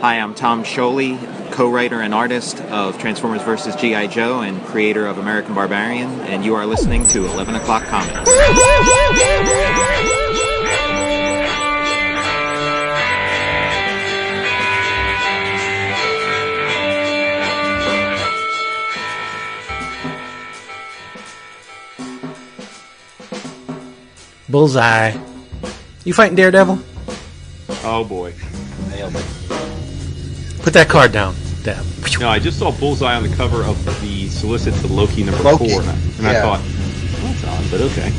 Hi, I'm Tom Scioli, co-writer and artist of Transformers vs. G.I. Joe and creator of American Barbarian, and you are listening to 11 O'Clock Comics. Bullseye. You fighting Daredevil? Oh boy. Nailed it. Put that card down, Dab. No, I just saw Bullseye on the cover of the solicit to Loki number 4, and I thought, well, that's odd, but okay.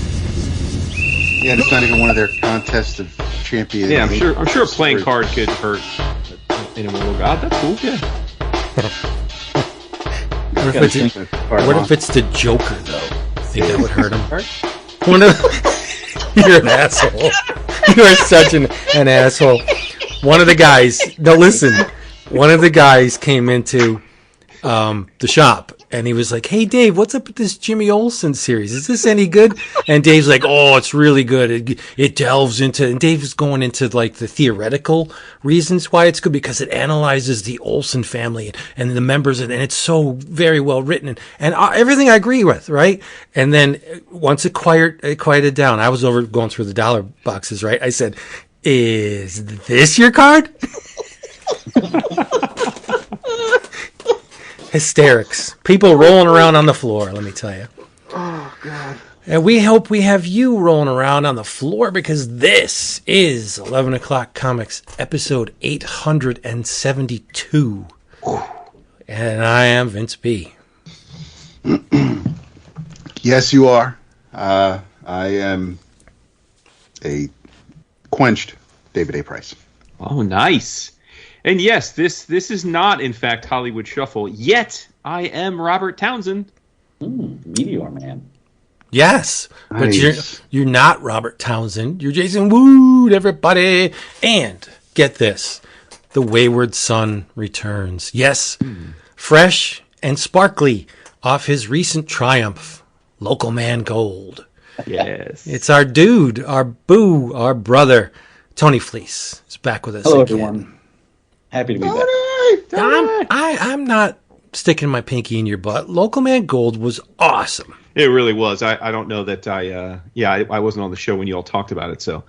Yeah, it's not even one of their contests of champions. Yeah, I'm sure a playing card could hurt anyone. Will go, oh, that's cool. Yeah. What if it's the Joker though? Think that would hurt him? You're an asshole. You are such an asshole. One of the guys. Now listen. One of the guys came into the shop and he was like, "Hey Dave, what's up with this Jimmy Olsen series? Is this any good?" And Dave's like, "Oh, it's really good. It delves into." And Dave's going into like the theoretical reasons why it's good because it analyzes the Olsen family and the members, and it's so very well written and everything I agree with, right? And then once it quieted down, I was over going through the dollar boxes, right? I said, "Is this your card?" Hysterics. People rolling around on the floor, let me tell you. Oh, God. And we hope we have you rolling around on the floor because this is 11 O'Clock Comics, episode 872. And I am Vince B. Yes, you are. I am a quenched David A. Price. Oh, nice. And yes, this is not, in fact, Hollywood Shuffle. Yet, I am Robert Townsend. Meteor Man. Yes, nice. But you're not Robert Townsend. You're Jason Wood, everybody. And get this, the Wayward Son returns. Yes, fresh and sparkly off his recent triumph, Local Man Gold. Yes. It's our dude, our boo, our brother, Tony Fleecs is back with us. Hello, again. everyone. Happy to be back. I'm not sticking my pinky in your butt. Local Man Gold was awesome. It really was. I don't know that I wasn't on the show when you all talked about it, so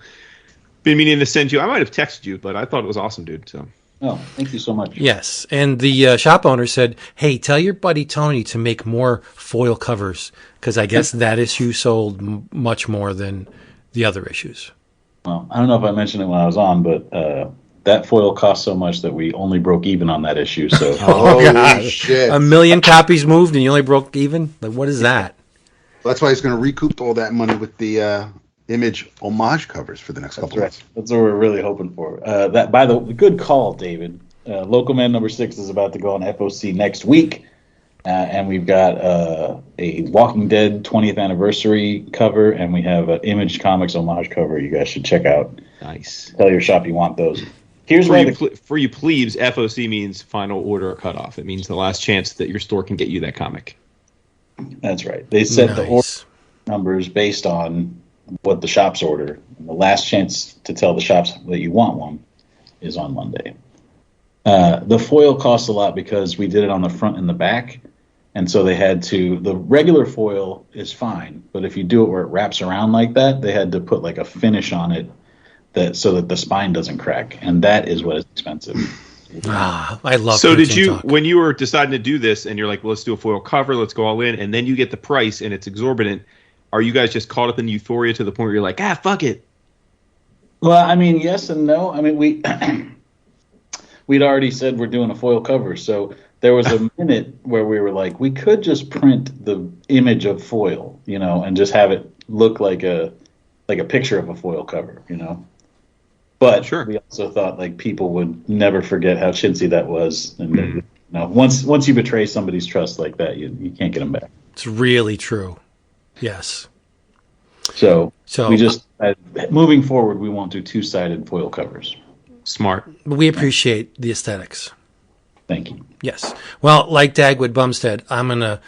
been meaning to send you. I might have texted you, but I thought it was awesome, dude. So. Oh, thank you so much. Yes, and the shop owner said, "Hey, tell your buddy Tony to make more foil covers because I guess that issue sold much more than the other issues." Well, I don't know if I mentioned it when I was on, but that foil cost so much that we only broke even on that issue. So, God. Shit! 1 million copies moved, and you only broke even. Like, what is that? Well, that's why he's going to recoup all that money with the Image homage covers for the next couple of months. That's what we're really hoping for. That, by the way, good call, David. Local Man number 6 is about to go on FOC next week, and we've got a Walking Dead 20th anniversary cover, and we have an Image Comics homage cover. You guys should check out. Nice. Tell your shop you want those. Here's for you plebes, FOC means final order cutoff. It means the last chance that your store can get you that comic. That's right. They set the order numbers based on what the shops order. And the last chance to tell the shops that you want one is on Monday. The foil costs a lot because we did it on the front and the back. And so they had to, the regular foil is fine, but if you do it where it wraps around like that, they had to put like a finish on it so that the spine doesn't crack. And that is what is expensive. I love. So did you, when you were deciding to do this and you're like, well, let's do a foil cover, let's go all in, and then you get the price and it's exorbitant, are you guys just caught up in euphoria to the point where you're like, fuck it? Well, I mean, yes and no. I mean, we'd already said we're doing a foil cover, so there was a minute where we were like, we could just print the image of foil, and just have it look like a picture of a foil cover, But sure. We also thought like people would never forget how chintzy that was, and once you betray somebody's trust like that, you can't get them back. It's really true. Yes. So we just moving forward, we won't do 2-sided foil covers. Smart. We appreciate the aesthetics. Thank you. Yes. Well, like Dagwood Bumstead, I'm going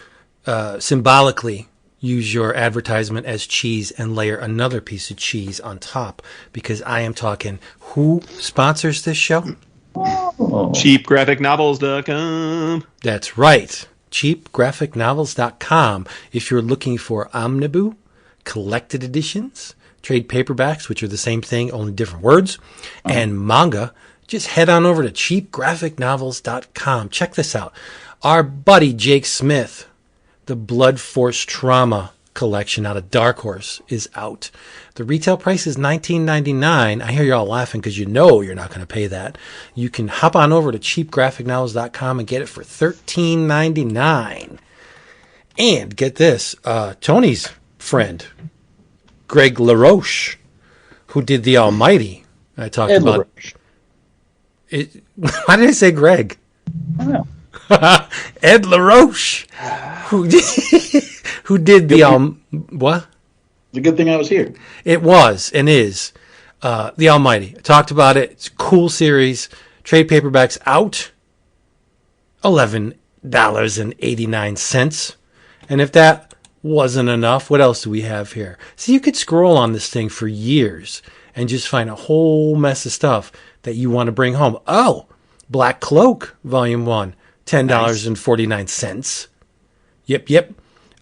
to symbolically use your advertisement as cheese and layer another piece of cheese on top because I am talking who sponsors this show? Oh. Cheapgraphicnovels.com. That's right. Cheapgraphicnovels.com. If you're looking for omnibus, collected editions, trade paperbacks, which are the same thing, only different words, and manga, just head on over to cheapgraphicnovels.com. Check this out. Our buddy Jake Smith, the Blood Force Trauma collection out of Dark Horse, is out. The retail price is $19.99. I hear you all laughing because you know you're not going to pay that. You can hop on over to cheapgraphicnovels.com and get it for $13.99. And get this, Tony's friend, Greg LaRoche, who did The Almighty. I talked Ed about LaRoche. it. Why did I say Greg? I don't know. Ed LaRoche, who did, who did the what? It's a good thing I was here. It was and is The Almighty. I talked about it. It's a cool series. Trade paperbacks out, $11.89. And if that wasn't enough, what else do we have here? So you could scroll on this thing for years and just find a whole mess of stuff that you want to bring home. Oh, Black Cloak, Volume 1, $10.49. Yep.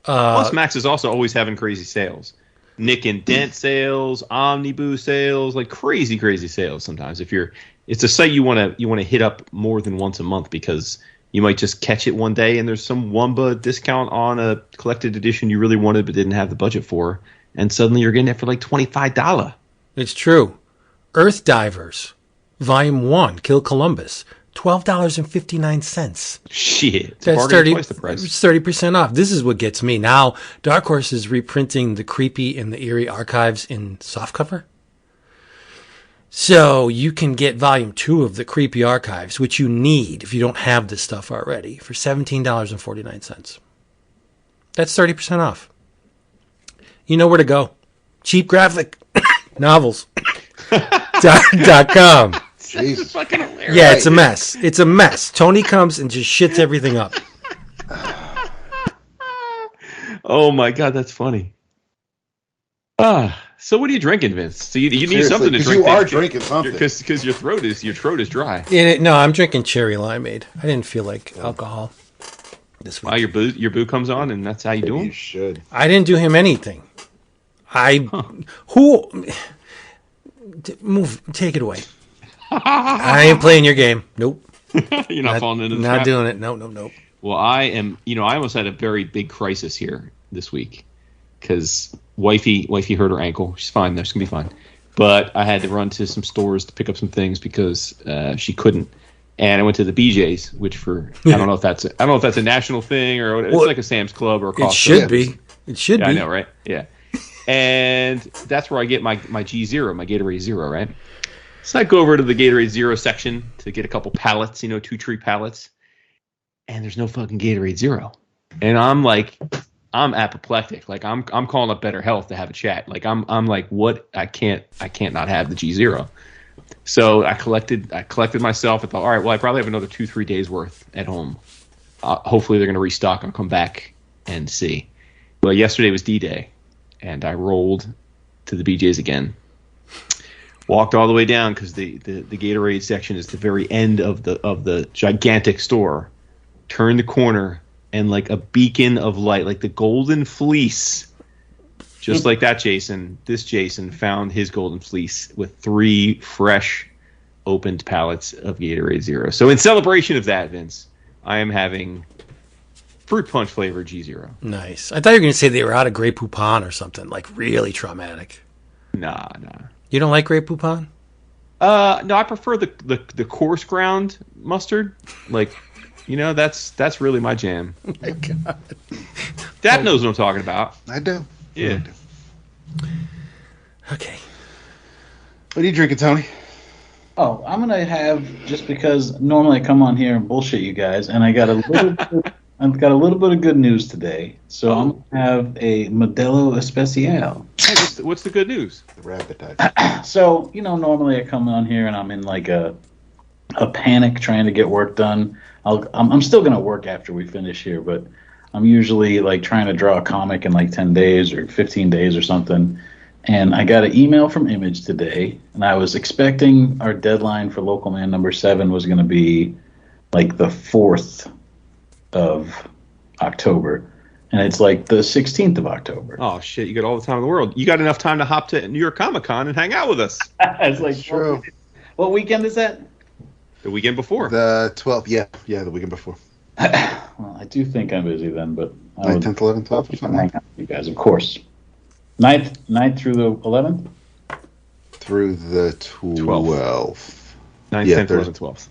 Plus, Max is also always having crazy sales. Nick and Dent sales, Omnibus sales, like crazy sales sometimes. It's a site you want to hit up more than once a month because you might just catch it one day and there's some Wumba discount on a collected edition you really wanted but didn't have the budget for, and suddenly you're getting it for like $25. It's true. Earth Divers, Volume 1, Kill Columbus, $12.59. Shit. That's Twice the price. 30% off. This is what gets me. Now, Dark Horse is reprinting the Creepy and the Eerie archives in softcover. So you can get Volume 2 of the Creepy archives, which you need if you don't have this stuff already, for $17.49. That's 30% off. You know where to go. Cheapgraphicnovels.com. Jesus. Fucking hilarious. Yeah, it's a mess. It's a mess. Tony comes and just shits everything up. Oh my god, that's funny. So what are you drinking, Vince? So you need Seriously, something to 'cause drink. you are drinking something. Because your throat is dry. No, I'm drinking cherry limeade. I didn't feel like alcohol this week. Wow, your boo comes on, and that's how you do You him. should. I didn't do him anything. Take it away. I ain't playing your game. Nope. You're not falling into the Not trap? doing it. Nope. Well, I am. I almost had a very big crisis here this week because wifey hurt her ankle. She's fine though. She's gonna be fine. But I had to run to some stores to pick up some things because she couldn't. And I went to the BJ's, which I don't know if that's a national thing or it's like a Sam's Club or a Costco. It should be. It should Yeah, be. I know, right? Yeah. And that's where I get my G0, my Gatorade Zero, right? So I go over to the Gatorade Zero section to get a couple pallets, 2-tree pallets, and there's no fucking Gatorade Zero. And I'm apoplectic. Like I'm calling up Better Health to have a chat. Like I'm like, what? I can't not have the G0. So I collected myself. I thought, all right, well, I probably have another 2-3 days worth at home. Hopefully they're going to restock. I'll come back and see. Well, yesterday was D-Day, and I rolled to the BJ's again. Walked all the way down because the Gatorade section is the very end of the gigantic store. Turned the corner and like a beacon of light, like the golden fleece, just like that. Jason found his golden fleece with 3 fresh opened pallets of Gatorade Zero. So in celebration of that, Vince, I am having fruit punch flavored G0. Nice. I thought you were going to say they were out of Grey Poupon or something like really traumatic. Nah. You don't like Grey Poupon? No, I prefer the coarse ground mustard. Like, that's really my jam. Oh my God. Dad knows what I'm talking about. I do. Yeah. I do. Okay. What are you drinking, Tony? Oh, I'm gonna have, just because normally I come on here and bullshit you guys, and I got a little I've got a little bit of good news today. So I'm gonna have a Modelo Especial. Hey, what's the good news? The rabbit died. So, normally I come on here and I'm in like a panic trying to get work done. I'm still gonna work after we finish here, but I'm usually like trying to draw a comic in like 10 days or 15 days or something. And I got an email from Image today, and I was expecting our deadline for Local Man number 7 was going to be like the 4th of October. And it's like the 16th of October. Oh, shit. You got all the time in the world. You got enough time to hop to New York Comic Con and hang out with us. It's like, true. What weekend is that? The weekend before. The 12th. Yeah, the weekend before. Well, I do think I'm busy then, but... 9th, 10th, 11th, 12th or something? Hang out with you guys, of course. 9th through the 11th? Through the 12th. 9th, Yeah, 10th, 11th, 12th.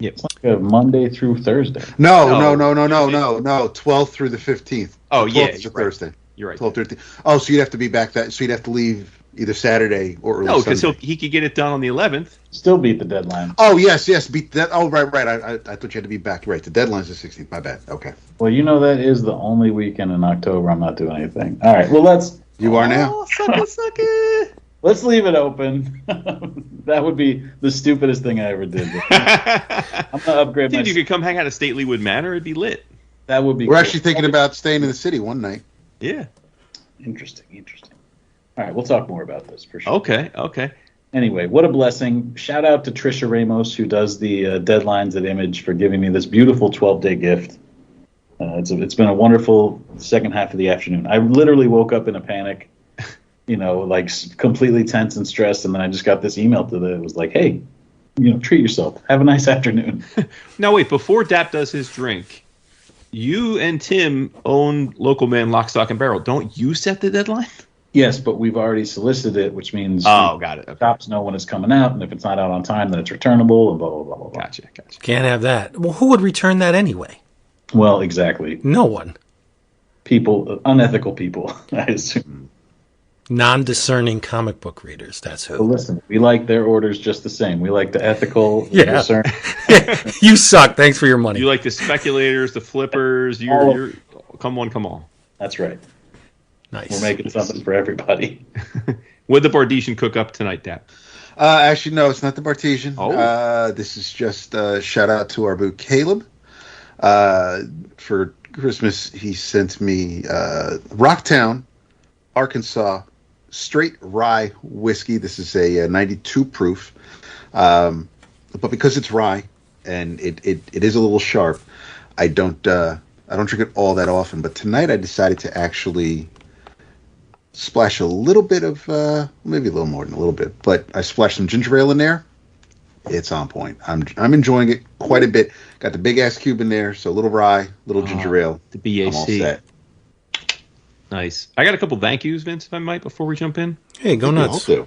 Yep. It's like a Monday through Thursday. No. 12th through the 15th. Oh, The 12th yeah. is a Thursday. You're right. 12th, 13th. Oh, so you'd have to be back so you'd have to leave either Saturday or early No, because Sunday. he could get it done on the 11th. Still beat the deadline. Oh, yes, beat that. Oh, right. I thought you had to be back. Right, the deadline's the 16th. My bad. Okay. Well, that is the only weekend in October I'm not doing anything. All right, well, You are now. Oh, suck it. let's leave it open. That would be the stupidest thing I ever did. I'm going to upgrade Dude, you could come hang out at Statelywood Manor. It'd be lit. That would be We're cool. actually thinking about staying in the city one night. Yeah. Interesting. All right, we'll talk more about this for sure. Okay. Anyway, what a blessing. Shout out to Trisha Ramos, who does the deadlines at Image, for giving me this beautiful 12-day gift. It's been a wonderful second half of the afternoon. I literally woke up in a panic, completely tense and stressed, and then I just got this email it was like, hey, treat yourself. Have a nice afternoon. Now, wait, before Dap does his drink, you and Tim own Local Man Lock, Stock, and Barrel. Don't you set the deadline? Yes, but we've already solicited it, which means got it. Okay. shops know when it's coming out, and if it's not out on time, then it's returnable, and blah, blah, blah, blah, blah. Gotcha. Can't have that. Well, who would return that anyway? Well, exactly. No one. People, unethical people, I assume. Non-discerning comic book readers, that's who. Well, listen, we like their orders just the same. We like the ethical, Yeah. discerning. You suck. Thanks for your money. You like the speculators, the flippers. All You're come on. That's right. Nice. We're making something for everybody. What'd the Bardesian cook up tonight, Dap? Actually, no, it's not the Bartesian. Oh. This is just a shout out to our boo Caleb. For Christmas, he sent me Rocktown, Arkansas, straight rye whiskey. This is a 92 proof. But because it's rye and it is a little sharp, I don't drink it all that often. But tonight I decided to actually splash a little bit of, maybe a little more than a little bit, but I splashed some ginger ale in there. It's on point. I'm enjoying it quite a bit. Got the big ass cube in there, so a little rye, little ginger ale. The BAC. I'm all set. Nice. I got a couple thank yous, Vince, if I might, before we jump in. Hey, go nuts. Also,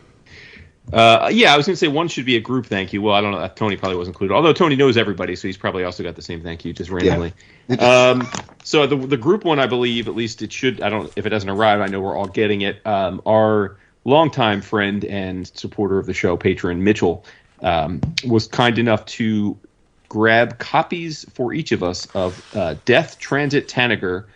Yeah, I was going to say one should be a group thank you. Well, I don't know. Tony probably wasn't included. Although Tony knows everybody, so he's probably also got the same thank you, just randomly. Yeah. So the group one, I believe, at least it should. I don't. If it doesn't arrive, I know we're all getting it. Our longtime friend and supporter of the show, patron Mitchell, was kind enough to grab copies for each of us of Death Transit Tanager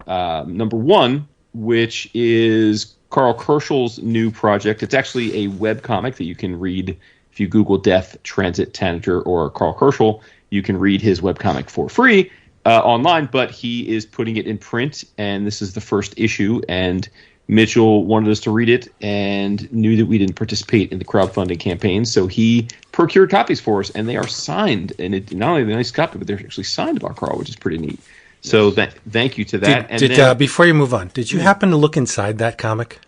#1, which is Carl Kerschel's new project. It's actually a webcomic that you can read if you Google Death Transit Tanager or Carl Kerschel. You can read his webcomic for free online, but he is putting it in print, and this is the first issue. And Mitchell wanted us to read it and knew that we didn't participate in the crowdfunding campaign, so he procured copies for us, and they are signed. And it not only a nice copy, but they're actually signed by Carl, which is pretty neat. So thank you to that. Before you move on, did you happen to look inside that comic?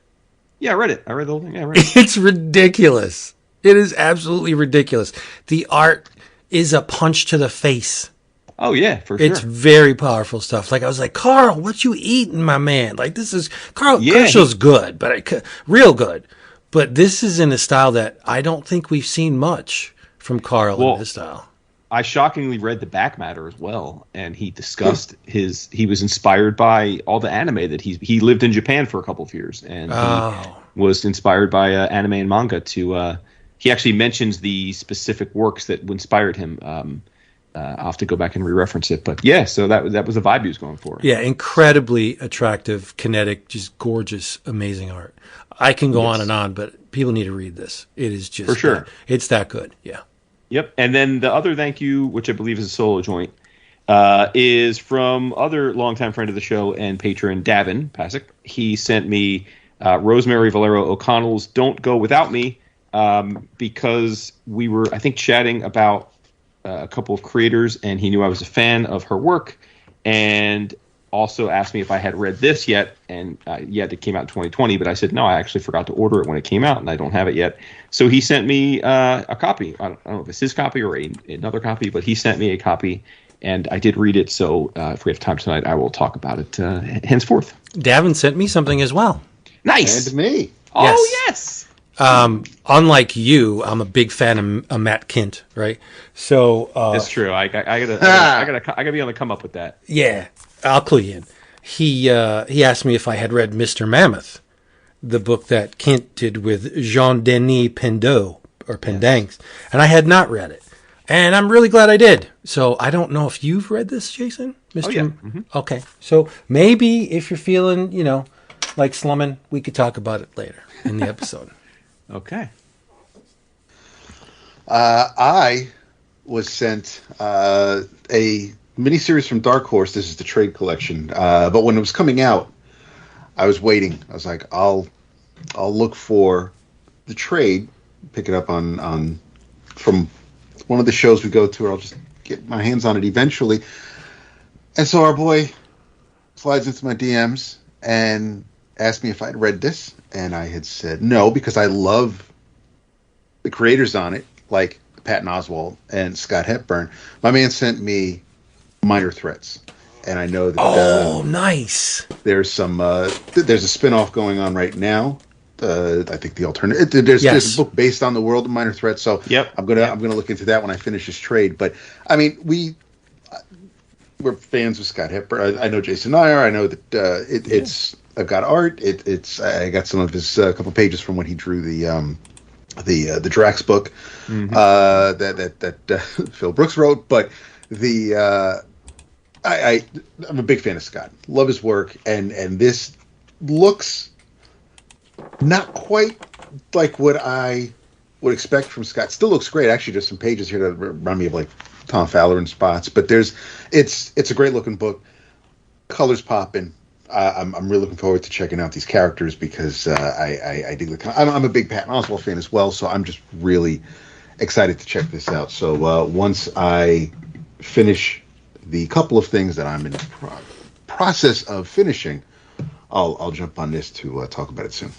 Yeah, I read it. I read the whole thing. Yeah, I read it. It's ridiculous. It is absolutely ridiculous. The art is a punch to the face. Oh, yeah, for sure. It's very powerful stuff. Like, I was like, Carl, what you eating, my man? Like, this is... Carl Kerschel's good, but real good. But this is in a style that I don't think we've seen much from Carl in this style. I shockingly read the back matter as well, and he discussed he was inspired by all the anime that he lived in Japan for a couple of years, and he was inspired by anime and manga to he actually mentions the specific works that inspired him. I'll have to go back and re-reference it, but yeah, so that was the vibe he was going for. Yeah, incredibly attractive, kinetic, just gorgeous, amazing art. I can go on and on, but people need to read this. It is just for sure. It's that good. Yeah. Yep. And then the other thank you, which I believe is a solo joint, is from other longtime friend of the show and patron Davin Pasick. He sent me Rosemary Valero O'Connell's Don't Go Without Me, because we were, I think, chatting about a couple of creators, and he knew I was a fan of her work, and also asked me if I had read this yet, and yet it came out in 2020, but I said, no, I actually forgot to order it when it came out, and I don't have it yet. So he sent me a copy. I don't know if it's his copy or another copy, but he sent me a copy, and I did read it, so if we have time tonight, I will talk about it henceforth. Davin sent me something as well. Nice! And me. Oh, yes! Unlike you, I'm a big fan of Matt Kint, right? So That's true. I gotta be on the come up with that. yeah, I'll clue you in. He asked me if I had read Mr. Mammoth, the book that Kint did with Jean-Denis Pindeau, or Pendangs, and I had not read it. And I'm really glad I did. So I don't know if you've read this, Jason? Mr. Oh, yeah. Mm-hmm. Okay. So maybe if you're feeling, like slumming, we could talk about it later in the episode. Okay. I was sent a miniseries from Dark Horse. This is the trade collection. But when it was coming out, I was waiting. I was like, I'll look for the trade, pick it up on from one of the shows we go to, or I'll just get my hands on it eventually. And so our boy slides into my DMs and asked me if I'd read this, and I had said no, because I love the creators on it, like Patton Oswalt and Scott Hepburn. My man sent me Minor Threats, and I know that nice. There's some there's a spin-off going on right now. I think the alternative there's a book based on the world of Minor Threats, so I'm gonna look into that when I finish this trade. But I mean, we're fans of Scott Hepburn. I know Jason and I are. I know that it's I've got art. I got some of his couple pages from when he drew the Drax book that Phil Brooks wrote. But I'm a big fan of Scott. Love his work, and this looks not quite like what I would expect from Scott. Still looks great. Actually, there's some pages here that remind me of like Tom Fowler in spots. But it's a great looking book. Colors popping. I'm really looking forward to checking out these characters, because I dig the. I'm a big Patton Oswalt fan as well, so I'm just really excited to check this out. So once I finish the couple of things that I'm in the process of finishing, I'll jump on this to talk about it soon.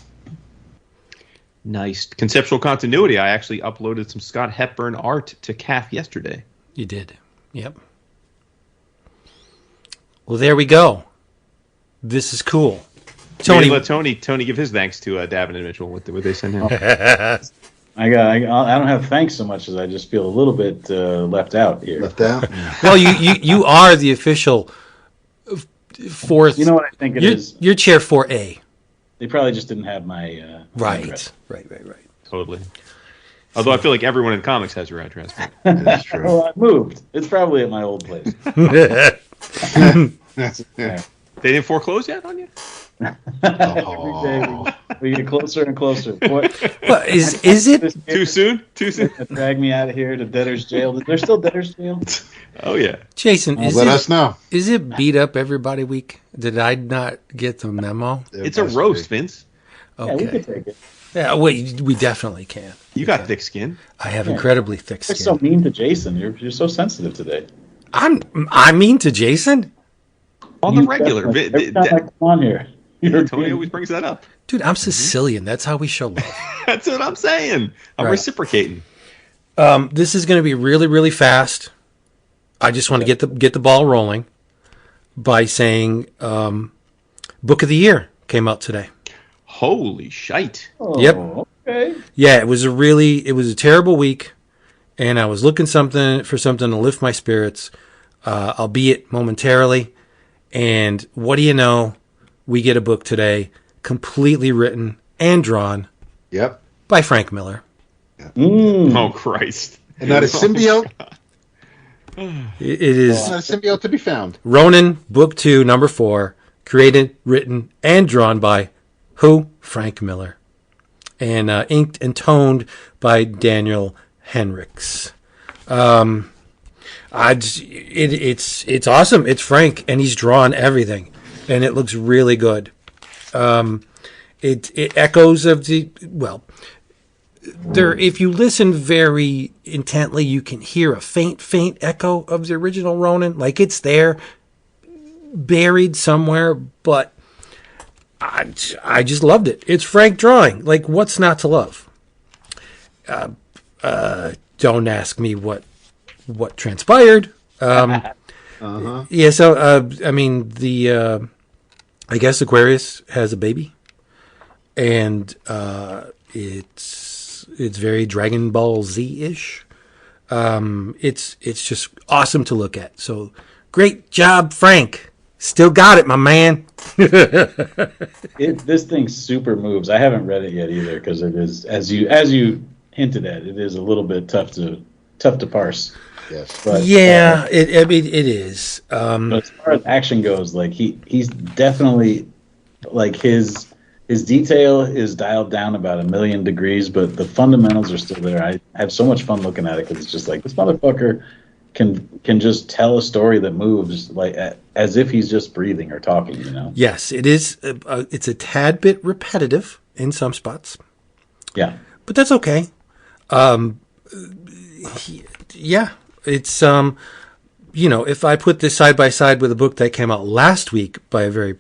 Nice. Conceptual continuity. I actually uploaded some Scott Hepburn art to CAF yesterday. You did. Yep. Well, there we go. This is cool. Tony, let Tony give his thanks to Davin and Mitchell. What they send him? I don't have thanks so much as I just feel a little bit left out here. Left out. Well, you are the official fourth. You know what I think it is? You're chair 4A. They probably just didn't have my address. Right. Totally. Although I feel like everyone in comics has your address. That's true. Well, I moved. It's probably at my old place. They didn't foreclose yet on you? Every day we get closer and closer. What is it too soon? Too soon? Drag me out of here to debtor's jail. There's still debtor's jail? Oh yeah. Jason, let us know. Is it beat up everybody week? Did I not get the memo? It's a roast, Vince. Okay. Yeah, we could take it. Yeah, we definitely can. You got thick skin. I have incredibly thick skin. You're so mean to Jason. You're so sensitive today. I'm mean to Jason? On the regular. Every time I come on here. Tony always brings that up. Dude, I'm Sicilian. That's how we show love. That's what I'm saying. I'm reciprocating. This is going to be really, really fast. I just want to get the ball rolling by saying Book of the Year came out today. Holy shite. Oh, yep. Okay. Yeah, it was a terrible week, and I was looking for something to lift my spirits, albeit momentarily. And what do you know? We get a book today, completely written and drawn. Yep. By Frank Miller. Yep. Oh Christ! And not a symbiote. It is not a symbiote to be found. Ronin, Book 2, Number 4, created, written, and drawn by who? Frank Miller, and inked and toned by Daniel Henricks. It's awesome. It's Frank, and he's drawn everything, and it looks really good. It echoes of the there. If you listen very intently, you can hear a faint echo of the original Ronin. Like it's there, buried somewhere. But I just loved it. It's Frank drawing. Like what's not to love? Don't ask me what transpired. Yeah. So I mean I guess Aquarius has a baby, and it's very Dragon Ball Z-ish. It's just awesome to look at. So great job, Frank. Still got it, my man. This thing super moves. I haven't read it yet either because it is as you hinted at. It is a little bit tough to parse. Yes. But, it is. But as far as action goes, like he's definitely like his detail is dialed down about 1,000,000 degrees, but the fundamentals are still there. I have so much fun looking at it because it's just like this motherfucker can just tell a story that moves like as if he's just breathing or talking. You know? Yes, it is. It's a tad bit repetitive in some spots. Yeah, but that's okay. Yeah. It's if I put this side by side with a book that came out last week by a very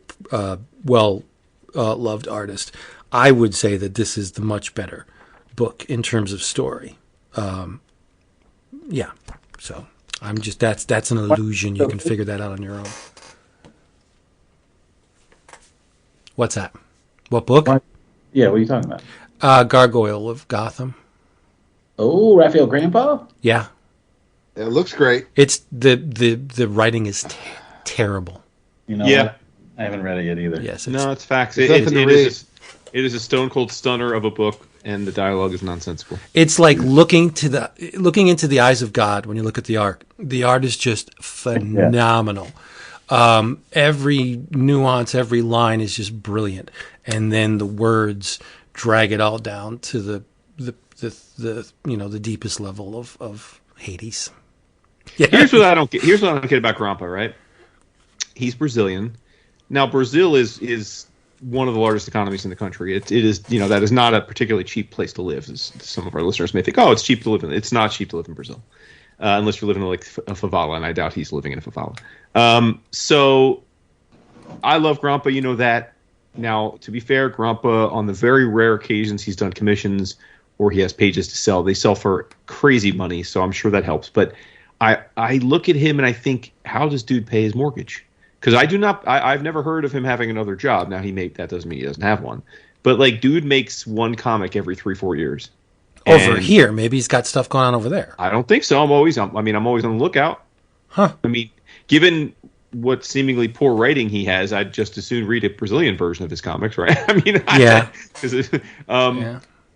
loved artist, I would say that this is the much better book in terms of story. Yeah. So I'm just that's an illusion. You can figure that out on your own. What's that? What book? Yeah, what are you talking about? Gargoyle of Gotham. Oh, Rafael Grampa? Yeah. It looks great. It's the writing is terrible. You know, yeah, I haven't read it yet either. Yes, it's facts. It is a stone cold stunner of a book, and the dialogue is nonsensical. It's like looking into the eyes of God when you look at the art. The art is just phenomenal. Every nuance, every line is just brilliant, and then the words drag it all down to the deepest level of Hades. Yeah. Here's what I don't get about Grampa, right? He's Brazilian. Now Brazil is one of the largest economies in the country. It is that is not a particularly cheap place to live. As some of our listeners may think, it's cheap to live in. It's not cheap to live in Brazil, unless you're living in like a favela, and I doubt he's living in a favela. So I love Grampa. You know that. Now, to be fair, Grampa, on the very rare occasions he's done commissions or he has pages to sell, they sell for crazy money, so I'm sure that helps. But I look at him and I think, how does dude pay his mortgage? Because I've never heard of him having another job. Now that doesn't mean he doesn't have one. But like, dude makes one comic every 3-4 years. Over here, maybe he's got stuff going on over there. I don't think so. I'm always on the lookout. Huh. I mean, given what seemingly poor writing he has, I'd just as soon read a Brazilian version of his comics, right? I mean, yeah.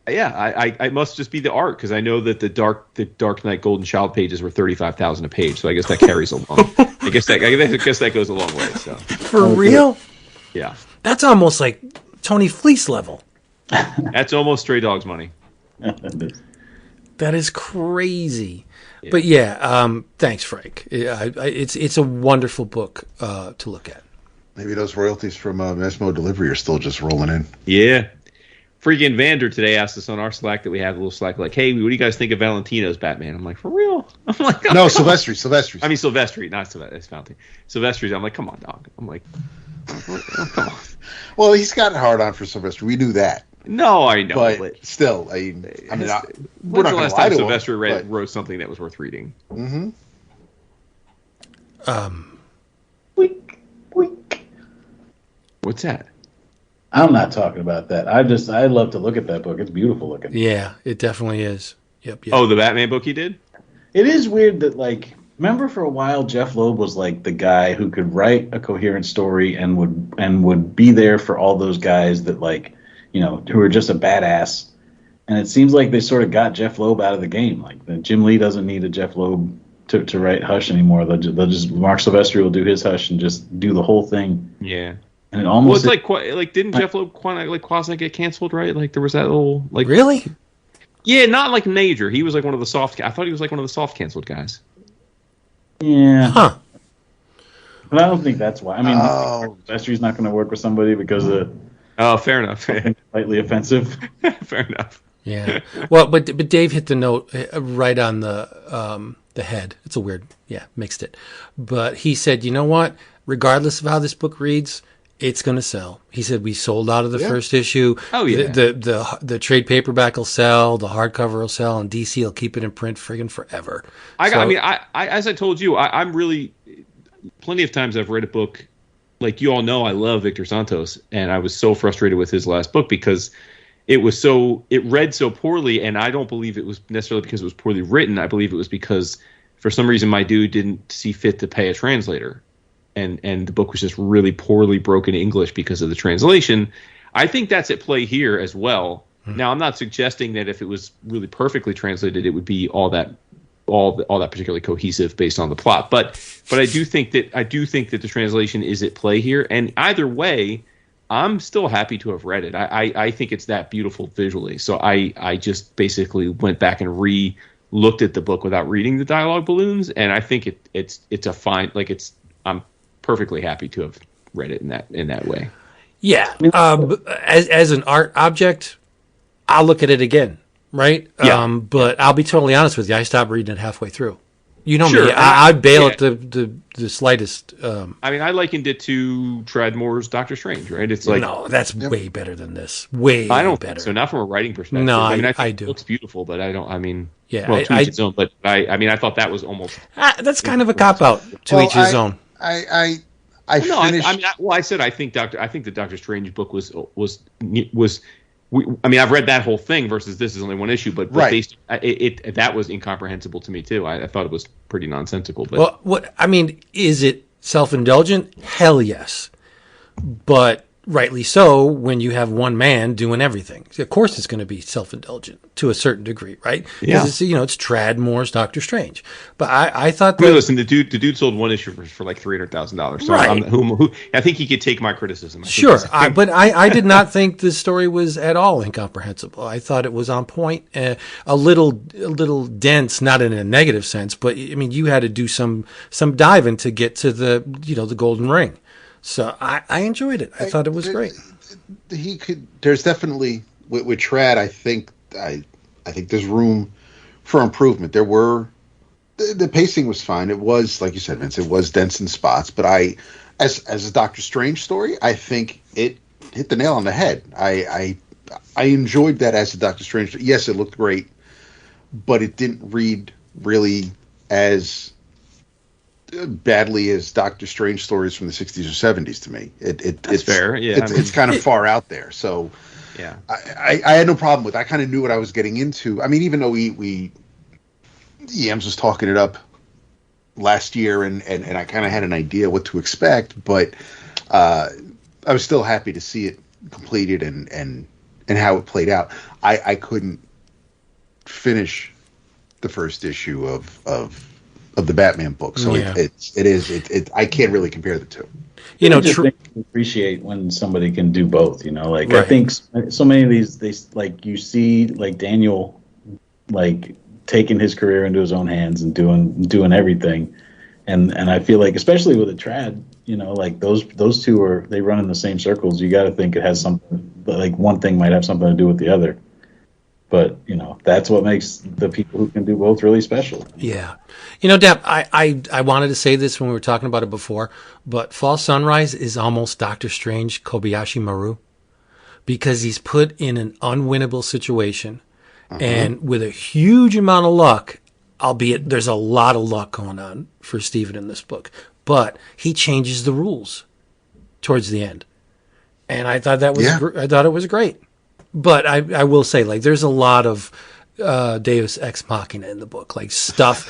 I must just be the art, because I know that the Dark Knight Golden Child pages were 35,000 a page, so I guess that carries along. I guess that goes a long way. So for real, yeah, that's almost like Tony Fleecs level. That's almost Stray Dogs money. That is crazy. Yeah. But yeah, thanks, Frank. It's a wonderful book to look at. Maybe those royalties from Mesmo Delivery are still just rolling in. Yeah. Freaking Vander today asked us on our Slack that we have a little Slack, like, hey, what do you guys think of Valentino's Batman? I'm like, for real? I'm like, no, Silvestri. I mean, Silvestri, not Silvestri. It's Valentino. Silvestri. I'm like, come on, dog. I'm like, come on. Well, he's got a hard on for Silvestri. We knew that. No, I know, but still, we're not going to lie to him. Silvestri wrote something that was worth reading. Mm-hmm. What's that? I'm not talking about that. I love to look at that book. It's beautiful looking. Yeah, it definitely is. Yep. Oh, the Batman book he did? It is weird that, like, remember for a while Jeff Loeb was like the guy who could write a coherent story and would be there for all those guys that, like, you know, who are just a badass. And it seems like they sort of got Jeff Loeb out of the game. Like, Jim Lee doesn't need a Jeff Loeb to write Hush anymore. They'll just Mark Silvestri will do his Hush and just do the whole thing. Yeah. And it almost like didn't Jeff Loeb quasi get canceled, right? Like there was that little like really, yeah, not like major. He was like one of the soft. I thought he was like one of the soft canceled guys. Yeah, huh? But I don't think that's why. I mean, Silvestri's not going to work with somebody because of. Oh, fair enough. Slightly offensive. Fair enough. Yeah. Well, but Dave hit the note right on the head. It's a weird, mixed it. But he said, you know what? Regardless of how this book reads, it's going to sell. He said we sold out of the first issue. Oh yeah. The trade paperback will sell. The hardcover will sell, and DC will keep it in print friggin' forever. I as I told you, I'm really plenty of times I've read a book. Like you all know, I love Victor Santos, and I was so frustrated with his last book because it read so poorly, and I don't believe it was necessarily because it was poorly written. I believe it was because for some reason my dude didn't see fit to pay a translator. And the book was just really poorly broken English because of the translation. I think that's at play here as well. Mm-hmm. Now, I'm not suggesting that if it was really perfectly translated, it would be all that particularly cohesive based on the plot. But I do think that the translation is at play here. And either way, I'm still happy to have read it. I think it's that beautiful visually. So I just basically went back and looked at the book without reading the dialogue balloons, and I think it's a fine. I'm perfectly happy to have read it in that way. Yeah. As an art object, I'll look at it again, right? Yeah. But I'll be totally honest with you. I stopped reading it halfway through. You know Sure, me. I bail at the slightest. I mean, I likened it to Tradmore's Doctor Strange, right? It's like no, that's way better than this. Way I don't better. Think so not from a writing perspective. No, I think I do. It looks beautiful, but I don't. I mean, yeah, well, to each his own. But I thought that was almost that's kind of a cop out. To each his own. I finished. I said I think the Doctor Strange book was. I mean, I've read that whole thing versus this is only one issue, but right. That was incomprehensible to me too. I thought it was pretty nonsensical. But is it self-indulgent? Hell yes, but rightly so when you have one man doing everything. Of course, it's going to be self-indulgent to a certain degree, right? Yeah. It's, it's Tradmore's Doctor Strange. But I thought that... Listen, the dude sold one issue for like $300,000. So right. I think he could take my criticism. Sure, but I did not think the story was at all incomprehensible. I thought it was on point, a little dense, not in a negative sense, but I mean, you had to do some diving to get to the the golden ring. So I enjoyed it. I thought it was great. There's definitely with Trad. I think there's room for improvement. There were the pacing was fine. It was like you said, Vince. It was dense in spots, but as a Doctor Strange story, I think it hit the nail on the head. I enjoyed that as a Doctor Strange. Yes, it looked great, but it didn't read really as badly as Doctor Strange stories from the 60s or 70s to me. It's fair. Yeah, it's kind of far out there. So yeah, I had no problem with it. I kind of knew what I was getting into. I mean, even though EMs was talking it up last year and I kind of had an idea what to expect, but I was still happy to see it completed and how it played out. I couldn't finish the first issue of the Batman book, so I can't really compare the two. Appreciate when somebody can do both. Right. I think so many of these, you see Daniel taking his career into his own hands and doing everything, and I feel like especially with a Trad, those two they run in the same circles. You got to think it has something, one thing might have something to do with the other. But, that's what makes the people who can do both really special. Yeah. Deb, I wanted to say this when we were talking about it before, but Fall Sunrise is almost Doctor Strange Kobayashi Maru because he's put in an unwinnable situation and with a huge amount of luck, albeit there's a lot of luck going on for Stephen in this book, but he changes the rules towards the end. And I thought I thought it was great. But I will say, there's a lot of Deus Ex Machina in the book. Stuff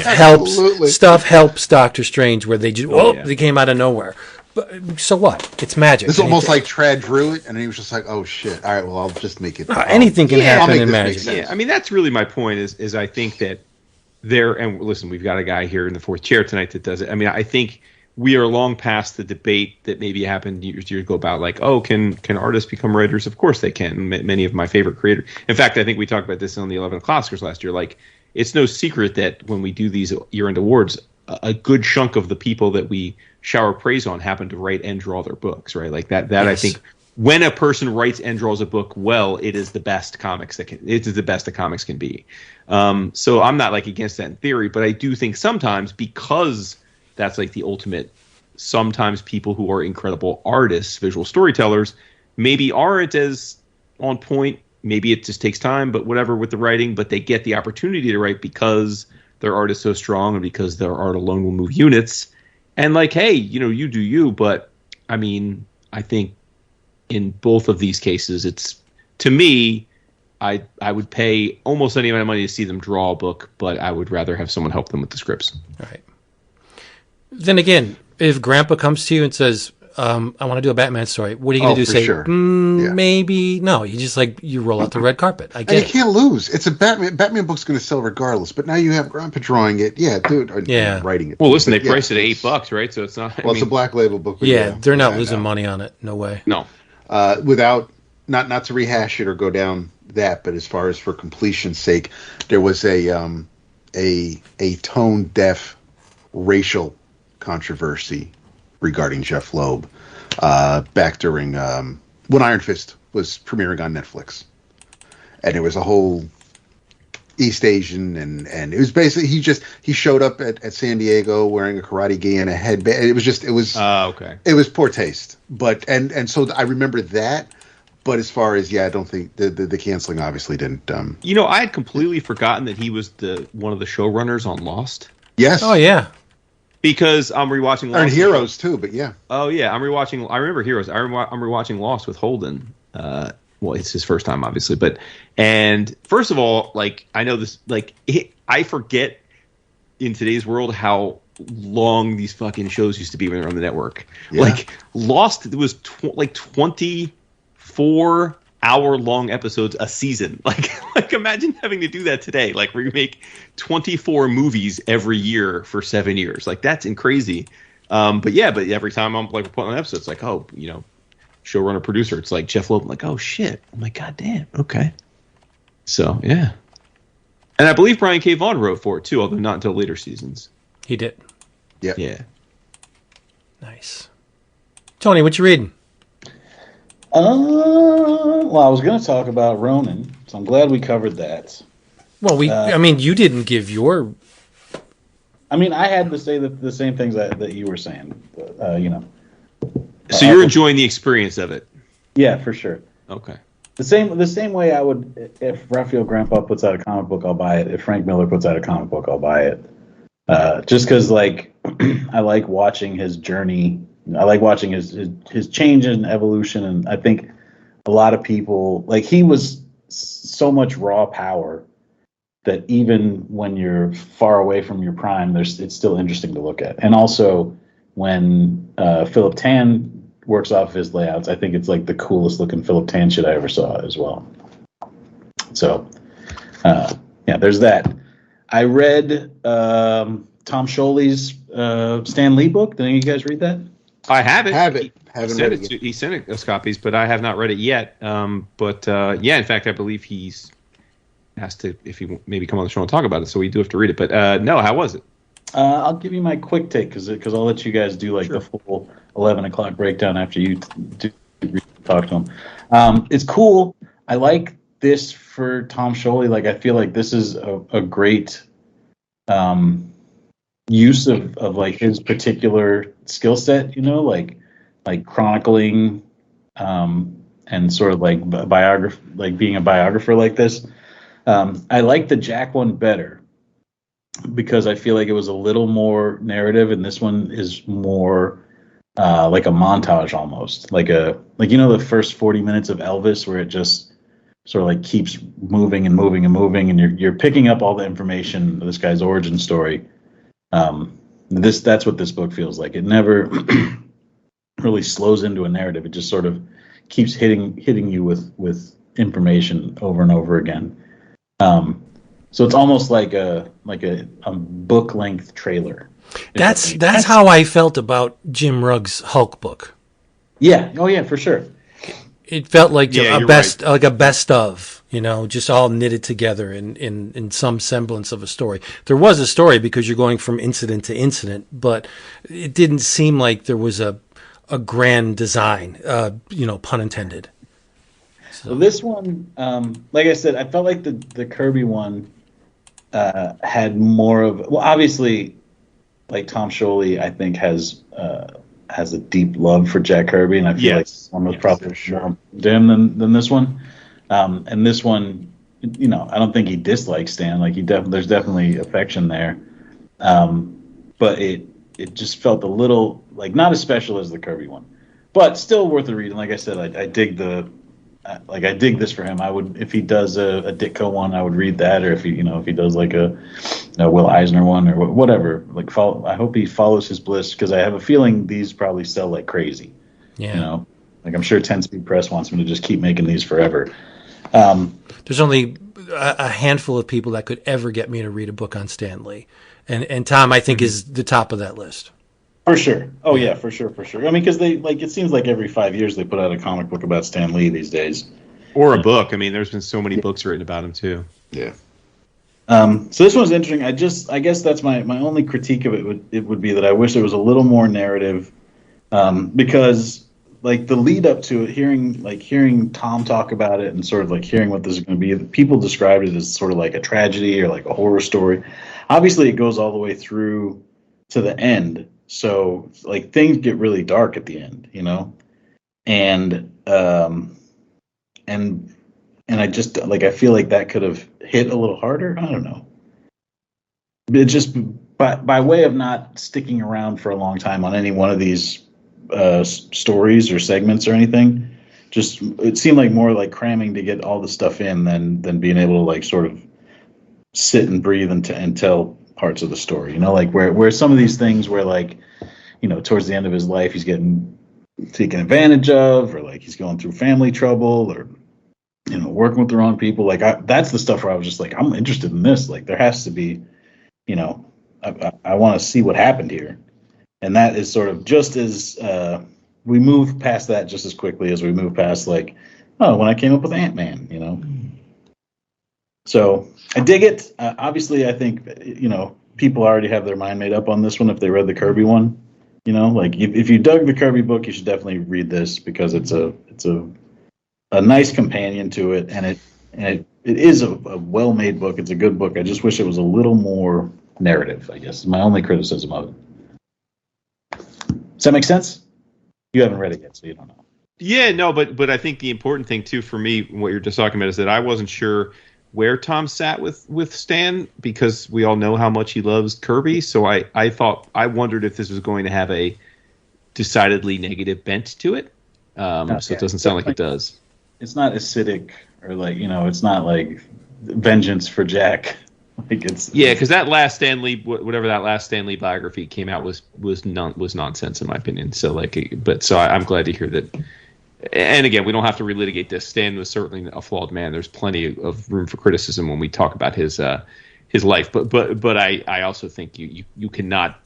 helps Doctor Strange where they just they came out of nowhere. But so what? It's magic. It's almost like Trad drew it, and he was just like, "Oh shit! All right, well, I'll just make it." Anything can happen in magic. Yeah, I mean that's really my point. Is I think that and listen, we've got a guy here in the fourth chair tonight that does it. I mean, I think we are long past the debate that maybe happened years ago about can artists become writers? Of course they can. Many of my favorite creators. In fact, I think we talked about this on the 11 o'clock Oscars last year. It's no secret that when we do these year-end awards, a good chunk of the people that we shower praise on happen to write and draw their books, right? Yes. I think when a person writes and draws a book well, it is the best it is the best that comics can be. So I'm not like against that in theory, but I do think sometimes, because that's like the ultimate, sometimes people who are incredible artists, visual storytellers, maybe aren't as on point. Maybe it just takes time, but whatever with the writing, but they get the opportunity to write because their art is so strong and because their art alone will move units. And like, hey, you do you, but I mean, I think in both of these cases, it's, to me, I would pay almost any amount of money to see them draw a book, but I would rather have someone help them with the scripts. Right. Then again, if Grampa comes to you and says, I want to do a Batman story, what are you going to do? Say, sure. Maybe. No, you just you roll out the red carpet. I get and you can't lose. It's a Batman book's going to sell regardless, but now you have Grampa drawing it. Yeah, dude. Writing it. Well, listen, they priced it at $8, right? So it's not. It's a black label book. They're not losing money on it. No way. No. Without, not to rehash it or go down that, but as far as for completion's sake, there was a tone deaf racial controversy regarding Jeff Loeb back during when Iron Fist was premiering on Netflix, and it was a whole East Asian and it was basically he showed up at San Diego wearing a karate gi and a headband. It was okay. It was poor taste, but and so I remember that. But as far as I don't think the canceling obviously didn't. I had completely forgotten that he was one of the showrunners on Lost. Yes. Oh yeah. Because I'm rewatching Lost. And Heroes too, but yeah. Oh yeah, I'm rewatching. I remember Heroes. I'm rewatching Lost with Holden. Well, it's his first time, obviously, and first of all, I know this. I forget in today's world how long these fucking shows used to be when they were on the network. Yeah. Lost, it was 24-hour-long episodes a season. Imagine having to do that today. Where you make 24 movies every year for 7 years. That's crazy. But every time I'm putting on an episode, it's showrunner producer. It's Jeff Loeb. I'm oh shit. I'm god damn. Okay. So yeah. And I believe Brian K. Vaughan wrote for it too, although not until later seasons. He did. Yeah. Yeah. Nice. Tony, what you reading? Well, I was going to talk about Ronin, so I'm glad we covered that. Well, you didn't give your. I had to say the same things that you were saying, So you're enjoying the experience of it? Yeah, for sure. Okay. The same way I would, if Rafael Grampa puts out a comic book, I'll buy it. If Frank Miller puts out a comic book, I'll buy it. Just because, I like watching his journey. I like watching his change and evolution, and I think a lot of people he was so much raw power that even when you're far away from your prime, it's still interesting to look at. And also, when Philip Tan works off his layouts, I think it's the coolest looking Philip Tan shit I ever saw as well. So, there's that. I read Tom Scioli's Stan Lee book. Did any of you guys read that? I have it. Haven't read it yet. He sent us copies, but I have not read it yet. In fact, I believe he's asked to if he maybe come on the show and talk about it, so we do have to read it. But no, how was it? I'll give you my quick take because I'll let you guys do the full 11 o'clock breakdown after you talk to him. It's cool. I like this for Tom Scioli. I feel like this is a great use of his particular skill set. Chronicling and sort of being a biographer like this. I like the Jack one better, because I feel like it was a little more narrative, and this one is more like a montage almost, the first 40 minutes of Elvis, where it just sort of keeps moving and moving and moving, and you're picking up all the information of this guy's origin story. That's what this book feels like. It never really slows into a narrative. It just sort of keeps hitting you with information over and over again. So it's almost like a book length trailer. That's how I felt about Jim Rugg's Hulk book. Yeah. Oh yeah, for sure. It felt like a best of, just all knitted together in some semblance of a story. There was a story because you're going from incident to incident, but it didn't seem like there was a a grand design, pun intended. So. Well, this one, like I said, I felt like the Kirby one had more of, well, obviously, like Tom Scioli, I think has a deep love for Jack Kirby, and I feel like this one was probably more to him than this one. And this one, I don't think he dislikes Stan. Like there's definitely affection there, but it just felt a little like not as special as the Kirby one, but still worth a read. And like I said, I dig I dig this for him. I would, if he does a Ditko one, I would read that, or if he does like a Will Eisner one or whatever. Like I hope he follows his bliss, because I have a feeling these probably sell like crazy. Yeah. Like I'm sure 10 Speed Press wants him to just keep making these forever. There's only a handful of people that could ever get me to read a book on Stan Lee, and Tom, I think, is the top of that list. For sure. Oh yeah, for sure. I mean, because it seems like every 5 years they put out a comic book about Stan Lee these days, or a book. I mean, there's been so many books written about him too. Yeah. So this one's interesting. I guess that's my only critique of it would be that I wish there was a little more narrative, because like the lead up to it, hearing Tom talk about it and sort of like hearing what this is going to be, people described it as sort of like a tragedy or like a horror story. Obviously, it goes all the way through to the end. So like things get really dark at the end, and I just like, I feel like that could have hit a little harder. I don't know. It just by way of not sticking around for a long time on any one of these stories or segments or anything, just it seemed like more like cramming to get all the stuff in than being able to like sort of sit and breathe and tell parts of the story, like where some of these things where like, towards the end of his life, he's getting taken advantage of, or like he's going through family trouble, or, working with the wrong people. Like that's the stuff where I was just like, I'm interested in this. Like there has to be, I want to see what happened here. And that is sort of just as we move past that just as quickly as we move past like, when I came up with Ant-Man, So I dig it. Obviously, I think, people already have their mind made up on this one if they read the Kirby one. Like if you dug the Kirby book, you should definitely read this, because it's a nice companion to it, and it is a well-made book. It's a good book. I just wish it was a little more narrative, I guess, is my only criticism of it. Does that make sense? You haven't read it yet, so you don't know. Yeah, no, but I think the important thing too for me, what you're just talking about, is that I wasn't sure where Tom sat with Stan, because we all know how much he loves Kirby. So I wondered if this was going to have a decidedly negative bent to it. So it doesn't sound like it does. It's not acidic, or like, it's not like vengeance for Jack. Like because that last Stan Lee, whatever that last Stan Lee biography came out was nonsense in my opinion. So I'm glad to hear that. And again, we don't have to relitigate this. Stan was certainly a flawed man. There's plenty of room for criticism when we talk about his life. But I also think you cannot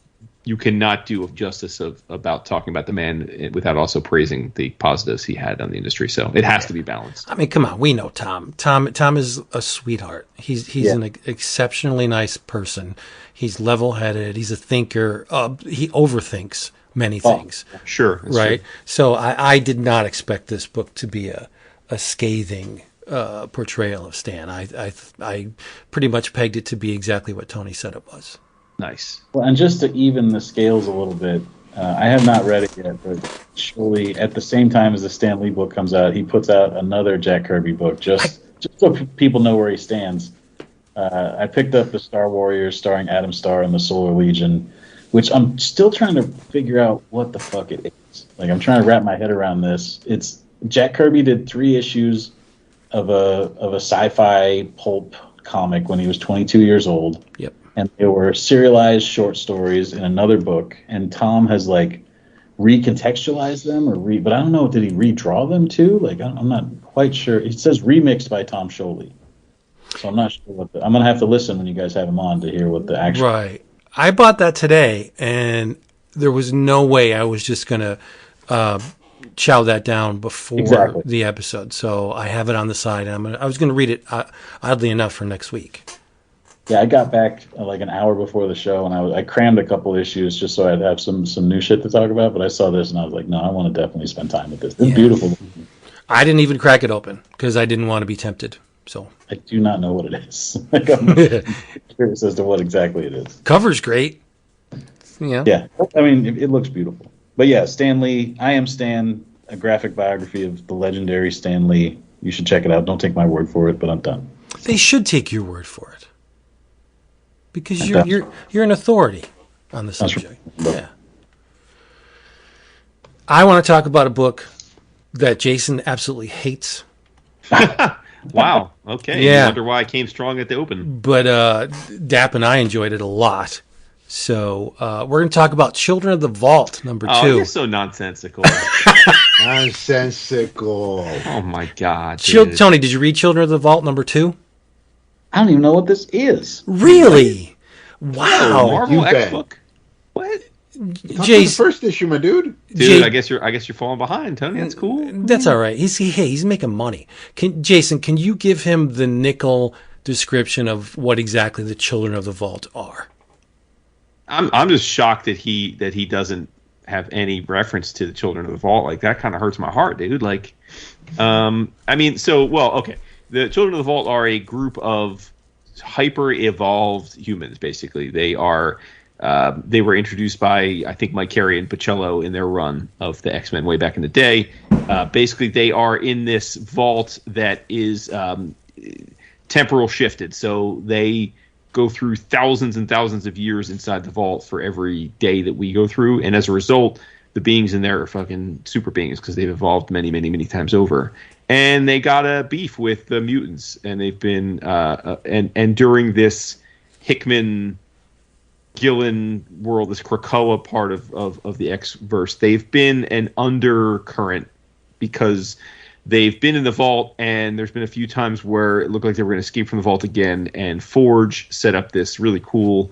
do justice about talking about the man without also praising the positives he had on the industry. So it has to be balanced. I mean, come on, we know Tom. Tom is a sweetheart. He's an exceptionally nice person. He's level-headed. He's a thinker. He overthinks many things. Sure. Right? True. So I did not expect this book to be a scathing portrayal of Stan. I pretty much pegged it to be exactly what Tony said it was. Nice. Well, and just to even the scales a little bit, I have not read it yet, but surely at the same time as the Stan Lee book comes out, he puts out another Jack Kirby book, just so people know where he stands. I picked up the Star Warriors starring Adam Starr and the Solar Legion, which I'm still trying to figure out what the fuck it is. Like, I'm trying to wrap my head around this. It's Jack Kirby did 3 issues of a sci-fi pulp comic when he was 22 years old. Yep. And they were serialized short stories in another book, and Tom has like recontextualized them but I don't know, did he redraw them too? Like, I'm not quite sure. It says remixed by Tom Scioli, so I'm not sure I'm gonna have to listen when you guys have him on to hear what the actual. Right. I bought that today, and there was no way I was just gonna chow that down before the episode. So I have it on the side, and I was gonna read it oddly enough for next week. Yeah, I got back like an hour before the show, and I crammed a couple issues just so I'd have some new shit to talk about. But I saw this, and I was like, no, I want to definitely spend time with this. It's beautiful. I didn't even crack it open because I didn't want to be tempted. So I do not know what it is. Like, I'm curious as to what exactly it is. Cover's great. Yeah. I mean, it looks beautiful. But yeah, Stan Lee, I Am Stan, a graphic biography of the legendary Stan Lee. You should check it out. Don't take my word for it, but I'm done. They should take your word for it because you're an authority on the subject. Yeah. I want to talk about a book that Jason absolutely hates. Wow. Okay. Yeah. You wonder why I came strong at the open. But Dap and I enjoyed it a lot. So we're going to talk about Children of the Vault, number 2. Oh, you're so nonsensical. Nonsensical. Oh, my God. Dude. Tony, did you read Children of the Vault, number 2? I don't even know what this is. Really? Oh, Wow. Marvel X book? What? The first issue, my dude. Dude, I guess you're falling behind, Tony. That's cool. That's all right. He's making money. Jason, can you give him the nickel description of what exactly the Children of the Vault are? I'm just shocked that he doesn't have any reference to the Children of the Vault. Like, that kind of hurts my heart, dude. Like, okay. The Children of the Vault are a group of hyper evolved humans. Basically, they were introduced by, I think, Mike Carey and Pacello in their run of the X-Men way back in the day. Basically, they are in this vault that is temporal shifted, so they go through thousands and thousands of years inside the vault for every day that we go through, and as a result, the beings in there are fucking super beings because they've evolved many, many, many times over. And they got a beef with the mutants, and they've been and during this Hickman Gillen world, this Krakoa part of the X-verse, they've been an undercurrent because they've been in the vault, and there's been a few times where it looked like they were going to escape from the vault again, and Forge set up this really cool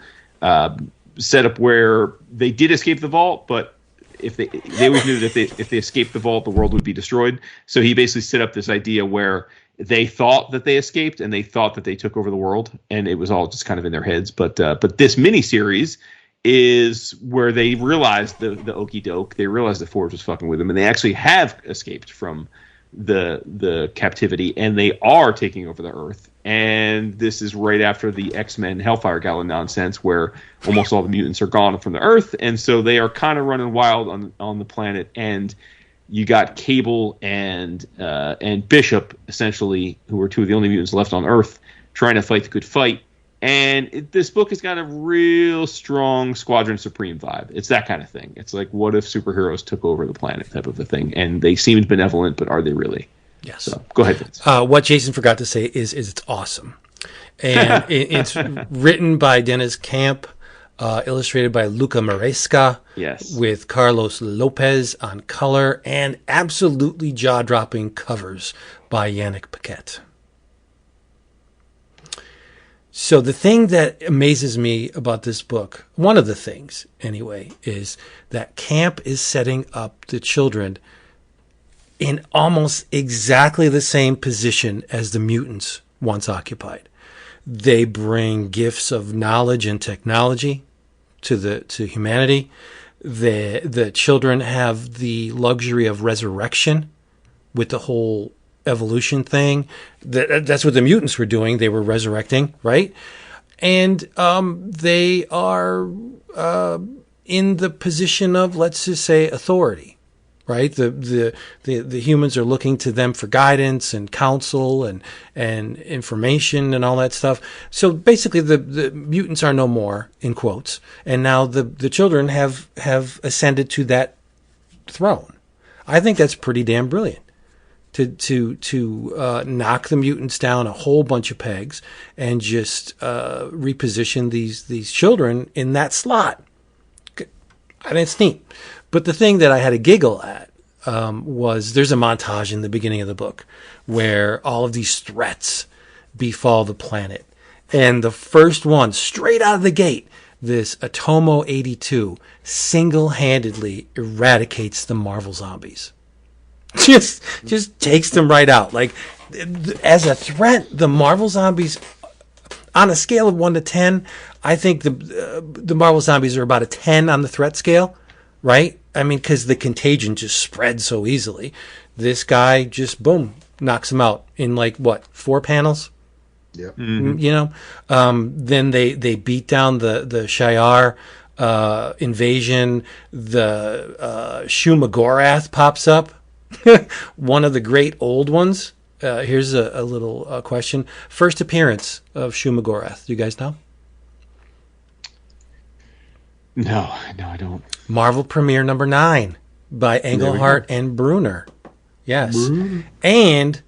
setup where they did escape the vault, but if they always knew that if they escaped the vault, the world would be destroyed. So he basically set up this idea where they thought that they escaped and they thought that they took over the world, and it was all just kind of in their heads. But this miniseries is where they realized the okie doke. They realized that Forge was fucking with them, and they actually have escaped from the captivity, and they are taking over the Earth. And this is right after the X-Men Hellfire Gala nonsense, where almost all the mutants are gone from the Earth, and so they are kind of running wild on the planet. And you got Cable and Bishop, essentially, who are two of the only mutants left on Earth, trying to fight the good fight. And this book has got a real strong Squadron Supreme vibe. It's that kind of thing. It's like, what if superheroes took over the planet type of a thing? And they seemed benevolent, but are they really? Yes. So, go ahead, Vince. What Jason forgot to say is it's awesome. And it's written by Deniz Camp, illustrated by Luca Maresca, yes, with Carlos Lopez on color, and absolutely jaw-dropping covers by Yannick Paquette. So the thing that amazes me about this book, one of the things anyway, is that Camp is setting up the children in almost exactly the same position as the mutants once occupied. They bring gifts of knowledge and technology to humanity. The children have the luxury of resurrection with the whole evolution thing. That's what the mutants were doing. They were resurrecting, right? And they are in the position of, let's just say, authority, right? The humans are looking to them for guidance and counsel and information and all that stuff. So basically, the mutants are no more, in quotes, and now the children have ascended to that throne. I think that's pretty damn brilliant. To knock the mutants down a whole bunch of pegs and just reposition these children in that slot. I think it's neat. But the thing that I had a giggle at was there's a montage in the beginning of the book where all of these threats befall the planet. And the first one, straight out of the gate, this Atomo 82 single-handedly eradicates the Marvel zombies. Just takes them right out. Like, as a threat, the Marvel zombies on a scale of 1 to 10, I think the Marvel Zombies are about a 10 on the threat scale, right? I mean, because the contagion just spreads so easily. This guy just, boom, knocks him out in 4 panels? Yep. Then they beat down the Shi'ar invasion. The Shumagorath pops up, one of the great old ones. Here's a little question. First appearance of Shumagorath. Do you guys know? No, I don't. Marvel Premiere number 9 by Englehart and Brunner. Yes. And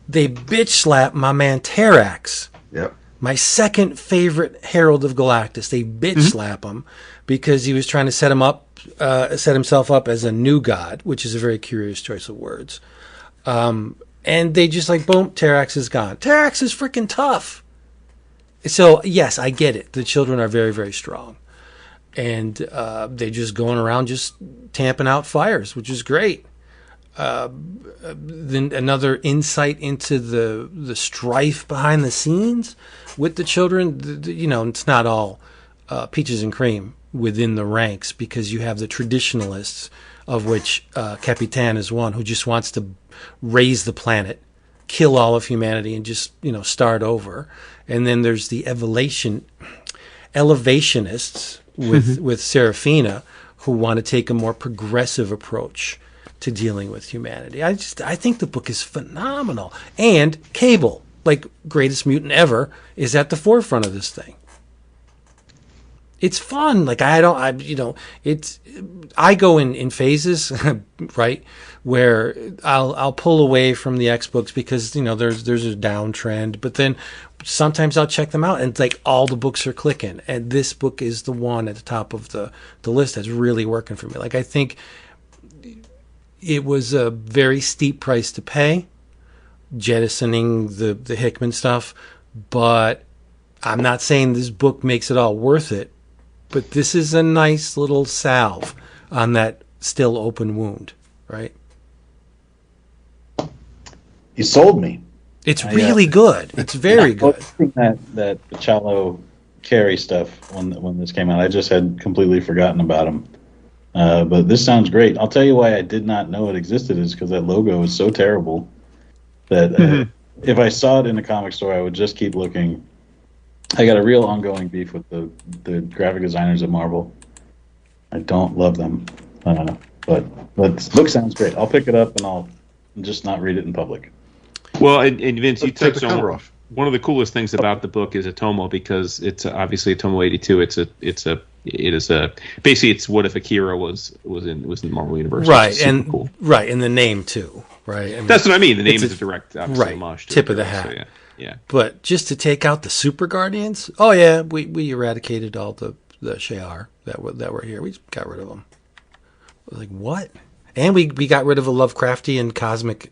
they bitch slap my man Terrax. Yep. My second favorite Herald of Galactus. They bitch slap him because he was trying to set himself up as a new god, which is a very curious choice of words. And they just boom, Terrax is gone. Terrax is freaking tough. So, yes, I get it. The children are very, very strong. And they're just going around just tamping out fires, which is great. Then another insight into the strife behind the scenes with the children. It's not all peaches and cream within the ranks, because you have the traditionalists, of which Capitan is one, who just wants to raise the planet, kill all of humanity, and just start over. And then there's the elevationists with Serafina, who want to take a more progressive approach to dealing with humanity. I think the book is phenomenal. And Cable, greatest mutant ever, is at the forefront of this thing. It's fun. I go in phases, right, where I'll pull away from the X books because there's a downtrend, but then sometimes I'll check them out and all the books are clicking, and this book is the one at the top of the list that's really working for me. I think it was a very steep price to pay, jettisoning the Hickman stuff, but I'm not saying this book makes it all worth it, but this is a nice little salve on that still open wound, right? You sold me. It's really good. It's very good. That Chalo Carey stuff when this came out, I just had completely forgotten about him. But this sounds great. I'll tell you why I did not know it existed is because that logo is so terrible that if I saw it in a comic store, I would just keep looking. I got a real ongoing beef with the graphic designers at Marvel. I don't love them. But the book sounds great. I'll pick it up and I'll just not read it in public. Well, and Vince, you Take the touched cover on off. one of the coolest things about the book is Atomo, because it's obviously Atomo 82. It is basically it's what if Akira was in the Marvel universe, right? And cool. Right, and the name too, right? I mean, that's what I mean. The name is a direct, obviously, right, homage to tip of the Akira, hat. So yeah. But just to take out the Super Guardians, oh yeah, we eradicated all the Shi'ar that were here. We just got rid of them. What? And we got rid of a Lovecraftian cosmic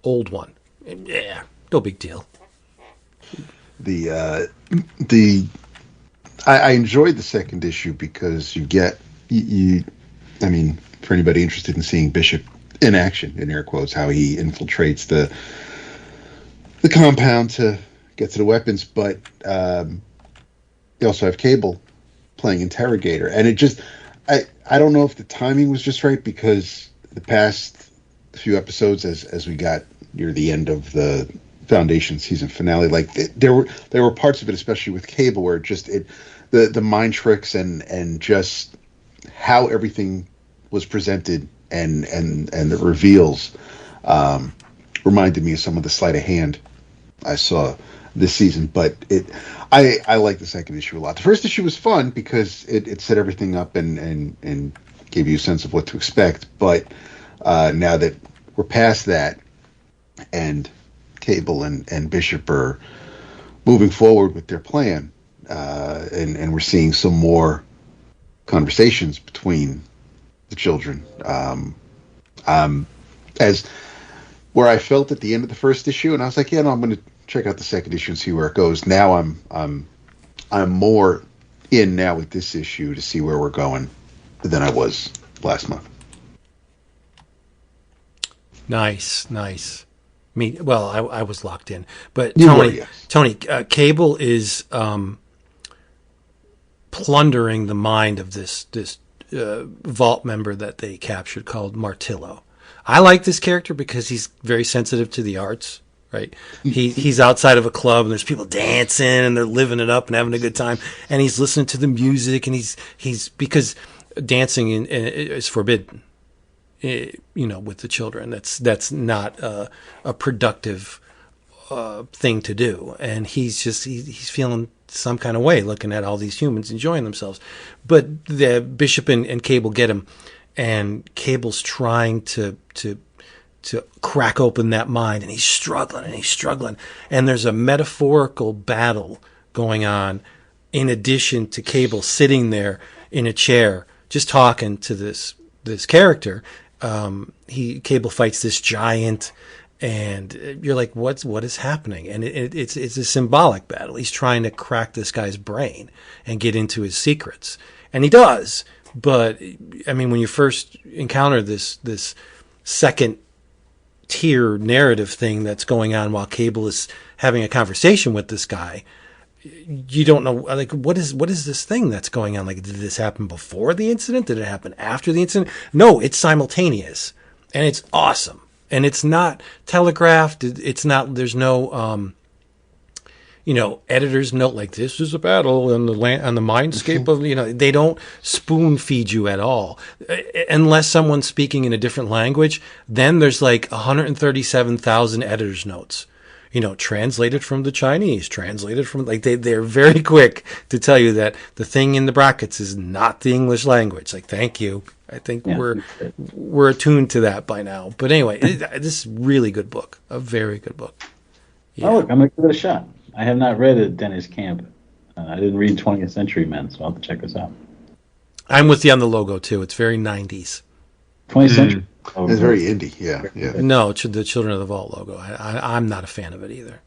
old one. Yeah, no big deal. I enjoyed the second issue because you get I mean, for anybody interested in seeing Bishop in action, in air quotes, how he infiltrates the compound to get to the weapons, but you also have Cable playing Interrogator, and it just I don't know if the timing was just right, because the past few episodes as we got near the end of the Foundation season finale, there were parts of it, especially with Cable, where the mind tricks and just how everything was presented and the reveals reminded me of some of the sleight of hand I saw this season. But I like the second issue a lot. The first issue was fun because it set everything up and gave you a sense of what to expect. But now that we're past that, and Cable and Bishop are moving forward with their plan, and we're seeing some more conversations between the children. As where I felt at the end of the first issue, and I was like, yeah, no, I'm going to check out the second issue and see where it goes. Now I'm more in now with this issue to see where we're going than I was last month. Nice. I was locked in, but You Tony, were, yes. Cable is plundering the mind of this vault member that they captured called Martillo. I like this character because he's very sensitive to the arts. Right, he's outside of a club and there's people dancing and they're living it up and having a good time, and he's listening to the music, and he's because dancing is forbidden, with the children. That's not a productive thing to do, and he's feeling some kind of way looking at all these humans enjoying themselves. But the Bishop and Cable get him, and Cable's trying to crack open that mind, and he's struggling. And there's a metaphorical battle going on in addition to Cable sitting there in a chair just talking to this character. Cable fights this giant, and you're like, what is happening? And it's a symbolic battle. He's trying to crack this guy's brain and get into his secrets, and he does. But I mean, when you first encounter this second tier narrative thing that's going on while Cable is having a conversation with this guy, you don't know, like, what is this thing that's going on? Like, did this happen before the incident? Did it happen after the incident? No, it's simultaneous, and it's awesome, and it's not telegraphed. It's not. There's no editor's note like, this is a battle on the mindscape of, they don't spoon feed you at all. Unless someone's speaking in a different language, then there's like 137,000 editor's notes, translated from the Chinese, translated from, like, they're very quick to tell you that the thing in the brackets is not the English language. Like, thank you. I think we're attuned to that by now. But anyway, this is a really good book, a very good book. Yeah. Oh, look, I'm going to give it a shot. I have not read a Deniz Camp. I didn't read 20th Century Men, so I'll have to check this out. I'm with you on the logo, too. It's very 90s. 20th Century? Oh, it's very indie, yeah. No, the Children of the Vault logo. I'm not a fan of it either.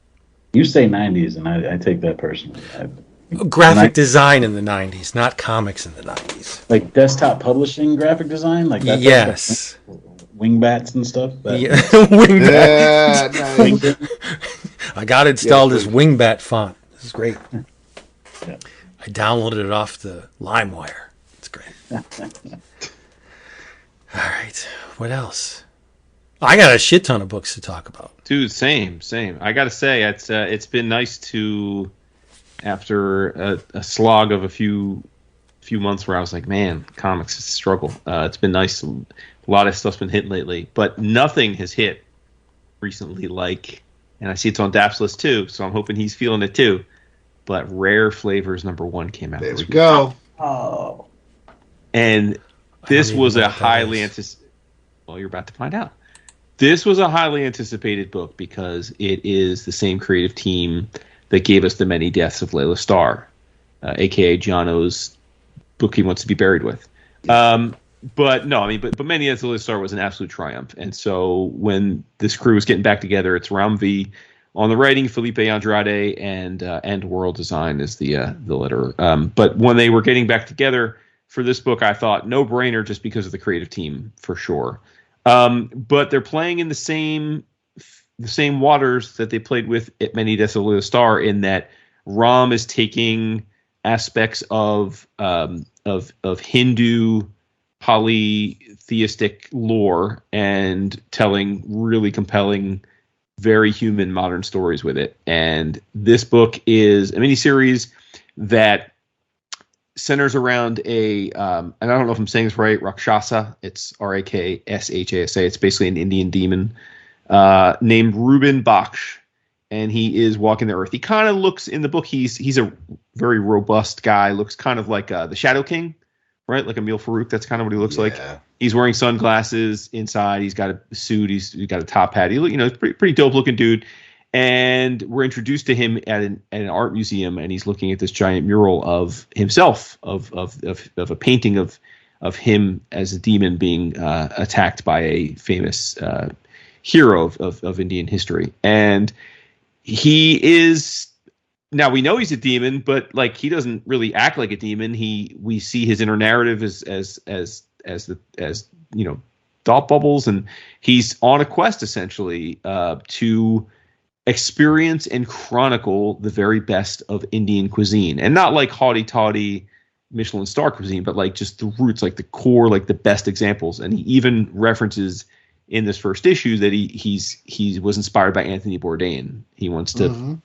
You say 90s, and I take that personally. Graphic design in the 90s, not comics in the 90s. Like desktop publishing graphic design? Like that? Yes. Like wingbats and stuff? Wingbat. Yeah, nice. I got it installed as Wingbat font. This is great. Yeah. I downloaded it off the LimeWire. It's great. All right. What else? I got a shit ton of books to talk about. Dude, same. I got to say, it's been nice to, after a slog of a few months where I was like, man, comics is a struggle. It's been nice. A lot of stuff's been hitting lately, but nothing has hit recently like, and I see it's on Dap's list too, so I'm hoping he's feeling it too. But Rare Flavors #1 came out. There we go. Oh. And this was a highly anticipated. Well, you're about to find out. This was a highly anticipated book because it is the same creative team that gave us The Many Deaths of Layla Starr, a.k.a. Giano's book he wants to be buried with. But Many Deaths of Layla Starr was an absolute triumph. And so when this crew is getting back together, it's Ramvi on the writing, Filipe Andrade, and World Design is the letter. But when they were getting back together for this book, I thought no brainer just because of the creative team for sure. But they're playing in the same waters that they played with at Many Deaths of Layla Starr, in that Ram is taking aspects of Hindu polytheistic lore and telling really compelling, very human modern stories with it. And this book is a miniseries that centers around and I don't know if I'm saying this right, Rakshasa. It's Rakshasa. It's basically an Indian demon named Reuben Baksh, and he is walking the earth. He kind of looks, in the book, he's a very robust guy, looks kind of like the Shadow King, right? Like Emil Farouk. That's kind of what he looks like. He's wearing sunglasses inside. He's got a suit. He's got a top hat. He's pretty dope looking dude. And we're introduced to him at an art museum, and he's looking at this giant mural of himself, of a painting of him as a demon being attacked by a famous hero of Indian history. And he is, now we know he's a demon, but like, he doesn't really act like a demon. We see his inner narrative as the thought bubbles, and he's on a quest essentially to experience and chronicle the very best of Indian cuisine, and not like haughty-taughty Michelin star cuisine, but like just the roots, like the core, like the best examples. And he even references in this first issue that he was inspired by Anthony Bourdain. He wants to,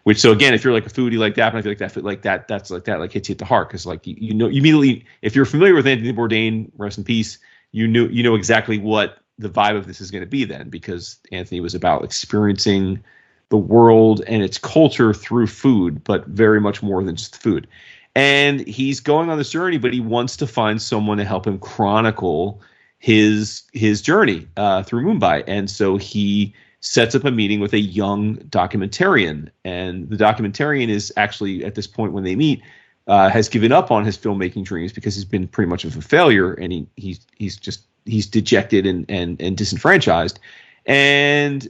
which, so again, if you're like a foodie like that, and I feel like that's hits you at the heart, because like you know immediately, if you're familiar with Anthony Bourdain, rest in peace, you know exactly what the vibe of this is going to be then, because Anthony was about experiencing the world and its culture through food, but very much more than just food. And he's going on this journey, but he wants to find someone to help him chronicle his journey through Mumbai. And so he sets up a meeting with a young documentarian. And the documentarian is actually, at this point when they meet, has given up on his filmmaking dreams because he's been pretty much of a failure, and he's dejected and disenfranchised. And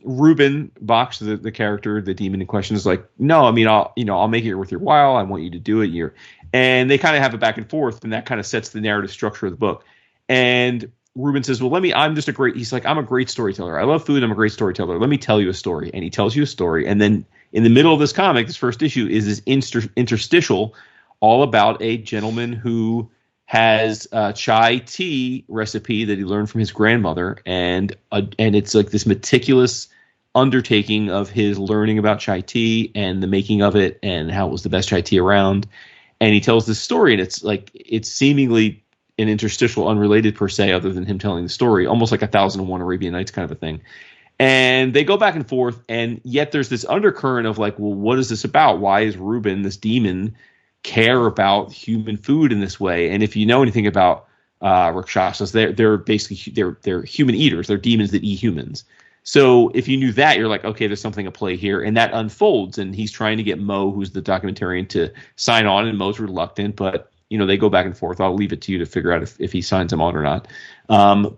Ruben Box, the character, the demon in question, is like, no, I mean, I'll make it worth your while. I want you to do it. And they kind of have a back and forth, and that kind of sets the narrative structure of the book. And Ruben says, well, he's like, I'm a great storyteller. I love food. I'm a great storyteller. Let me tell you a story. And he tells you a story. And then in the middle of this comic, this first issue, is this interstitial all about a gentleman who has a chai tea recipe that he learned from his grandmother, and it's like this meticulous undertaking of his learning about chai tea and the making of it and how it was the best chai tea around. And he tells this story, and it's seemingly an interstitial, unrelated per se, other than him telling the story, almost like 1001 Arabian Nights kind of a thing. And they go back and forth, and yet there's this undercurrent of like, well, what is this about? Why is Ruben, this demon, care about human food in this way? And if you know anything about Rakshasas, they're basically they're human eaters. They're demons that eat humans. So if you knew that, you're like, okay, there's something at play here, and that unfolds. And he's trying to get Mo, who's the documentarian, to sign on, and Mo's reluctant, but they go back and forth. I'll leave it to you to figure out if he signs him on or not.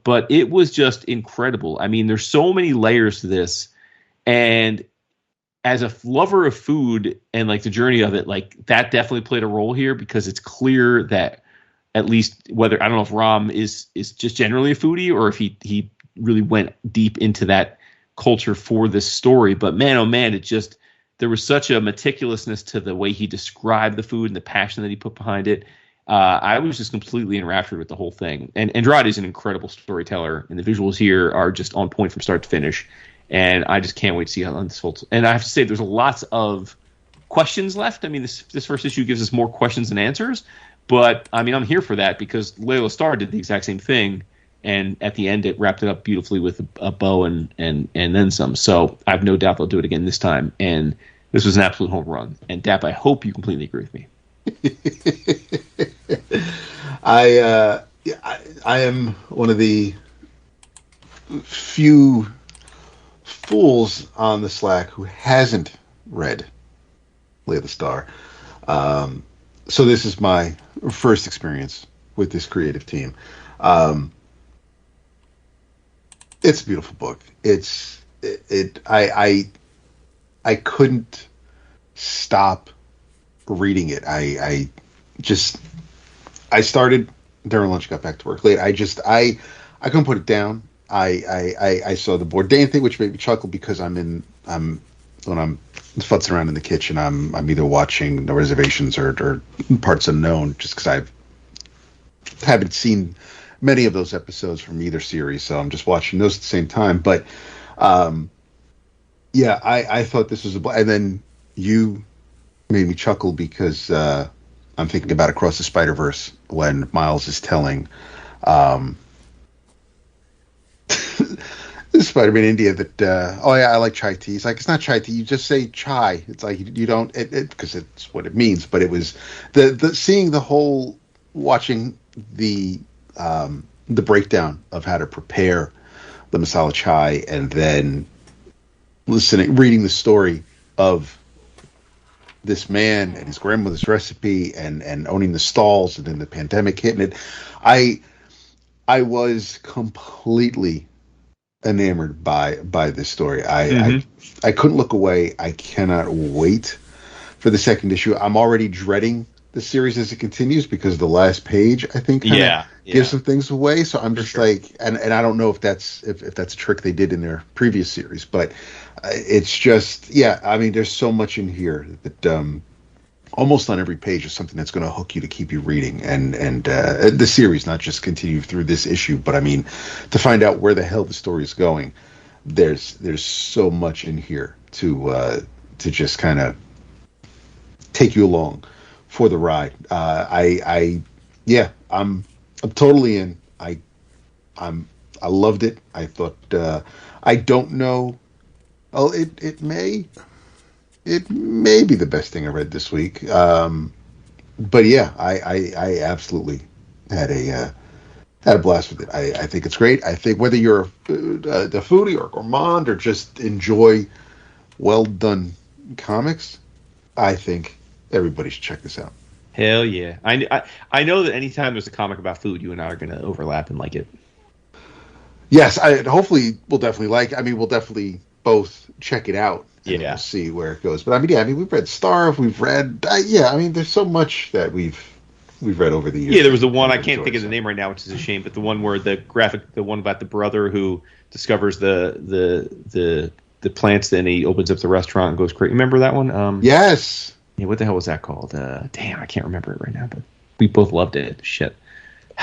But it was just incredible. I mean, there's so many layers to this, and as a lover of food and like the journey of it, like that definitely played a role here, because it's clear that, at least, whether, I don't know if Ram is just generally a foodie or if he really went deep into that culture for this story. But man, oh man, there was such a meticulousness to the way he described the food and the passion that he put behind it. I was just completely enraptured with the whole thing. And Andrade is an incredible storyteller, and the visuals here are just on point from start to finish. And I just can't wait to see how it unfolds. And I have to say, there's lots of questions left. I mean, this first issue gives us more questions than answers. But, I mean, I'm here for that, because Layla Starr did the exact same thing. And at the end, it wrapped it up beautifully with a bow and then some. So I have no doubt they'll do it again this time. And this was an absolute home run. And Dap, I hope you completely agree with me. I am one of the few fools on the Slack who hasn't read Lay the Star. So this is my first experience with this creative team. It's a beautiful book. I couldn't stop reading it. I started during lunch, got back to work late. I couldn't put it down. I saw the Bourdain thing, which made me chuckle, because when I'm futzing around in the kitchen, I'm either watching No Reservations or Parts Unknown, just because I haven't seen many of those episodes from either series, so I'm just watching those at the same time. But I thought this was and then you made me chuckle, because I'm thinking about Across the Spider-Verse when Miles is telling Spider-Man India that I like chai tea. It's like, it's not chai tea, you just say chai. It's like you don't, because it's what it means. But it was the seeing the whole, watching the breakdown of how to prepare the masala chai, and then reading the story of this man and his grandmother's recipe, and owning the stalls, and then the pandemic hitting it. I was completely enamored by this story. I couldn't look away. I cannot wait for the second issue. I'm already dreading the series as it continues, because the last page, I think, gives some things away. So I'm just like, and I don't know if that's a trick they did in their previous series, but it's just, I mean, there's so much in here that almost on every page is something that's going to hook you to keep you reading, and the series, not just continue through this issue, but I mean, to find out where the hell the story is going. There's so much in here to just kind of take you along for the ride. I'm totally in. I loved it. I thought, I don't know. Oh, it may be the best thing I read this week. But yeah, I absolutely had a blast with it. I think it's great. I think whether you're the foodie or gourmand or just enjoy well done comics, I think everybody should check this out. Hell yeah! I know that anytime there's a comic about food, you and I are going to overlap and like it. Yes, hopefully we'll definitely like. I mean, we'll definitely both check it out. And we'll see where it goes. But I mean, we've read Starve, we've read. I mean, there's so much that we've read over the years. Yeah, there was the one, I can't think of the name right now, which is a shame, but the one where the one about the brother who discovers the plants, then he opens up the restaurant and goes crazy. Remember that one? Yes. Yeah, what the hell was that called? Damn, I can't remember it right now, but we both loved it. Shit.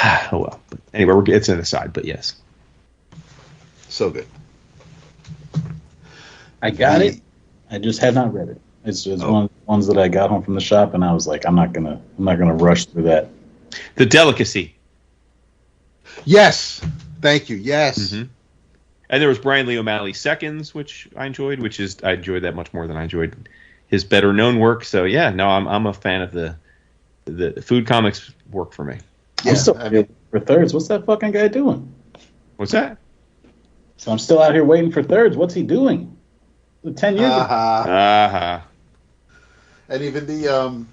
Oh well. But anyway, it's an aside, but yes. So good. I got it. I just had not read it. It's one of the ones that I got home from the shop, and I was like, I'm not gonna rush through that. The Delicacy. Yes, thank you. Yes. Mm-hmm. And there was Brian Lee O'Malley's Seconds, which I enjoyed. I enjoyed that much more than I enjoyed his better known work. So yeah, no, I'm a fan of the food comics work for me. Yeah, I'm still out here for thirds. What's that fucking guy doing? What's that? So I'm still out here waiting for thirds. What's he doing? 10 years ago. And even the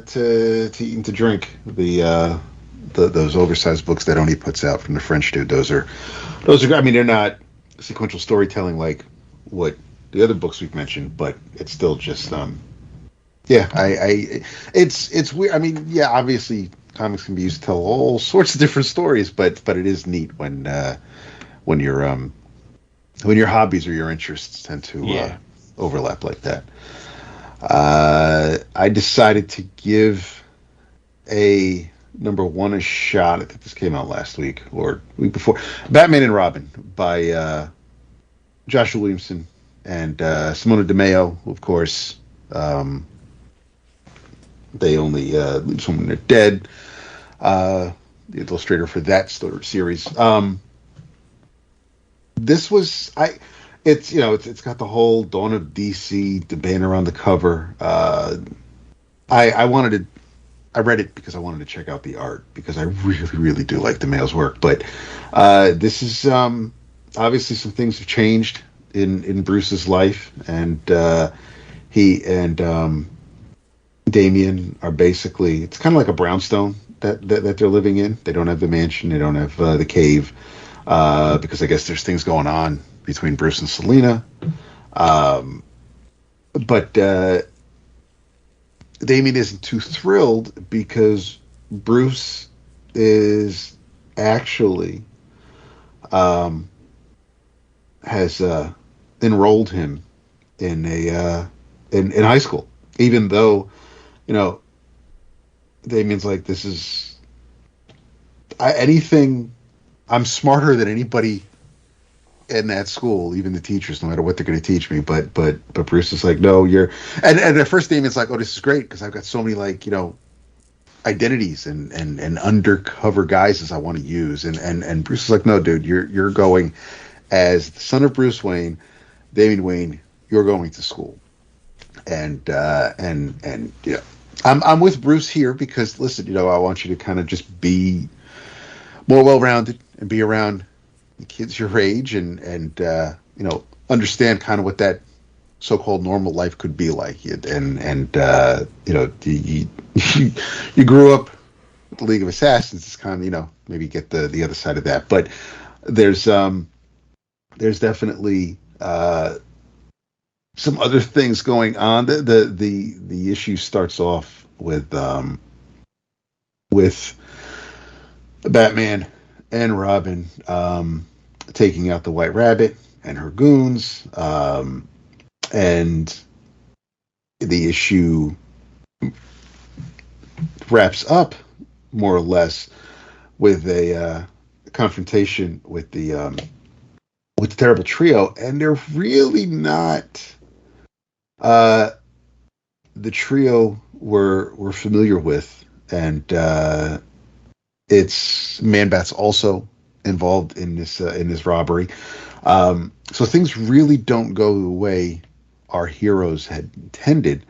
to eat and to drink, those oversized books that Oni puts out from the French dude. Those are. I mean, they're not sequential storytelling like what the other books we've mentioned, but it's still just it's weird. I mean, yeah, obviously comics can be used to tell all sorts of different stories, but it is neat when your hobbies or your interests tend to overlap like that. I decided to give a number one a shot. I think this came out last week or week before. Batman and Robin by Joshua Williamson and Simone Tomeu, of course. They only leave someone when they're dead. The illustrator for that series. This was it's got the whole Dawn of DC debate around the cover. I read it because I wanted to check out the art because I really, really do like Tomeu's work. But this is obviously some things have changed in Bruce's life, and he and Damian are basically, it's kind of like a brownstone that they're living in. They don't have the mansion, they don't have the cave. Because I guess there's things going on between Bruce and Selena. But Damian isn't too thrilled because Bruce is actually has enrolled him in in high school, even though Damian's like, this is anything. I'm smarter than anybody in that school, even the teachers, no matter what they're going to teach me. But Bruce is like, no, you're. And at first, Damian's like, oh, this is great because I've got so many identities and undercover guises I want to use. And Bruce is like, no, dude, you're going as the son of Bruce Wayne, Damian Wayne. You're going to school, and I'm with Bruce here because listen, I want you to kind of just be more well-rounded and be around kids your age and understand kind of what that so-called normal life could be like. And you grew up with the League of Assassins. It's kind of, maybe get the other side of that. But there's definitely some other things going on. The issue starts off with Batman and Robin taking out the White Rabbit and her goons, and the issue wraps up more or less with a confrontation with the terrible trio, and they're really not the trio we're familiar with, and it's Man-Bat's also involved in this robbery. So things really don't go the way our heroes had intended.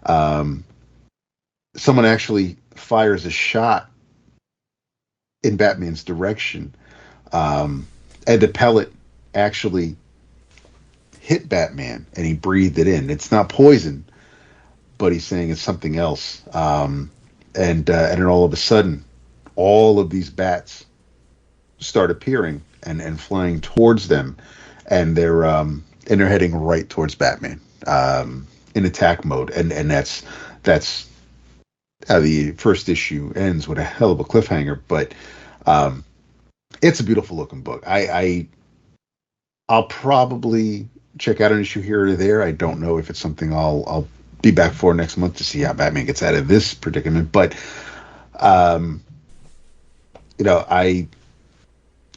Someone actually fires a shot in Batman's direction, and the pellet actually hit Batman, and he breathed it in. It's not poison, but he's saying it's something else. And then all of a sudden, all of these bats start appearing and flying towards them, and they're heading right towards Batman in attack mode, and that's how the first issue ends, with a hell of a cliffhanger. But it's a beautiful looking book. I'll probably check out an issue here or there. I don't know if it's something I'll be back for next month to see how Batman gets out of this predicament. But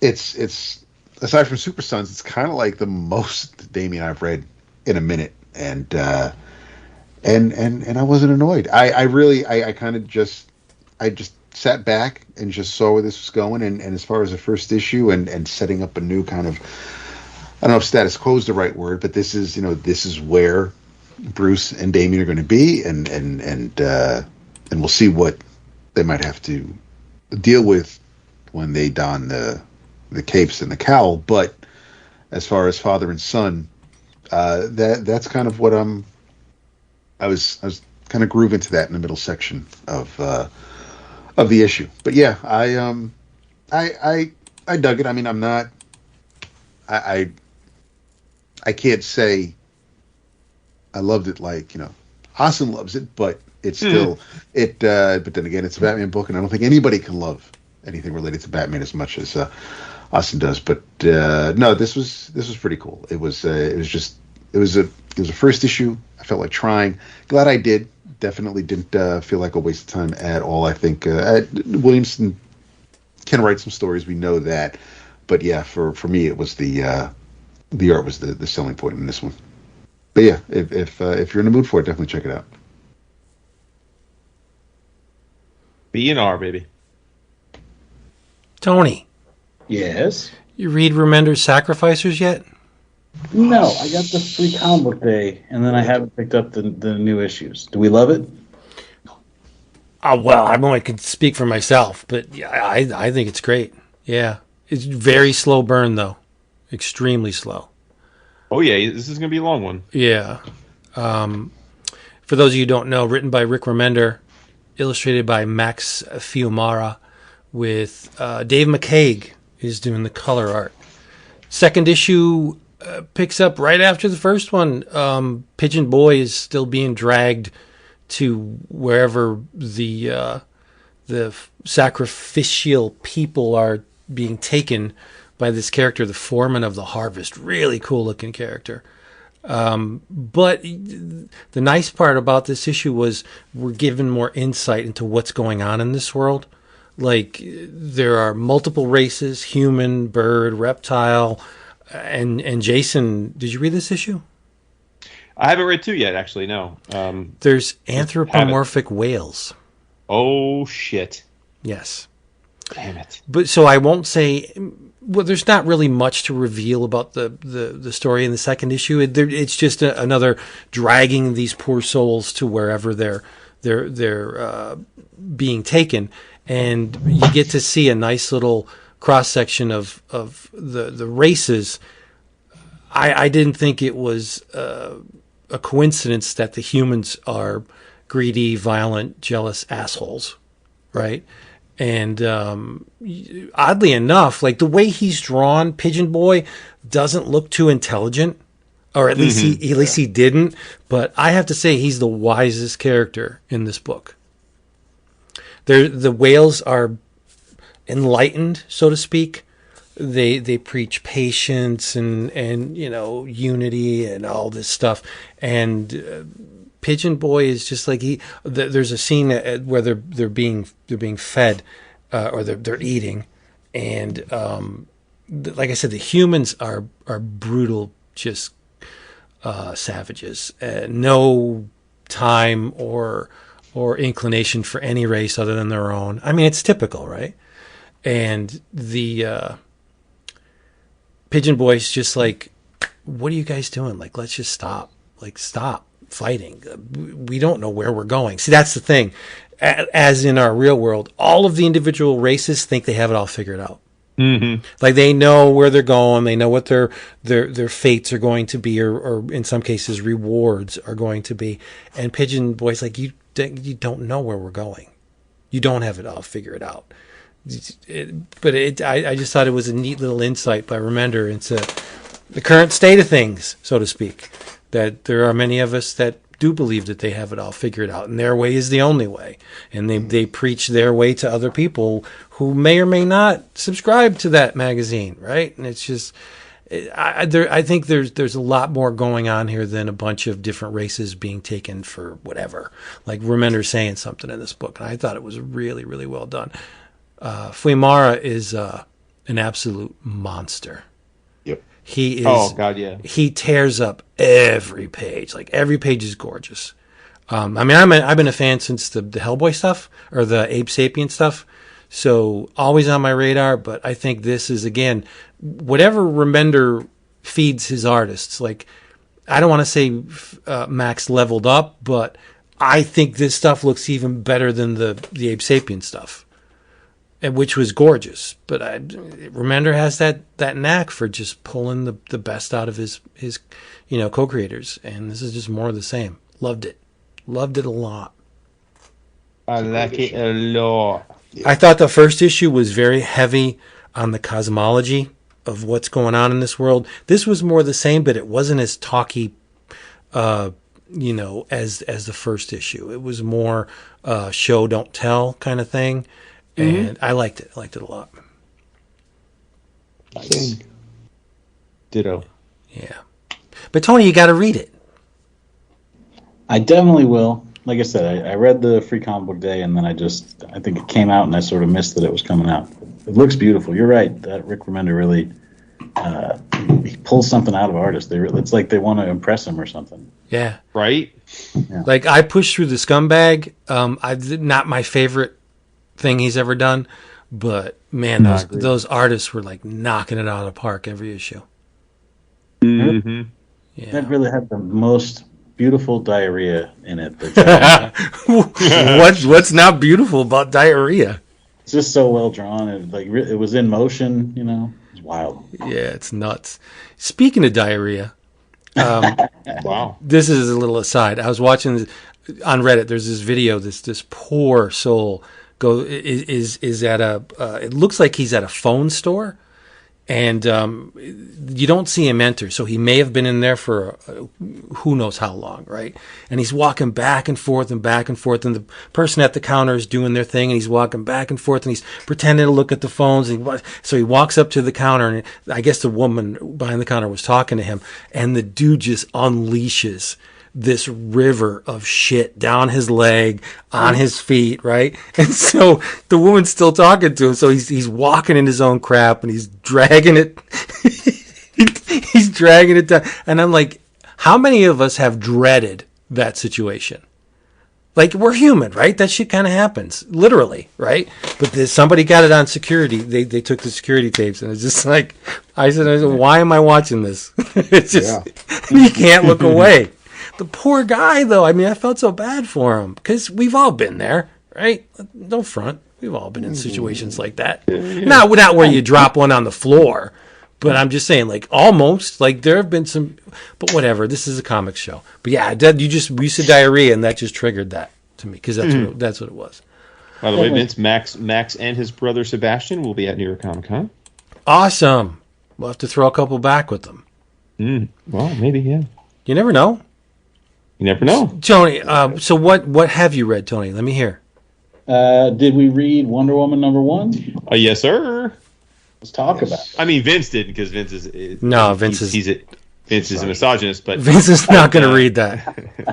it's aside from Super Sons, it's kind of like the most Damian I've read in a minute, and I wasn't annoyed. I kind of just sat back and just saw where this was going, and as far as the first issue and setting up a new kind of, I don't know if status quo is the right word, but this is where Bruce and Damian are going to be, and we'll see what they might have to deal with when they don the capes and the cowl. But as far as father and son, that's kind of what I was kind of grooving to that in the middle section of the issue. But yeah, I dug it. I mean, I'm not, I can't say I loved it like, Austin loves it, but it's still but then again, it's a Batman book, and I don't think anybody can love anything related to Batman as much as Austin does. But no, this was pretty cool. It was a first issue. I felt like trying. Glad I did. Definitely didn't feel like a waste of time at all. I think Williamson can write some stories. We know that. But yeah, for me, it was the art was the selling point in this one. But yeah, if you're in the mood for it, definitely check it out. B&R, baby. Tony. Yes? You read Remender's Sacrificers yet? No, I got the free comic book day, and then I haven't picked up the new issues. Do we love it? Well, I only can speak for myself, but yeah, I think it's great. Yeah. It's very slow burn, though. Extremely slow. Oh, yeah. This is going to be a long one. Yeah. For those of you who don't know, written by Rick Remender, illustrated by Max Fiumara, with Dave McCaig is doing the color art. Second issue picks up right after the first one. Pigeon Boy is still being dragged to wherever the sacrificial people are being taken by this character, the Foreman of the Harvest. Really cool looking character. But the nice part about this issue was we're given more insight into what's going on in this world. Like, there are multiple races: human, bird, reptile, and Jason, did you read this issue? I haven't read 2 yet, actually, no. There's anthropomorphic whales. Oh, shit. Yes. Damn it. But so I won't say. Well, there's not really much to reveal about the story in the second issue. It's just another dragging these poor souls to wherever they're being taken, and you get to see a nice little cross section of the races. I didn't think it was a coincidence that the humans are greedy, violent, jealous assholes, right? And oddly enough, like the way he's drawn, Pigeon Boy doesn't look too intelligent. or at least he didn't. But I have to say, he's the wisest character in this book. The whales are enlightened, so to speak. They preach patience and unity and all this stuff. And Pigeon Boy is just like there's a scene where they're being fed or they're eating, and like I said, the humans are brutal, just savages. No time or inclination for any race other than their own. I mean, it's typical, right? And the Pigeon Boy's just like, what are you guys doing? Like, let's just stop. Like, stop fighting. We don't know where we're going. See, that's the thing. As in our real world, all of the individual races think they have it all figured out. Mm-hmm. Like, they know where they're going. They know what their fates are going to be, or in some cases, rewards are going to be. And Pigeon Boy's like, you don't know where we're going. You don't have it all figured out. I just thought it was a neat little insight by Remender into the current state of things, so to speak. That there are many of us that do believe that they have it all figured out, and their way is the only way. And they preach their way to other people who may or may not subscribe to that magazine, right? And it's just, I think there's a lot more going on here than a bunch of different races being taken for whatever. Like Remender's saying something in this book, and I thought it was really, really well done. Fiumara is an absolute monster. Yep. He is. Oh God, yeah. He tears up every page. Like, every page is gorgeous. I mean, I've been a fan since the Hellboy stuff or the Ape Sapien stuff, so always on my radar. But I think this is, again, whatever Remender feeds his artists. Like, I don't want to say Max leveled up, but I think this stuff looks even better than the Ape Sapien stuff, which was gorgeous. But Remender has that knack for just pulling the best out of his co-creators, and this is just more of the same. Loved it a lot. I like it a lot. I thought the first issue was very heavy on the cosmology of what's going on in this world. This was more the same, but it wasn't as talky, as the first issue. It was more show don't tell kind of thing. And I liked it. I liked it a lot. Nice. Ditto. Yeah. But Tony, you got to read it. I definitely will. Like I said, I read the Free Comic Book Day, and then I think it came out, and I sort of missed that it was coming out. It looks beautiful. You're right. That Rick Remender really he pulls something out of artists. It's like they want to impress him or something. Yeah. Right? Yeah. Like, I pushed through the Scumbag. Not my favorite thing he's ever done, but man, those artists were like knocking it out of the park every issue. Mm-hmm. Yeah. That really had the most beautiful diarrhea in it. What's not beautiful about diarrhea? It's just so well drawn. It was in motion. It's wild. Yeah, it's nuts. Speaking of diarrhea, wow. This is a little aside. I was watching on Reddit. There's this video. This poor soul is at it looks like he's at a phone store, and you don't see him enter, so he may have been in there for who knows how long, right? And he's walking back and forth, and the person at the counter is doing their thing, and he's walking back and forth, and he's pretending to look at the phones. So he walks up to the counter, and I guess the woman behind the counter was talking to him, and the dude just unleashes this river of shit down his leg, on his feet, right? And so the woman's still talking to him, so he's walking in his own crap, and he's dragging it he's dragging it down. And I'm like, how many of us have dreaded that situation? Like, we're human, right? That shit kind of happens, literally, right? But somebody got it on security. They took the security tapes, and it's just like, I said, why am I watching this? It's just, you can't look away. The poor guy, though, I mean, I felt so bad for him, because we've all been there, right? No front. We've all been in situations like that. Yeah. Not where you drop one on the floor, but I'm just saying, like, almost. Like, there have been some, but whatever. This is a comic show. But yeah, we said diarrhea, and that just triggered that to me, because that's what it was. By the way, Vince, Max and his brother Sebastian will be at New York Comic Con. Awesome. We'll have to throw a couple back with them. Well, maybe, yeah. You never know. You never know. Tony, so what have you read, Tony? Let me hear. Did we read Wonder Woman #1? Yes, sir. Let's talk about it. I mean, Vince didn't, because Vince is a misogynist, but Vince is not going to read that.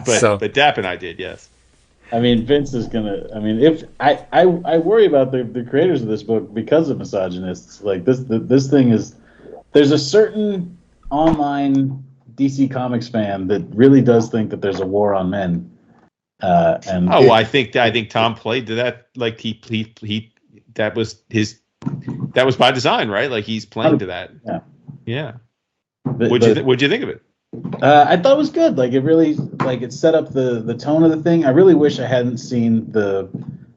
but Dap and I did, yes. I mean, Vince is gonna. I mean, if I worry about the creators of this book because of misogynists. Like this thing is. There's a certain online DC Comics fan that really does think that there's a war on men. I think Tom played to that. Like that was by design, right? Like he's playing to that. Yeah. What'd you think of it? I thought it was good. Like it really, it set up the tone of the thing. I really wish I hadn't seen the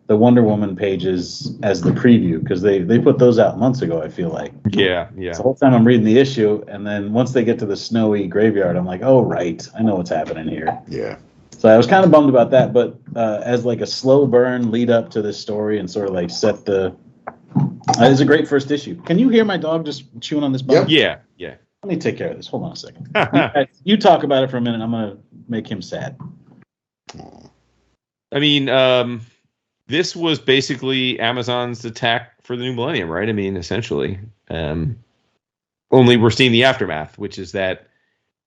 Wonder Woman pages as the preview, because they put those out months ago, I feel like. Yeah. So the whole time I'm reading the issue, and then once they get to the snowy graveyard, I'm like, oh, right, I know what's happening here. Yeah. So I was kind of bummed about that, but as like a slow burn lead up to this story and sort of like set the... it's a great first issue. Can you hear my dog just chewing on this bone? Yeah. Let me take care of this. Hold on a second. You talk about it for a minute. I'm going to make him sad. I mean, this was basically Amazon's attack for the new millennium, right? I mean, essentially. Only we're seeing the aftermath, which is that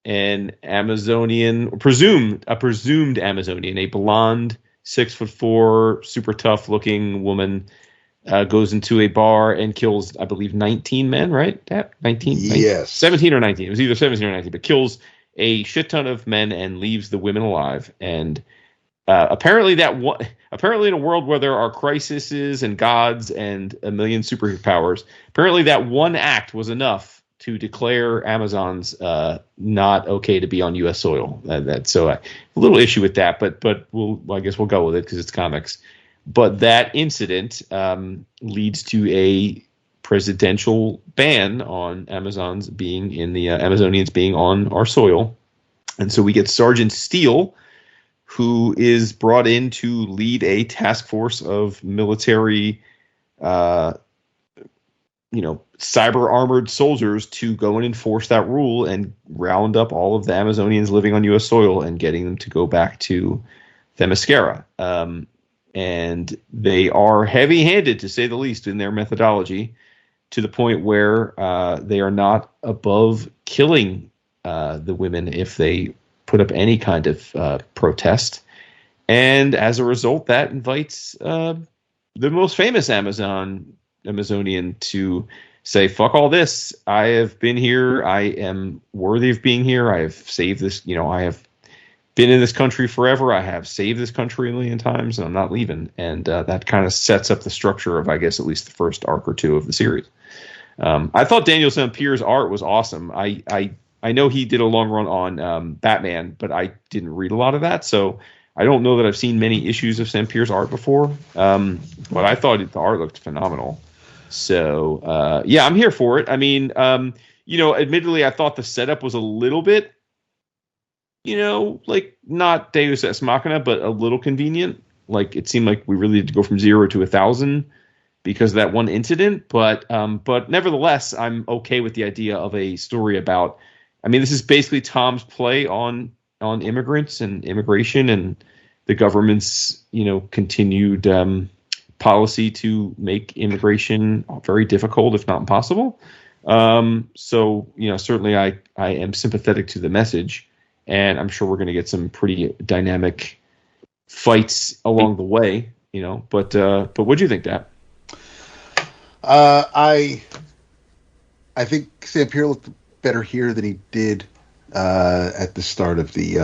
an Amazonian, presumed Amazonian, a blonde, 6'4", super tough looking woman, goes into a bar and kills, I believe, 19 men, right? 19? Yes. 17 or 19. It was either 17 or 19, but kills a shit ton of men and leaves the women alive. And apparently in a world where there are crises and gods and a million superpowers, apparently that one act was enough to declare Amazon's not okay to be on U.S. soil. So a little issue with that, but I guess we'll go with it because it's comics. But that incident leads to a presidential ban on Amazonians being on our soil. And so we get Sergeant Steele, who is brought in to lead a task force of military, cyber armored soldiers to go and enforce that rule and round up all of the Amazonians living on U.S. soil and getting them to go back to Themyscira. And they are heavy-handed, to say the least, in their methodology, to the point where they are not above killing the women if they put up any kind of protest. And as a result, that invites the most famous Amazonian to say, fuck all this. I have been here. I am worthy of being here. I have saved this. I have been in this country forever. I have saved this country a million times, and I'm not leaving. And that kind of sets up the structure of, I guess, at least the first arc or two of the series. I thought Daniel Sampere's art was awesome. I know he did a long run on Batman, but I didn't read a lot of that, so I don't know that I've seen many issues of Sampere's art before. But I thought the art looked phenomenal. So I'm here for it. I mean, admittedly, I thought the setup was a little bit, not Deus Ex Machina, but a little convenient. Like it seemed like we really had to go from 0 to 1,000 because of that one incident. But nevertheless, I'm okay with the idea of a story about. I mean, this is basically Tom's play on immigrants and immigration and the government's continued policy to make immigration very difficult, if not impossible. So certainly I am sympathetic to the message. And I'm sure we're going to get some pretty dynamic fights along the way, But what do you think, Dap? I think Sampere looked better here than he did at the start of the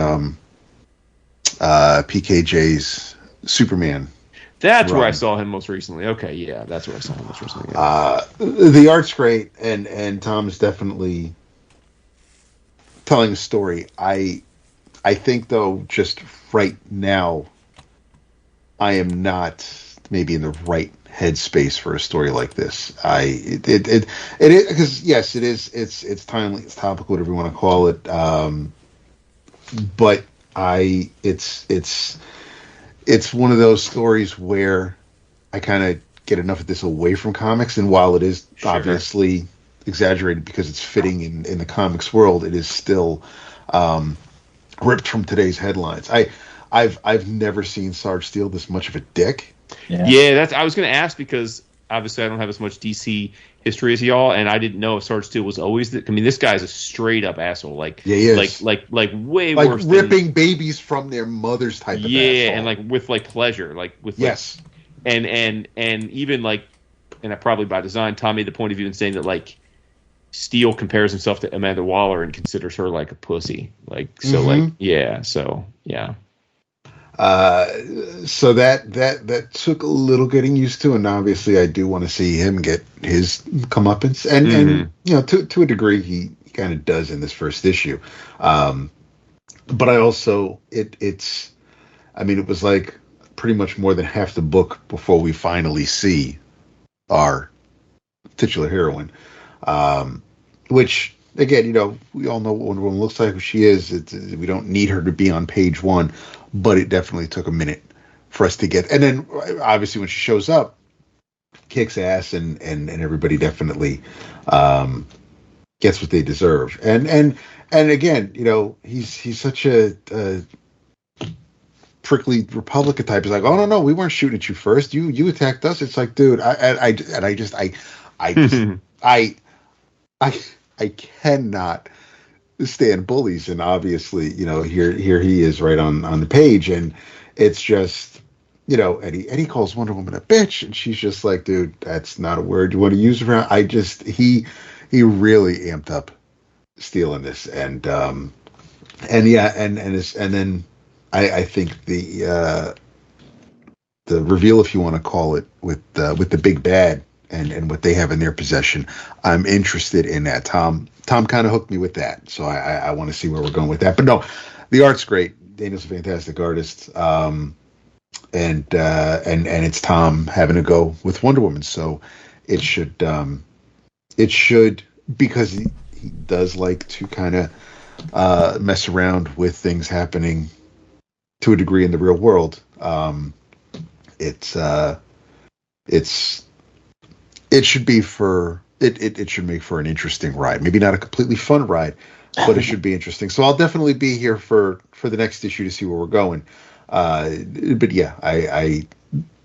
PKJ's Superman. That's run. where I saw him most recently. Okay, yeah, that's where I saw him most recently. Yeah. The art's great, and Tom's definitely telling a story. I think though, just right now, I am not maybe in the right headspace for a story like this. It is because yes, it is. It's timely. It's topical. Whatever you want to call it. But it's one of those stories where I kind of get enough of this away from comics. And while it is obviously exaggerated because it's fitting in the comics world, it is still ripped from today's headlines. I've never seen Sarge Steele this much of a dick. Yeah, that's. I was going to ask because obviously I don't have as much DC history as y'all, and I didn't know if Sarge Steele was always. I mean, this guy's a straight up asshole. Like, yeah, he is. like way like worse. Ripping babies from their mothers type of asshole. Yeah, and like with like pleasure, like with yes, like, and even like, and I probably by design, Tom made the point of even saying that like Steele compares himself to Amanda Waller and considers her like a pussy. Like so, like yeah, so yeah. So that took a little getting used to, and obviously I do want to see him get his comeuppance, and you know, to a degree he kind of does in this first issue. But I also it's I mean, it was like pretty much more than half the book before we finally see our titular heroine, which again, you know, we all know what Wonder Woman looks like, who she is. We don't need her to be on page one, but it definitely took a minute for us to get. And then, obviously, when she shows up, kicks ass, and everybody definitely gets what they deserve. And again, you know, he's such a prickly Republican type. He's like, oh no, we weren't shooting at you first. You attacked us. It's like, dude, I cannot stand bullies, and obviously, you know, here he is right on the page, and it's just, you know, Eddie calls Wonder Woman a bitch, and she's just like, dude, that's not a word you want to use around. He really amped up Steele in this, and then I think the reveal, if you want to call it, with the big bad. And what they have in their possession, I'm interested in that. Tom kind of hooked me with that, so I want to see where we're going with that. But no, the art's great. Daniel's a fantastic artist, and it's Tom having to go with Wonder Woman, so it should because he does like to kind of mess around with things happening to a degree in the real world. It should be it should make for an interesting ride. Maybe not a completely fun ride, but it should be interesting. So I'll definitely be here for the next issue to see where we're going. But yeah, I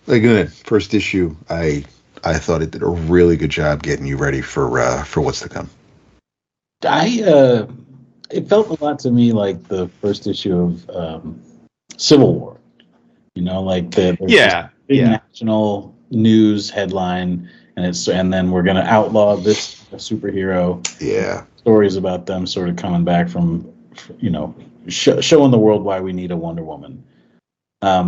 again, first issue, I thought it did a really good job getting you ready for what's to come. It felt a lot to me like the first issue of Civil War. You know, like the big national news headline. And then we're going to outlaw this superhero. Yeah. Stories about them sort of coming back from, you know, showing the world why we need a Wonder Woman. I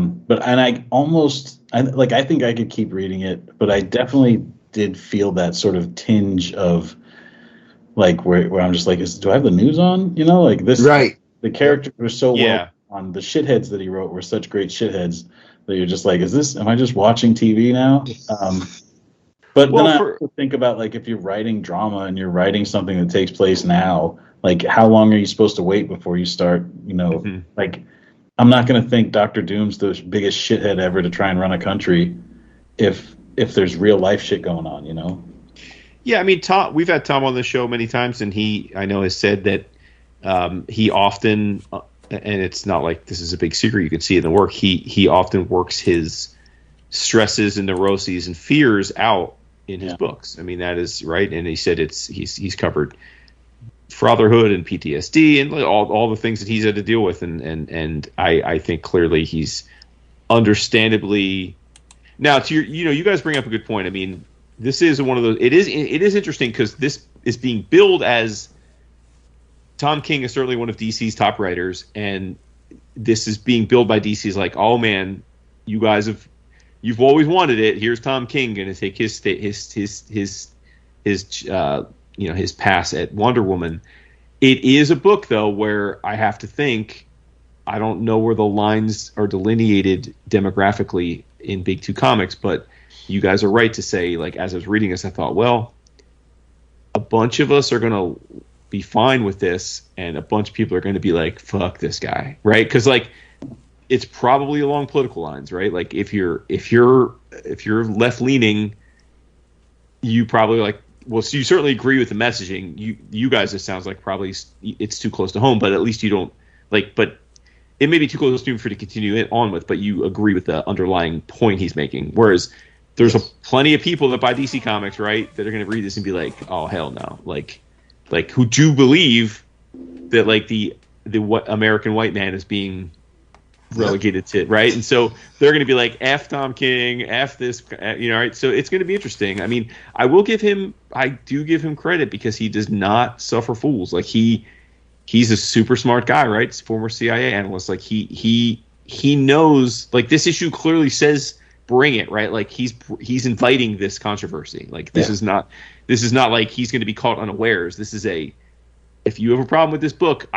think I could keep reading it, but I definitely did feel that sort of tinge of like where I'm just like, do I have the news on? You know, like this. Right. The characters were so well on. The shitheads that he wrote were such great shitheads that you're just like, am I just watching TV now? But then I also think about, like, if you're writing drama and you're writing something that takes place now, like, how long are you supposed to wait before you start, you know, like, I'm not going to think Dr. Doom's the biggest shithead ever to try and run a country if there's real life shit going on, you know? Yeah, I mean, we've had Tom on the show many times, and I know has said that he often, and it's not like this is a big secret, you can see it in the work, he often works his stresses and neuroses and fears out in his books. I mean, that is right. And he said he's covered fatherhood and PTSD and all the things that he's had to deal with. And I think clearly he's understandably now to you guys bring up a good point. I mean, this is one of those, it is interesting because this is being billed as Tom King is certainly one of DC's top writers. And this is being billed by DC's like, oh man, you guys you've always wanted it. Here's Tom King going to take his pass at Wonder Woman. It is a book though where I have to think, I don't know where the lines are delineated demographically in Big Two Comics, but you guys are right to say, like, as I was reading this, I thought, well, a bunch of us are going to be fine with this, and a bunch of people are going to be like, fuck this guy, right? Because like, it's probably along political lines, right? Like if you're left leaning, you probably like well, so you certainly agree with the messaging. You guys, it sounds like probably it's too close to home, but at least you don't but it may be too close to home for you to continue it on with, but you agree with the underlying point he's making. Whereas there's plenty of people that buy DC Comics, right, that are going to read this and be like, oh, hell no. Like who do believe that, like, the what American white man is being relegated to, right? And so they're going to be like, F Tom King, F this, right? So it's going to be interesting. I mean, I do give him credit because he does not suffer fools. Like, he's a super smart guy, right? He's a former CIA analyst. Like, he knows, like, this issue clearly says bring it, right? Like, he's inviting this controversy. Like, this is not like he's going to be caught unawares. This is if you have a problem with this book,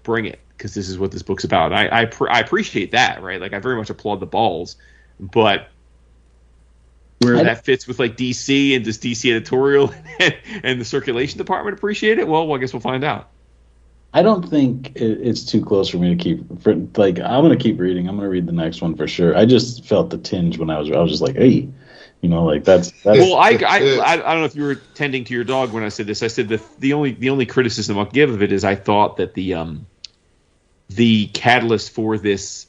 bring it, because this is what this book's about. I appreciate that, right? Like, I very much applaud the balls, but where that fits with, like, DC and does DC editorial and the circulation department appreciate it? Well, I guess we'll find out. I don't think it's too close for me to keep. I'm going to keep reading. I'm going to read the next one for sure. I just felt the tinge when I was just like, hey, like that's. Well, I don't know if you were tending to your dog when I said this. I said the only criticism I'll give of it is I thought that the catalyst for this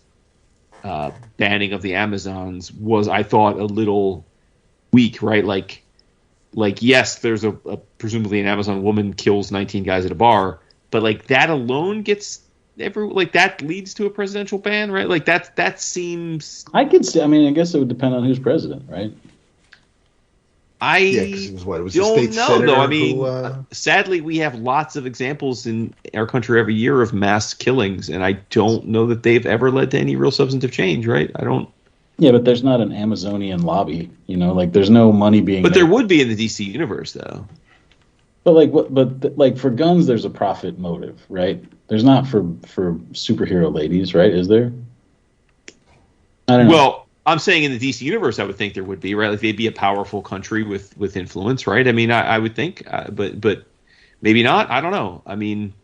banning of the Amazons was, I thought, a little weak, right? Like yes, there's a presumably an Amazon woman kills 19 guys at a bar. But, like, that alone that leads to a presidential ban, right? Like, that seems. I guess it would depend on who's president, right? Because it was don't the state know, senator though. I mean, who, sadly, we have lots of examples in our country every year of mass killings, and I don't know that they've ever led to any real substantive change, right? I don't. Yeah, but there's not an Amazonian lobby, like, there's no money being. But there would be in the DC universe, though. But for guns, there's a profit motive, right? There's not for superhero ladies, right? Is there? I don't know. Well, I'm saying in the DC universe, I would think there would be, right? Like, they'd be a powerful country with influence, right? I mean, I would think, but maybe not. I don't know. I mean,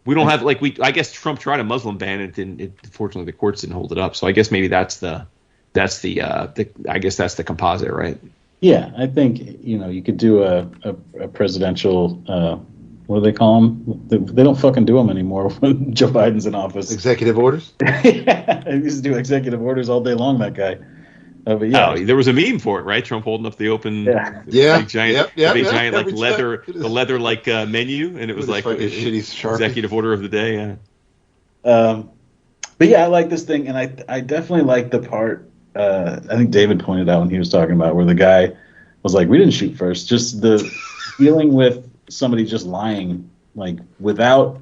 we don't have, like, I guess Trump tried a Muslim ban, and fortunately the courts didn't hold it up. So I guess maybe that's the I guess that's the composite, right? Yeah, I think you could do a presidential. What do they call them? They don't fucking do them anymore when Joe Biden's in office. executive orders. Yeah, he used to do executive orders all day long. That guy. But yeah, there was a meme for it, right? Trump holding up the open, big giant, giant like leather, the leather like menu, and it was like a shitty Sharpie. Executive order of the day. Yeah. But yeah, I like this thing, and I definitely like the part. I think David pointed out when he was talking about where the guy was like, we didn't shoot first. Just the dealing with somebody just lying, like, without,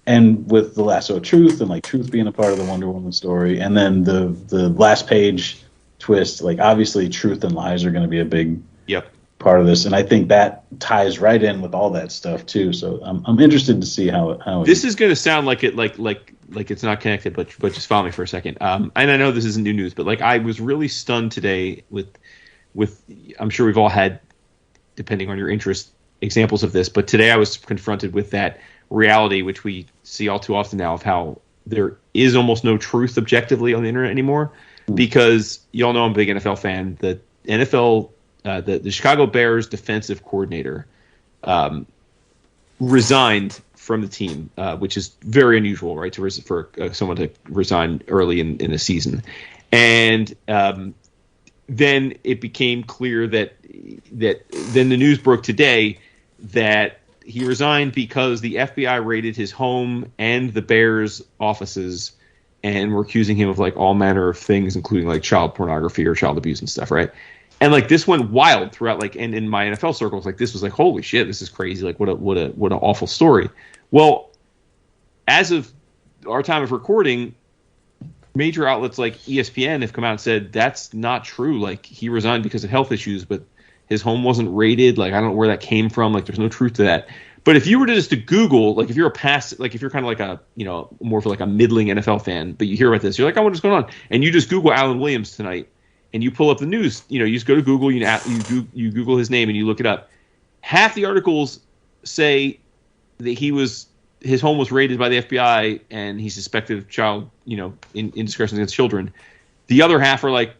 and with the lasso of truth, and, like, truth being a part of the Wonder Woman story. And then the last page twist, like, obviously truth and lies are going to be a big part of this. And I think that ties right in with all that stuff too. So I'm interested to see how this is going to sound like it, like it's not connected, but just follow me for a second. And I know this isn't new news, but, like, I was really stunned today with I'm sure we've all had, depending on your interest, examples of this, but today I was confronted with that reality, which we see all too often now, of how there is almost no truth objectively on the internet anymore, because y'all know I'm a big NFL fan. The NFL, the Chicago Bears defensive coordinator, resigned from the team, which is very unusual, right? For someone to resign early in a season, and then it became clear that then the news broke today that he resigned because the FBI raided his home and the Bears offices and were accusing him of, like, all manner of things, including, like, child pornography or child abuse and stuff, right? And, like, this went wild throughout, like, and in my NFL circles, like, this was like, holy shit, this is crazy. Like, what an awful story. Well, as of our time of recording, major outlets like ESPN have come out and said that's not true. Like, he resigned because of health issues, but his home wasn't raided. Like, I don't know where that came from. Like, there's no truth to that. But if you were to Google, like, if you're if you're kind of like a, more of like a middling NFL fan, but you hear about this, you're like, oh, what's going on? And you just Google Alan Williams tonight, and you pull up the news. You just go to Google, you Google his name, and you look it up. Half the articles say that his home was raided by the FBI and he suspected of child, indiscretion against children. The other half are like,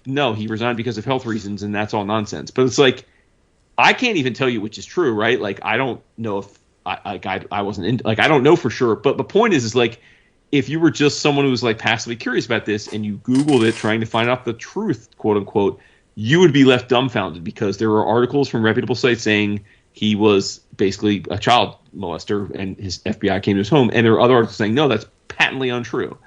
no, he resigned because of health reasons, and that's all nonsense. But it's like, I can't even tell you which is true, right? Like, I don't know if I wasn't in, like, I don't know for sure. But the point is like, if you were just someone who was like passively curious about this and you Googled it trying to find out the truth, quote unquote, you would be left dumbfounded because there were articles from reputable sites saying he was basically a child molester and his FBI came to his home. And there were other articles saying, no, that's patently untrue.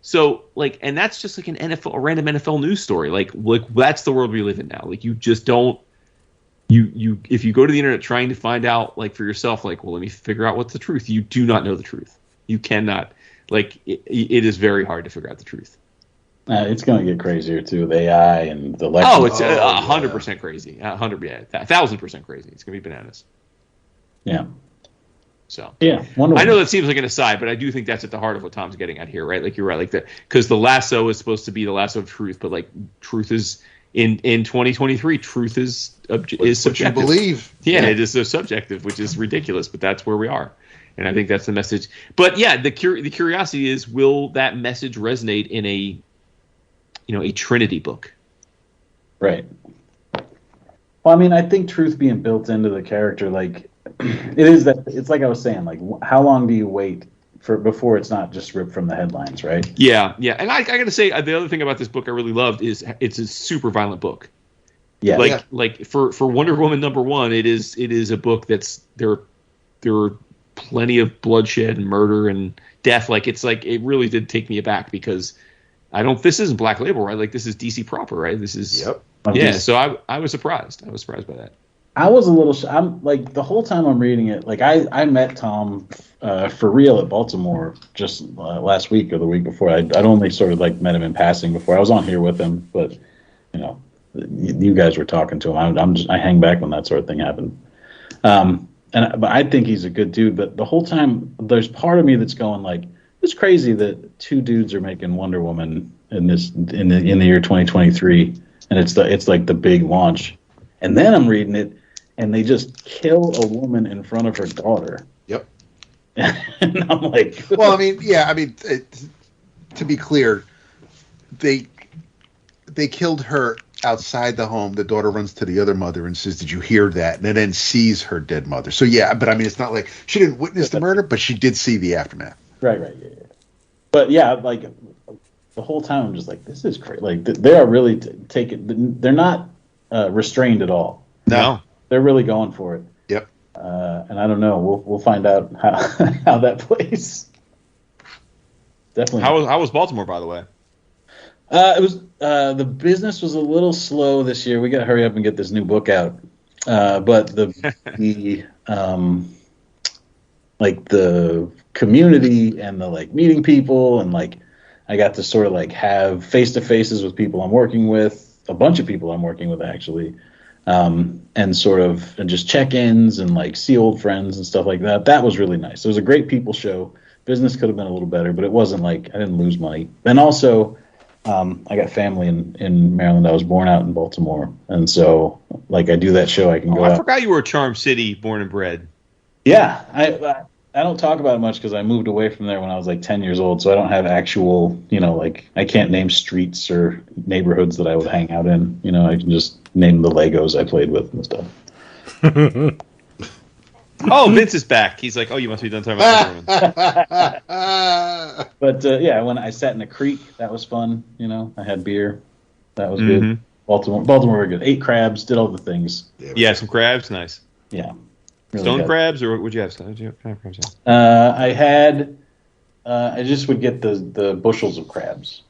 So, like, and that's just like a random NFL news story. Like that's the world we live in now. Like, you just don't, if you go to the internet trying to find out, like, for yourself, like, well, let me figure out what's the truth. You do not know the truth. You cannot, like, it is very hard to figure out the truth. It's going to get crazier too, with AI and the election. Oh, it's 100% crazy. 1,000% crazy. It's going to be bananas. Yeah. So yeah, I know that seems like an aside, but I do think that's at the heart of what Tom's getting at here, right? Like, you're right, like that, because the lasso is supposed to be the lasso of truth, but like truth is in 2023, truth is subjective. What you believe? Yeah, it is so subjective, which is ridiculous, but that's where we are, and I think that's the message. But yeah, the curiosity is, will that message resonate in a Trinity book? Right. Well, I mean, I think truth being built into the character, like, it is that, it's like I was saying, like, how long do you wait before it's not just ripped from the headlines, right? Yeah. And I got to say, the other thing about this book I really loved is it's a super violent book. Yeah. Like for Wonder Woman #1, it is a book that's there are plenty of bloodshed and murder and death. Like, it's like, it really did take me aback because this isn't Black Label, right? Like, this is DC proper, right? This is, Yep. Yeah. So I was surprised. I was surprised by that. I was a little. I'm like, the whole time I'm reading it. Like, I met Tom for real at Baltimore just last week or the week before. I'd only sort of like met him in passing before. I was on here with him, but you guys were talking to him. I hang back when that sort of thing happened. But I think he's a good dude. But the whole time, there's part of me that's going like, it's crazy that two dudes are making Wonder Woman in the year 2023, and it's like the big launch. And then I'm reading it, and they just kill a woman in front of her daughter. Yep. And I'm like, well, I mean, yeah, I mean, to be clear, they killed her outside the home. The daughter runs to the other mother and says, "Did you hear that?" And then sees her dead mother. So yeah, but I mean, it's not like she didn't witness the murder, but she did see the aftermath. Right, yeah. But yeah, like, the whole time I'm just like, this is crazy. Like, they are really taking. They're not restrained at all. No. They're really going for it. Yep. And I don't know. We'll find out how that plays. Definitely. How was Baltimore, by the way? It was the business was a little slow this year. We got to hurry up and get this new book out. But the like the community and the like meeting people, and like I got to sort of like have face to faces with people I'm working with, a bunch of people I'm working with actually. And sort of and just check-ins and like see old friends and stuff like that. That was really nice. It was a great people show. Business could have been a little better, but it wasn't like I didn't lose money. And also, I got family in Maryland. I was born out in Baltimore, and so like I do that show. I can go. I forgot you were a Charm City born and bred. Yeah, I don't talk about it much because I moved away from there when I was like 10 years old, so I don't have actual, like I can't name streets or neighborhoods that I would hang out in. I can just name the Legos I played with and stuff. Oh, Vince is back. He's like, oh, you must be done talking about Wonder But yeah, when I sat in a creek, that was fun. I had beer. That was good. Baltimore were good. Ate crabs, did all the things. Yeah, some crabs, nice. Yeah. Really Stone crabs, or what would you have? What kind of crabs? I had. I just would get the bushels of crabs.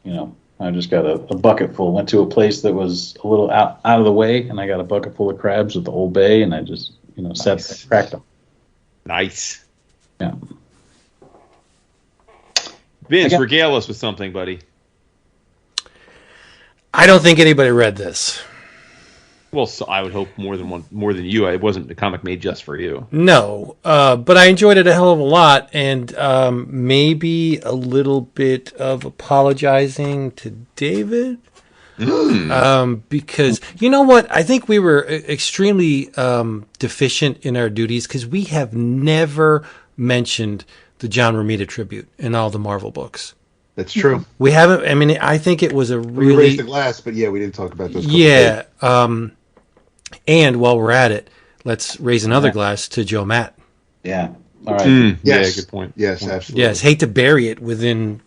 I just got a bucket full. Went to a place that was a little out of the way, and I got a bucket full of crabs at the Old Bay, and I just sat there and cracked them. Nice. Yeah. Vince, regale us with something, buddy. I don't think anybody read this. Well, so I would hope more than you. It wasn't a comic made just for you. No, but I enjoyed it a hell of a lot, and maybe a little bit of apologizing to David. Because you know what? I think we were extremely deficient in our duties because we have never mentioned the John Romita tribute in all the Marvel books. That's true. We haven't. I mean, I think it was a We really raised the glass, but yeah, we didn't talk about those. yeah. And while we're at it, let's raise another glass to Joe Matt. Yeah. All right. Yes. Yeah, good point. Yes, absolutely. Yes, hate to bury it within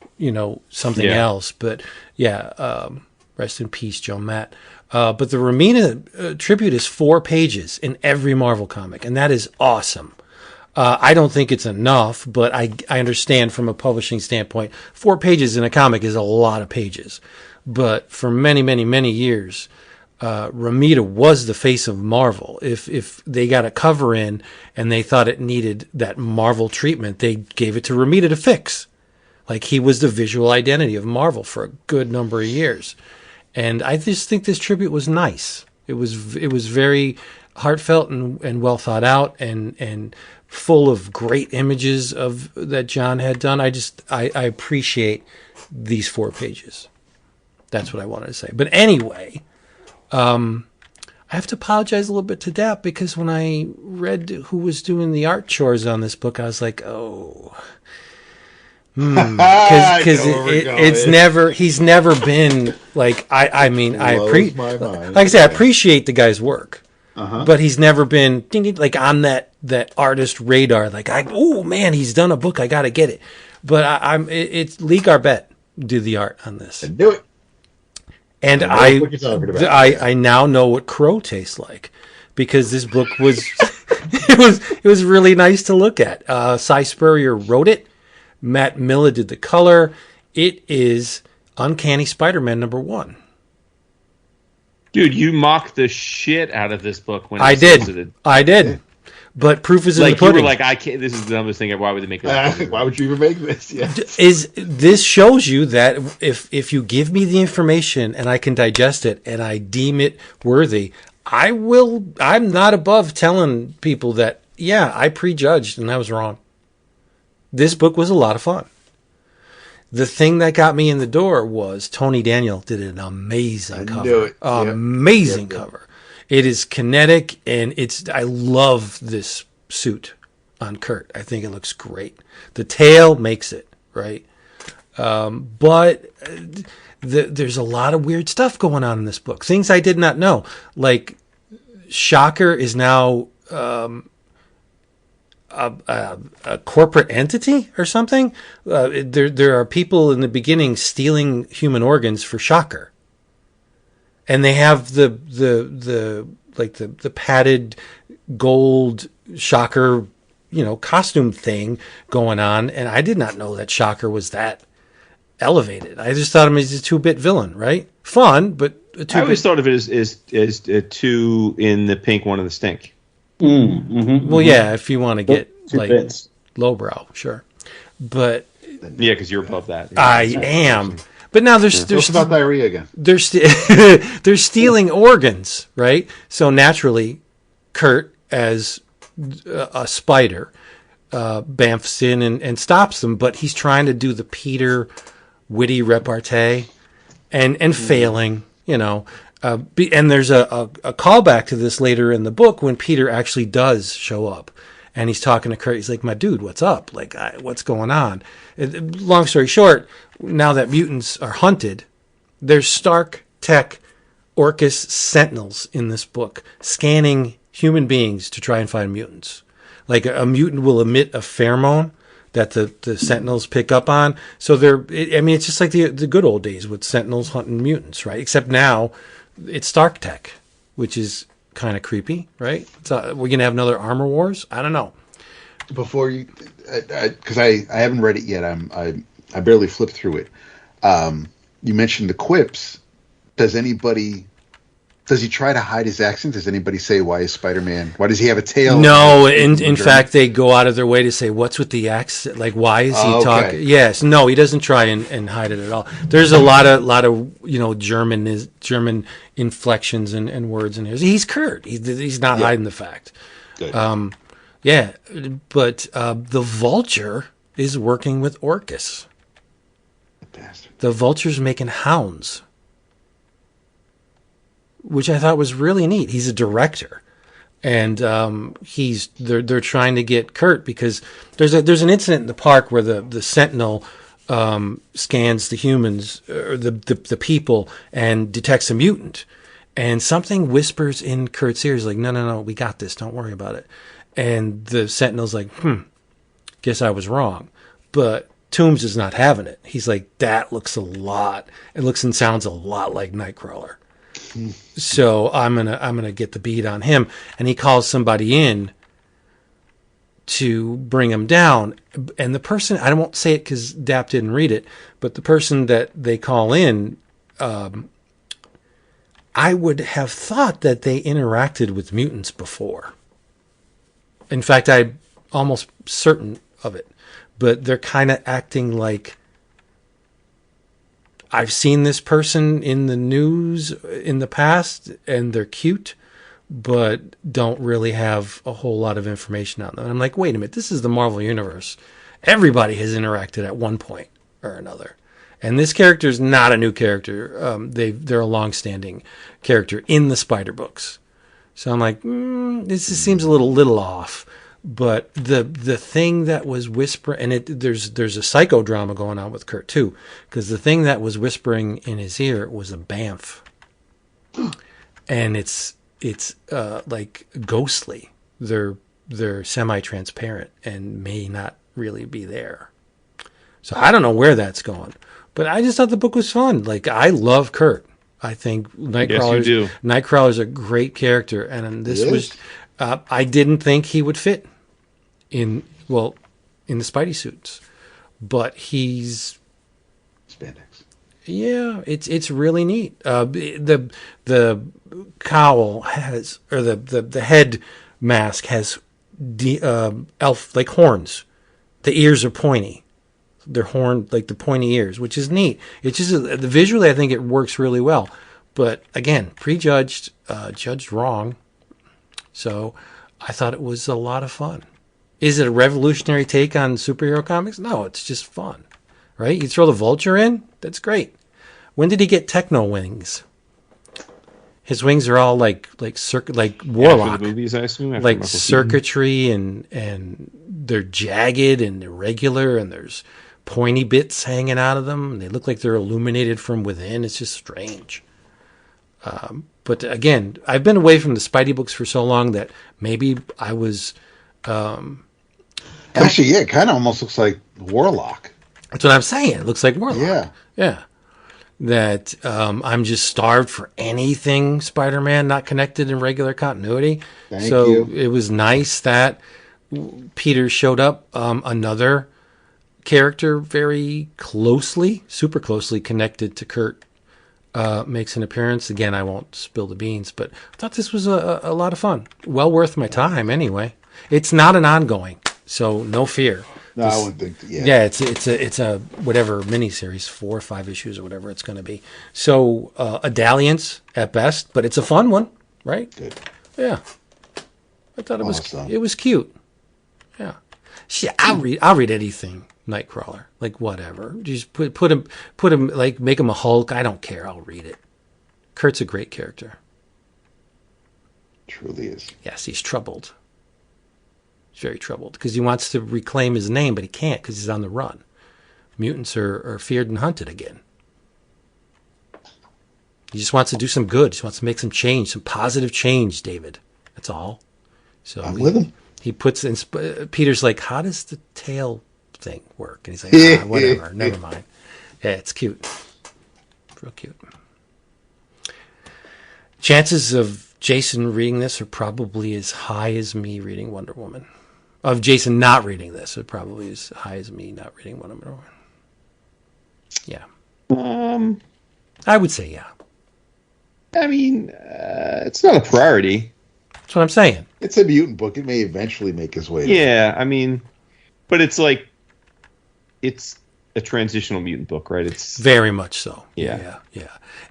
something Yeah. else, but yeah, rest in peace, Joe Matt. But the Romina tribute is 4 pages in every Marvel comic, and that is awesome. I don't think it's enough, but I understand from a publishing standpoint, 4 pages in a comic is a lot of pages. But for many, many, many years, Romita was the face of Marvel. If they got a cover in and they thought it needed that Marvel treatment, they gave it to Romita to fix. Like, he was the visual identity of Marvel for a good number of years. And I just think this tribute was nice. It was very heartfelt and well thought out and full of great images of that John had done. I appreciate these 4 pages. That's what I wanted to say. But anyway, I have to apologize a little bit to Dap, because when I read who was doing the art chores on this book, I was like, oh, because he's never been like, I appreciate the guy's work, but he's never been like on that artist radar. Like, oh man, he's done a book, I got to get it. But it's Lee Garbett did the art on this. I knew it. And I now know what crow tastes like, because this book was it was really nice to look at. Spurrier wrote it. Matt Milla did the color. It is Uncanny Spider-Man #1. Dude, you mocked the shit out of this book when I did. But proof is in the pudding. You were like, I can't. This is the dumbest thing. Why would they make this? Why would you even make this? Yeah. This shows you that if you give me the information and I can digest it and I deem it worthy, I'm not above telling people that, yeah, I prejudged and I was wrong. This book was a lot of fun. The thing that got me in the door was Tony Daniel did an amazing cover. Amazing cover. It is kinetic, and I love this suit on Kurt. I think it looks great. The tail makes it, right? But there's a lot of weird stuff going on in this book. Things I did not know. Like, Shocker is now a corporate entity or something. There are people in the beginning stealing human organs for Shocker. And they have the padded gold Shocker, costume thing going on. And I did not know that Shocker was that elevated. I just thought him as a 2-bit villain, right? Fun, but I always thought of it as 2 in the pink, 1 in the stink. Well, yeah, if you want to get like bits. Lowbrow, sure. But yeah, because you're above that. Yeah, I am. But now there's about diarrhea again. They're stealing organs, right? So naturally, Kurt, as a spider, bamfs in and stops them. But he's trying to do the Peter witty repartee and failing, and there's a callback to this later in the book when Peter actually does show up. And he's talking to Kurt. He's like, my dude, what's up? Like, what's going on? Long story short, now that mutants are hunted, there's Stark Tech Orcus Sentinels in this book scanning human beings to try and find mutants. Like, a mutant will emit a pheromone that the Sentinels pick up on. So it's just like the good old days with Sentinels hunting mutants, right? Except now it's Stark Tech, which is kind of creepy, right? We're going to have another Armor Wars? I don't know. Before you, because I haven't read it yet. I barely flipped through it. You mentioned the quips. Does he try to hide his accent? Does anybody say, why is Spider-Man? Why does he have a tail? No, in fact, they go out of their way to say, what's with the accent? Like, why is he talking? Yes, no, he doesn't try and hide it at all. There's a lot of German inflections and words in here. He's Kurt. He's not hiding the fact. Good. But the Vulture is working with Orcus. Bastard. The Vulture's making hounds, which I thought was really neat. He's a director, and they're trying to get Kurt because there's an incident in the park where the Sentinel scans the humans or the people and detects a mutant, and something whispers in Kurt's ears like, no, we got this, don't worry about it. And the Sentinel's like, guess I was wrong. But Toombs is not having it. He's like, it looks and sounds a lot like Nightcrawler. So I'm gonna get the beat on him. And he calls somebody in to bring him down. And the person, I won't say it because Dap didn't read it, but the person that they call in, I would have thought that they interacted with mutants before. In fact, I'm almost certain of it. But they're kind of acting like, I've seen this person in the news in the past, and they're cute, but don't really have a whole lot of information on them. And I'm like, wait a minute, this is the Marvel Universe. Everybody has interacted at one point or another. And this character is not a new character. They're a long-standing character in the Spider books. So I'm like, this just seems a little off. But the thing that was whispering, and there's a psychodrama going on with Kurt too, because the thing that was whispering in his ear was a bamf, and it's like ghostly. They're semi-transparent and may not really be there. So I don't know where that's going, but I just thought the book was fun. Like, I love Kurt. I think Nightcrawler's a great character, and this was. I didn't think he would fit in the Spidey suits, but he's spandex. Yeah, it's really neat. The cowl has, or the head mask has elf like horns. The ears are pointy. They're horned, like the pointy ears, which is neat. It's just visually, I think it works really well. But again, prejudged, judged wrong. So I thought it was a lot of fun. Is it a revolutionary take on superhero comics? No, it's just fun, right? You throw the Vulture in, that's great. When did he get techno wings? His wings are all like Warlock, after the movies, I assume, like circuitry, and they're jagged and irregular, and there's pointy bits hanging out of them, and they look like they're illuminated from within. It's just strange. But again, I've been away from the Spidey books for so long that maybe I was. Actually, yeah, it kind of almost looks like Warlock. That's what I'm saying. It looks like Warlock. Yeah. That I'm just starved for anything Spider-Man not connected in regular continuity. Thank you. It was nice that Peter showed up. Another character very closely, super closely connected to Kurt makes an appearance. Again, I won't spill the beans, but I thought this was a lot of fun. Well worth my time anyway. It's not an ongoing, so no fear. No, I wouldn't think. Yeah, it's a whatever miniseries, 4 or 5 issues or whatever it's going to be. So a dalliance at best, but it's a fun one, right? Good. Yeah, I thought Awesome. it was cute. Yeah, shit, I'll read anything Nightcrawler, like whatever. Just put him like make him a Hulk. I don't care. I'll read it. Kurt's a great character. Truly is. Yes, he's troubled. Very troubled because he wants to reclaim his name, but he can't because he's on the run. Mutants are feared and hunted again. He just wants to do some good. He just wants to make some change, some positive change, David. That's all. So I'm with him. He puts in. Peter's like, "How does the tail thing work?" And he's like, "Whatever, never mind." Yeah, it's cute, real cute. Chances of Jason reading this are probably as high as me reading Wonder Woman. Of Jason not reading this, it probably as high as me not reading Wonder Woman. Yeah. I would say yeah. I mean, it's not a priority. That's what I'm saying. It's a mutant book. It may eventually make its way. Yeah, I mean, but it's like, it's a transitional mutant book, right? It's very much so. Yeah.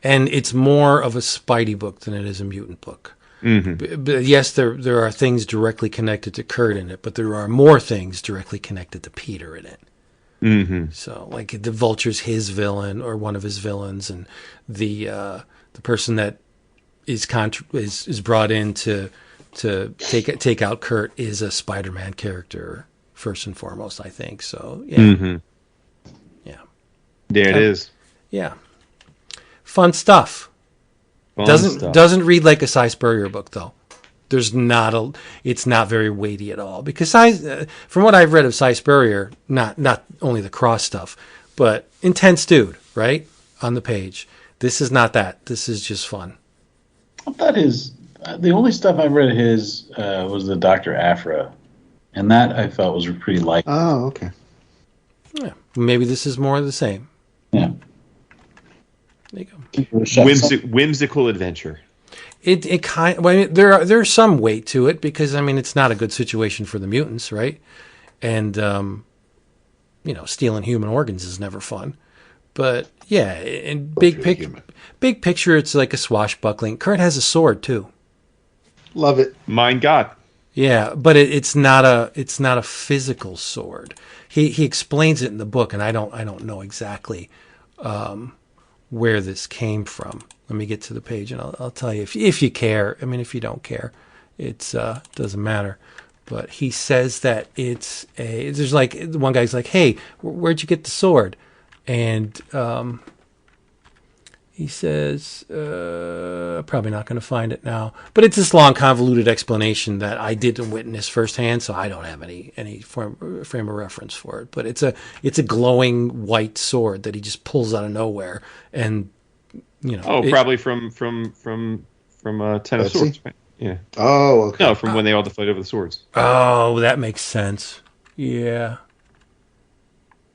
And it's more of a Spidey book than it is a mutant book. Mm-hmm. But yes, there are things directly connected to Kurt in it, but there are more things directly connected to Peter in it. Mm-hmm. So, like the Vulture's his villain or one of his villains, and the person that is brought in to take out Kurt is a Spider-Man character first and foremost, I think. So yeah, Mm-hmm. yeah. There it is. Yeah. Fun stuff. Doesn't read like a Spurrier book though. It's not very weighty at all because from what I've read of Spurrier, not only the cross stuff, but intense dude, right? On the page. This is not that. This is just fun. I thought the only stuff I've read of his was the Dr. Aphra, and that I felt was pretty light. Oh, okay. Yeah. Maybe this is more of the same. Yeah. There you go. Whimsical adventure. It kind. Well, I mean, there's some weight to it because I mean it's not a good situation for the mutants, right? And stealing human organs is never fun. But yeah, in big picture, it's like a swashbuckling. Kurt has a sword too. Love it. Mein Gott. Yeah, but it's not a physical sword. He explains it in the book, and I don't know exactly where this came from. Let me get to the page, and I'll tell you if you care. I mean, if you don't care, it doesn't matter. But he says that there's like one guy's like, "Hey, where'd you get the sword?" And he says, probably not going to find it now. But it's this long, convoluted explanation that I didn't witness firsthand, so I don't have any frame of reference for it. But it's a glowing white sword that he just pulls out of nowhere, and probably from Ten of Swords, right? Yeah. Oh, okay. No, from when they all fight over the swords. Oh, that makes sense. Yeah.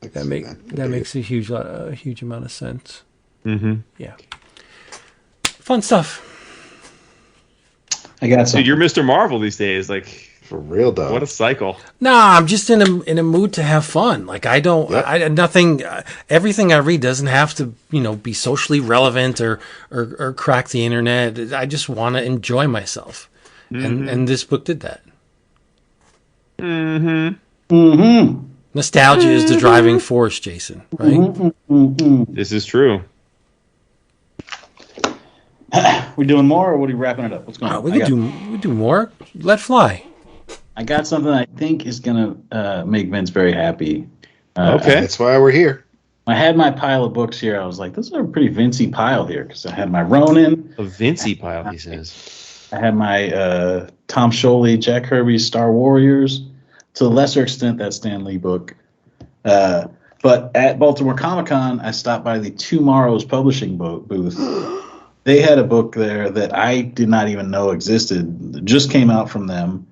That makes a huge amount of sense. Mm-hmm. Yeah. Fun stuff. I got some. Dude, you're Mr. Marvel these days. Like, for real, though. What a cycle. Nah, I'm just in a mood to have fun. Like nothing. Everything I read doesn't have to be socially relevant or crack the internet. I just want to enjoy myself, and this book did that. Mm-hmm. Mm-hmm. Nostalgia is the driving force, Jason. Right? Mm-hmm. This is true. We doing more, or what are you wrapping it up? What's going on? We do more. Let fly. I got something I think is gonna make Vince very happy. Okay, that's why we're here. I had my pile of books here. I was like, this is a pretty Vincey pile here because I had my Ronin. A Vincey pile, he says. I had my Tom Scioli, Jack Kirby's Star Warriors. To a lesser extent, that Stan Lee book. But at Baltimore Comic-Con, I stopped by the Tomorrow's publishing booth. They had a book there that I did not even know existed. It just came out from them.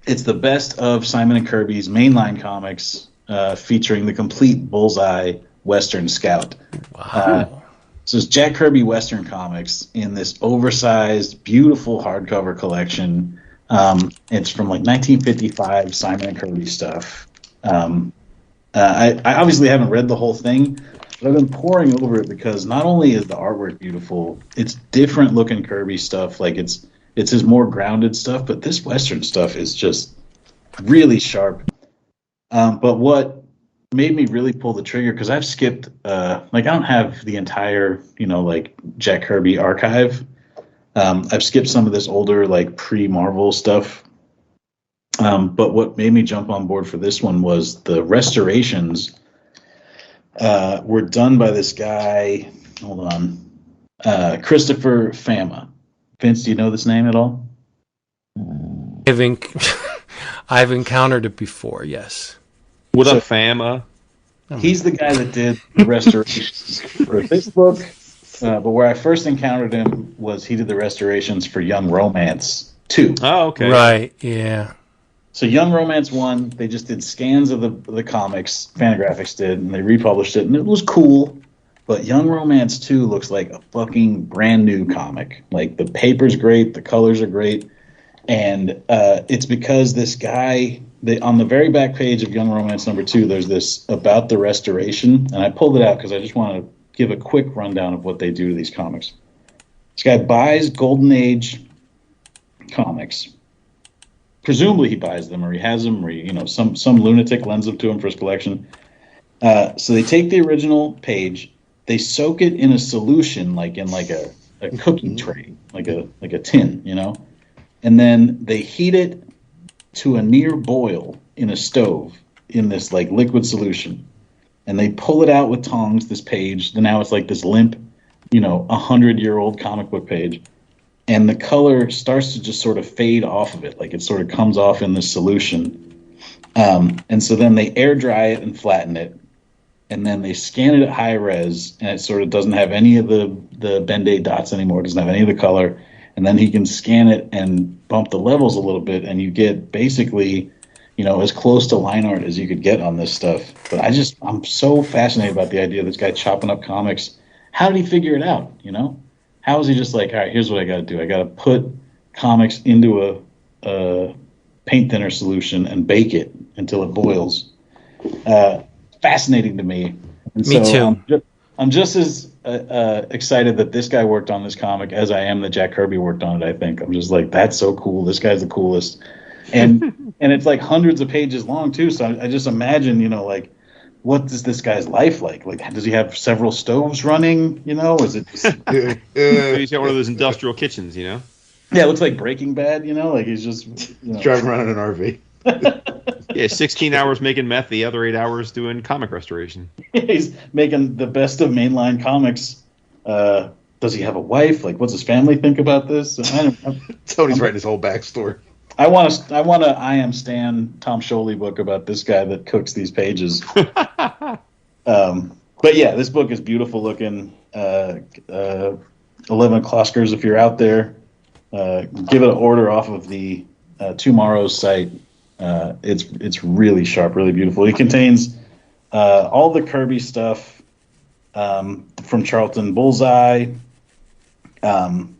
It's the best of Simon and Kirby's mainline comics, featuring the complete Bullseye Western Scout. Wow. So it's Jack Kirby Western comics in this oversized, beautiful hardcover collection. It's from like 1955 Simon and Kirby stuff. I obviously haven't read the whole thing, but I've been poring over it because not only is the artwork beautiful, it's different looking Kirby stuff. Like it's his more grounded stuff, but this Western stuff is just really sharp. But what made me really pull the trigger, because I've skipped, I don't have the entire, Jack Kirby archive. I've skipped some of this older, pre-Marvel stuff. But what made me jump on board for this one was the restorations were done by this guy. Hold on. Christopher Fama. Vince, do you know this name at all? I've encountered it before, yes. What up, Fama? He's the guy that did the restorations for this book. But where I first encountered him was he did the restorations for Young Romance 2. Oh, okay. Right, yeah. So Young Romance 1, they just did scans of the comics, Fantagraphics did, and they republished it, and it was cool. But Young Romance 2 looks like a fucking brand new comic. Like, the paper's great, the colors are great, and it's because this guy, on the very back page of Young Romance number 2, there's this about the restoration, and I pulled it out because I just want to give a quick rundown of what they do to these comics. This guy buys Golden Age comics. Presumably he buys them, or he has them, or some lunatic lends them to him for his collection. So they take the original page, they soak it in a solution, in a cookie tray, like a tin, and then they heat it to a near boil in a stove in this liquid solution. and they pull it out with tongs, this page. Then now it's like this limp, 100-year-old comic book page. And the color starts to just sort of fade off of it. Like it sort of comes off in this solution. And so then they air dry it and flatten it. And then they scan it at high res, and it sort of doesn't have any of the Bend-Aid dots anymore. It doesn't have any of the color. And then he can scan it and bump the levels a little bit, and you get basically, as close to line art as you could get on this stuff. But I'm so fascinated about the idea of this guy chopping up comics. How did he figure it out, How is he just like, all right, here's what I got to do. I got to put comics into a paint thinner solution and bake it until it boils. Fascinating to me. And me too. I'm just as excited that this guy worked on this comic as I am that Jack Kirby worked on it. I think I'm just like, that's so cool. This guy's the coolest, and and it's like hundreds of pages long too. So I just imagine, like, what is this guy's life like? Like, does he have several stoves running? Is it? He's got one of those industrial kitchens, Yeah, it looks like Breaking Bad. Like he's just driving around in an RV. Yeah, 16 hours making meth, the other 8 hours doing comic restoration. He's making the best of mainline comics. Does he have a wife? Like, what's his family think about this? Tony's writing his whole backstory. I want a I Am Stan Tom Scioli book about this guy that cooks these pages. But yeah, this book is beautiful looking. 11 Kloskers, if you're out there, give it an order off of the Tomorrow's site. It's really sharp, really beautiful. It contains all the Kirby stuff from Charlton Bullseye, Charlton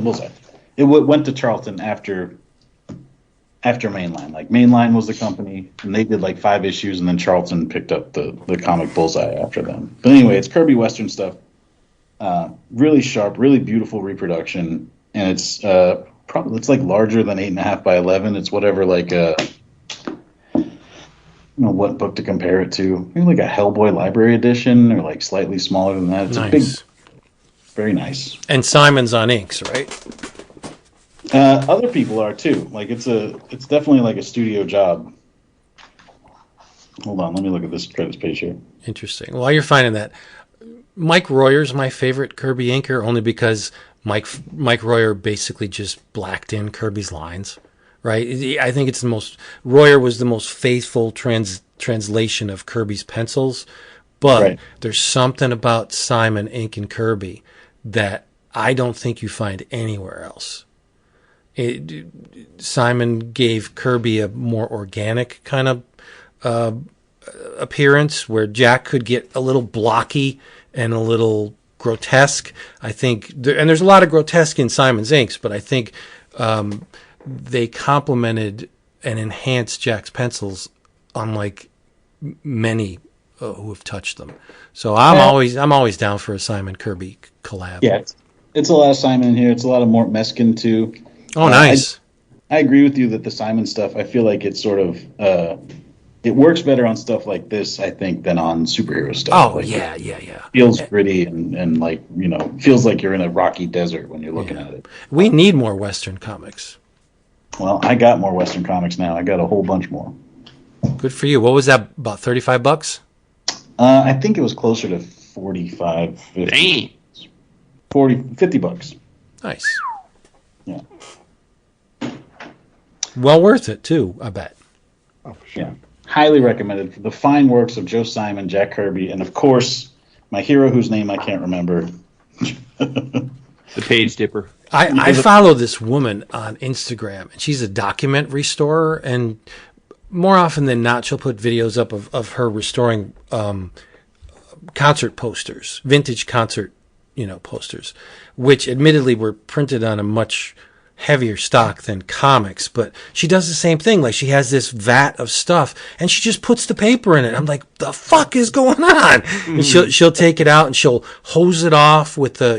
Bullseye. It went to Charlton after Mainline. Like, Mainline was the company, and they did like 5 issues, and then Charlton picked up the comic Bullseye after them. But anyway, it's Kirby Western stuff. Really sharp, really beautiful reproduction, and it's it's like larger than 8.5 by 11. It's whatever, like I don't know what book to compare it to. Maybe like a Hellboy Library Edition, or like slightly smaller than that. It's nice. A big, very nice. And Simon's on inks, right? Other people are too. Like it's definitely like a studio job. Hold on, let me look at this credits page here. Interesting. While you're finding that, Mike Royer's my favorite Kirby inker, only because Mike Royer basically just blacked in Kirby's lines, right? I think Royer was the most faithful translation of Kirby's pencils, but right. There's something about Simon inking Kirby that I don't think you find anywhere else. Simon gave Kirby a more organic kind of appearance, where Jack could get a little blocky and a little grotesque. I think, and there's a lot of grotesque in Simon's inks, but I think they complemented and enhanced Jack's pencils, unlike many who have touched them. So I'm always down for a Simon Kirby collab. Yeah, it's a lot of Simon in here. It's a lot of Mort Meskin too. Oh, nice. I agree with you that the Simon stuff, I feel like it's sort of it works better on stuff like this, I think, than on superhero stuff. Oh, like, yeah. Feels gritty and like, feels like you're in a rocky desert when you're looking at it. We need more Western comics. Well, I got more Western comics now. I got a whole bunch more. Good for you. What was that, about $35? I think it was closer to 45, 50. Dang. 40, 50 bucks. Nice. Yeah. Well worth it, too, I bet. Oh, for sure. Yeah. Highly recommended for the fine works of Joe Simon, Jack Kirby, and of course, my hero whose name I can't remember. The Page Dipper. I follow this woman on Instagram, and she's a document restorer, and more often than not, she'll put videos up of her restoring concert posters, vintage concert, posters, which admittedly were printed on a much heavier stock than comics, but she does the same thing. Like, she has this vat of stuff and she just puts the paper in it. I'm like, the fuck is going on? And she'll take it out and she'll hose it off with a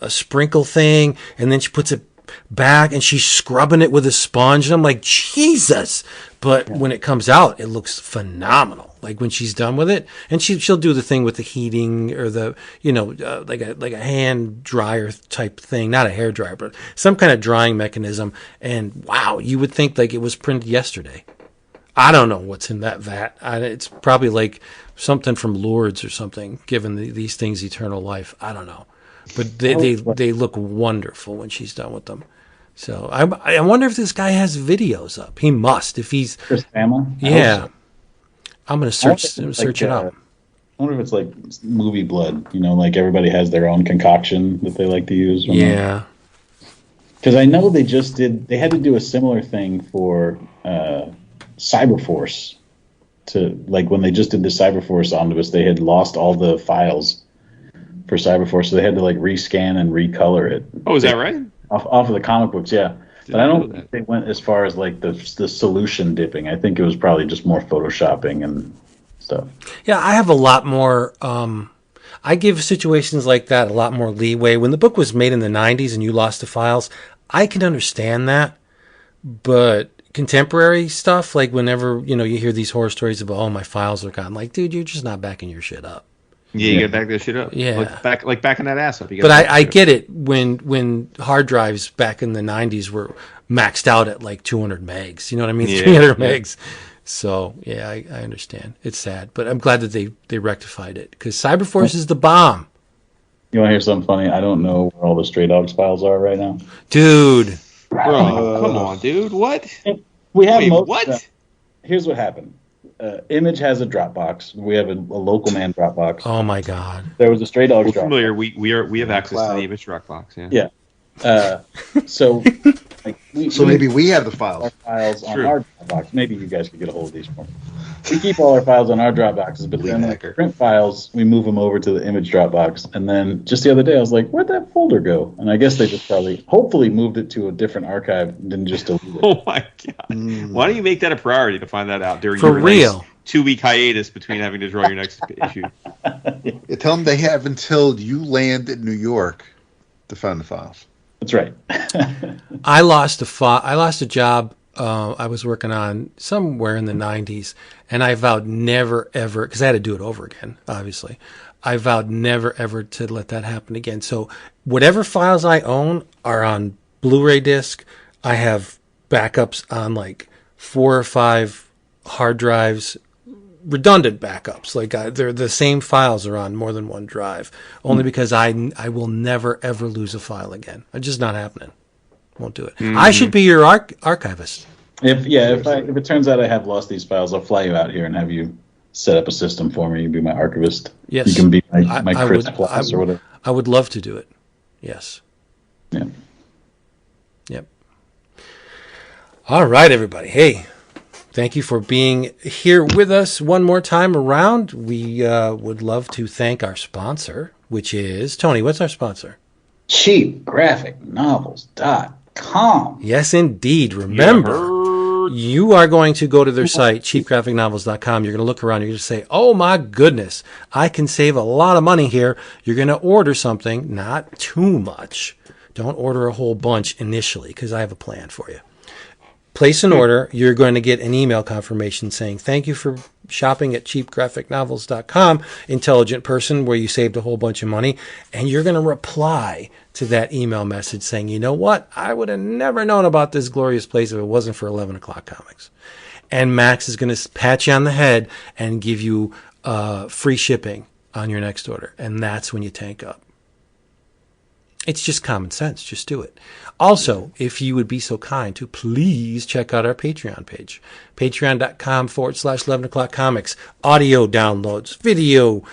sprinkle thing, and then she puts it back and she's scrubbing it with a sponge, and I'm like, Jesus. But when it comes out, it looks phenomenal. like when she's done with it, and she'll do the thing with the heating or the, like a hand dryer type thing, not a hair dryer, but some kind of drying mechanism. And wow, you would think like it was printed yesterday. I don't know what's in that vat. It's probably like something from Lourdes or something, given these things eternal life. I don't know. But they look wonderful when she's done with them. So I wonder if this guy has videos up. He must. If he's Chris Family? Yeah. I'm going to search it up. I wonder if it's like movie blood, like everybody has their own concoction that they like to use. Yeah. Because I know they had to do a similar thing for Cyberforce. Like when they just did the Cyberforce omnibus, they had lost all the files for Cyberforce, so they had to like rescan and recolor it. Oh, is that right? Off of the comic books, yeah. But I don't think they went as far as like the solution dipping. I think it was probably just more photoshopping and stuff. Yeah, I have a lot more. I give situations like that a lot more leeway. When the book was made in the 90s and you lost the files, I can understand that. But contemporary stuff, like whenever you hear these horror stories about, oh, my files are gone, like, dude, you're just not backing your shit up. Yeah, you got to back that shit up. Yeah, like backing that ass up. But I get it when hard drives back in the 90s were maxed out at like 200 megs. You know what I mean? 300 megs. So yeah, I understand. It's sad, but I'm glad that they rectified it because Cyberforce is the bomb. You want to hear something funny? I don't know where all the Stray Dogs files are right now, dude. Bro, come on, dude. What? We have what? Here's what happened. Image has a Dropbox. We have a local man Dropbox. Oh my God! There was a Stray Dogs. We're familiar. We have access to the Image Dropbox. Yeah. So maybe we have the files. Our files on our Dropbox. Maybe you guys could get a hold of these for me. We keep all our files on our Dropboxes, but then like print files, we move them over to the Image Dropbox. And then just the other day, I was like, "Where'd that folder go?" And I guess they just hopefully moved it to a different archive and didn't just delete it. Oh my God! Why don't you make that a priority to find that out during for your real 2-week hiatus between having to draw your next issue? You tell them they have until you land in New York to find the files. That's right. I lost a job I was working on somewhere in the 90s, and I vowed never, ever, because I had to do it over again, obviously. I vowed never, ever to let that happen again. So whatever files I own are on Blu-ray disc. I have backups on like 4 or 5 hard drives, redundant backups. Like they're the same files are on more than one drive, only because I will never, ever lose a file again. It's just not happening. Won't do it. I should be your archivist. If it turns out I have lost these files, I'll fly you out here and have you set up a system for me. You be my archivist. Yes, you can be my Chris class or whatever. I would love to do it. Yes. Yeah. Yep. All right, everybody. Hey, thank you for being here with us one more time around. We would love to thank our sponsor, which is Tony. What's our sponsor? CheapGraphicNovels.com. Yes, indeed. Remember, you are going to go to their site, cheapgraphicnovels.com. You're going to look around. You're going to say, oh, my goodness, I can save a lot of money here. You're going to order something, not too much. Don't order a whole bunch initially because I have a plan for you. Place an order. You're going to get an email confirmation saying, thank you for shopping at cheapgraphicnovels.com, intelligent person, where you saved a whole bunch of money. And you're going to reply to that email message saying, you know what? I would have never known about this glorious place if it wasn't for 11 O'Clock Comics. And Max is going to pat you on the head and give you free shipping on your next order. And that's when you tank up. It's just common sense. Just do it. Also, if you would be so kind to please check out our Patreon page, patreon.com/11 O'Clock Comics, audio downloads, video,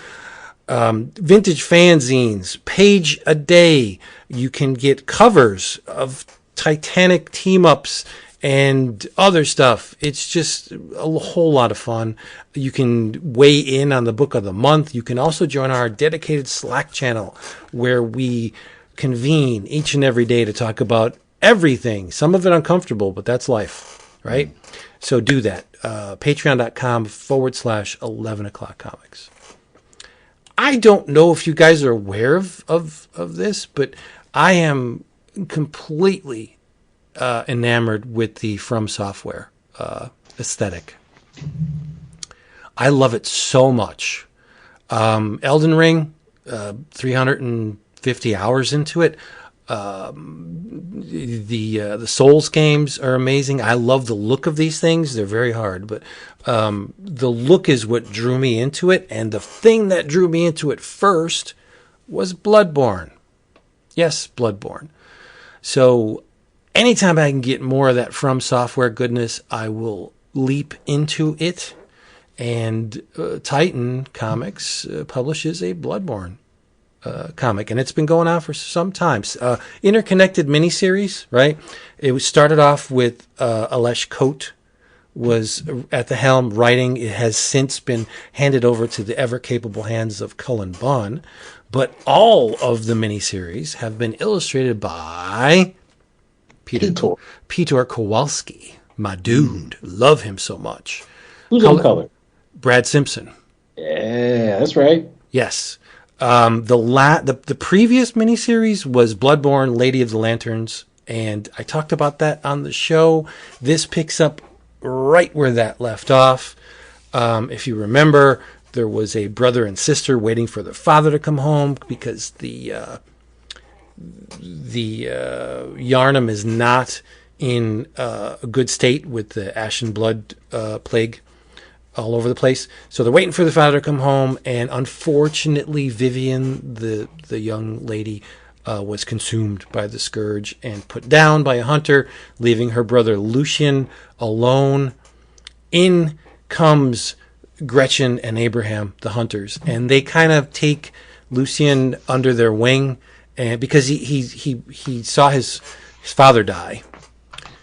vintage fanzines, page a day. You can get covers of Titanic team-ups and other stuff. It's just a whole lot of fun. You can weigh in on the book of the month. You can also join our dedicated Slack channel where we convene each and every day to talk about everything. Some of it uncomfortable, but that's life, right? So do that. Patreon.com/11 O'Clock Comics. I don't know if you guys are aware of this, but I am completely enamored with the From Software aesthetic. I love it so much. Elden Ring, 350 hours into it. The Souls games are amazing. I love the look of these things. They're very hard, but the look is what drew me into it. And the thing that drew me into it first was Bloodborne. Yes, Bloodborne. So anytime I can get more of that From Software goodness, I will leap into it. And Titan Comics publishes a Bloodborne comic, and it's been going on for some time. Interconnected miniseries, right? It was started off with Alesh Coate was at the helm writing. It has since been handed over to the ever-capable hands of Cullen Bunn, but all of the miniseries have been illustrated by Piotr Kowalski, my dude. Love him so much. Who's on color? Brad Simpson. Yeah, that's right. Yes. The previous miniseries was Bloodborne, Lady of the Lanterns, and I talked about that on the show. This picks up right where that left off. If you remember, there was a brother and sister waiting for their father to come home because the Yharnam is not in a good state with the ash and blood plague all over the place. So they're waiting for the father to come home, and unfortunately Vivian, the young lady, was consumed by the scourge and put down by a hunter, leaving her brother Lucian alone. In comes Gretchen and Abraham, the hunters, and they kind of take Lucian under their wing, and because he saw his father die.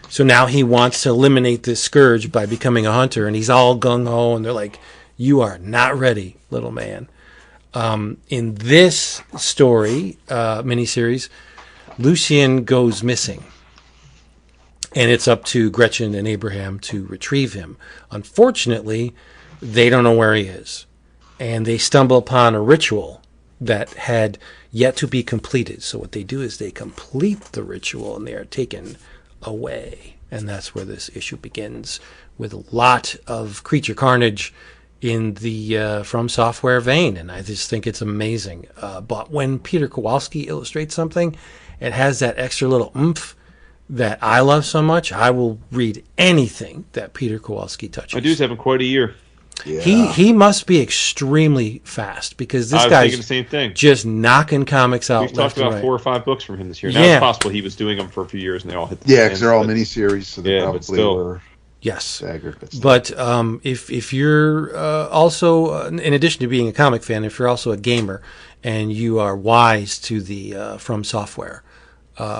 So now he wants to eliminate this scourge by becoming a hunter, and he's all gung-ho, and they're like, you are not ready, little man. In this story, miniseries, Lucian goes missing, and it's up to Gretchen and Abraham to retrieve him. Unfortunately, they don't know where he is, and they stumble upon a ritual that had yet to be completed. So what they do is they complete the ritual, and they are taken away, and that's where this issue begins, with a lot of creature carnage in the From Software vein, and I just think it's amazing. But when Peter Kowalski illustrates something, it has that extra little oomph that I love so much. I will read anything that Peter Kowalski touches. I do have him quite a year. Yeah. He must be extremely fast, because this I was guy's thinking the same thing. just knocking comics out. We've talked about right. 4 or 5 books from him this year. Now Yeah. it's possible he was doing them for a few years and they all hit the Yeah, because they're all but- miniseries, so they Yeah, but probably still. were Yes. staggered. But, still. But if you're also, in addition to being a comic fan, if you're also a gamer and you are wise to the From Software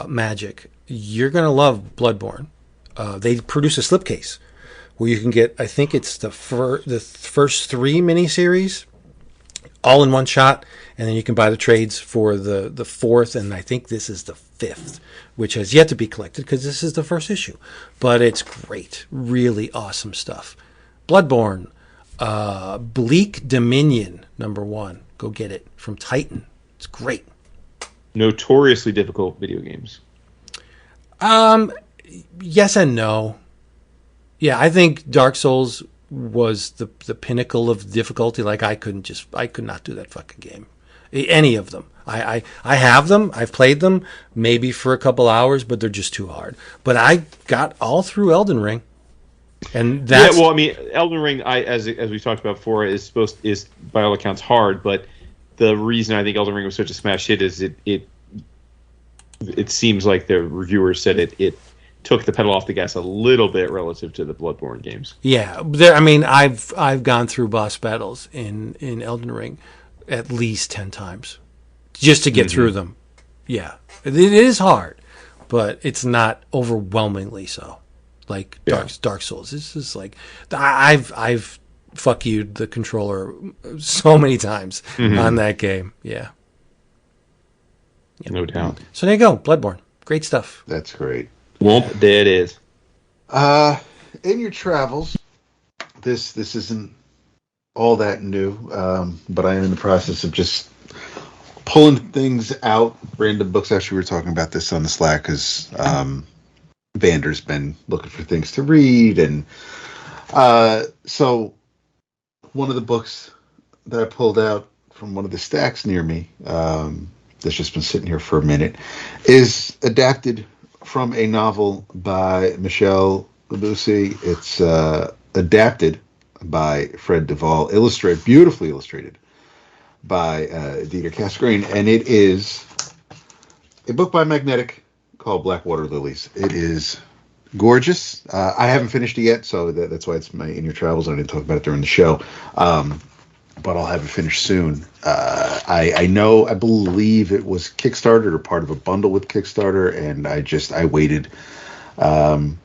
magic, you're going to love Bloodborne. They produce a slipcase where you can get, I think it's the first 3 miniseries all in one shot, and then you can buy the trades for the 4th, and I think this is the 5th, which has yet to be collected because this is the first issue. But it's great. Really awesome stuff. Bloodborne, Bleak Dominion, #1. Go get it from Titan. It's great. Notoriously difficult video games. Yes and no. Yeah, I think Dark Souls was the pinnacle of difficulty. Like I could not do that fucking game. Any of them. I have them. I've played them maybe for a couple hours, but they're just too hard. But I got all through Elden Ring, and that's I mean, Elden Ring, as we talked about before, is by all accounts hard. But the reason I think Elden Ring was such a smash hit is it seems like the reviewers said it took the pedal off the gas a little bit relative to the Bloodborne games. Yeah, I mean, I've gone through boss battles in Elden Ring at least 10 times just to get through them. Yeah, it is hard, but it's not overwhelmingly so. Like Dark Souls, this is like I've fuck you'd the controller so many times on that game. Yeah, No doubt. So there you go, Bloodborne, great stuff. that's great. Womp, there it is. In your travels, this isn't all that new, but I am in the process of just pulling things out, random books. Actually, we were talking about this on the Slack because Vander's been looking for things to read, and so one of the books that I pulled out from one of the stacks near me, that's just been sitting here for a minute, is adapted from a novel by Michel Debussy. It's adapted by Fred Duvall, beautifully illustrated by Dieter Casgrain, and it is a book by Magnetic called Blackwater Lilies. It is gorgeous. I haven't finished it yet, so that's why it's in your travels. I didn't talk about it during the show, but I'll have it finished soon. I believe it was Kickstarted or part of a bundle with Kickstarter, and I waited. And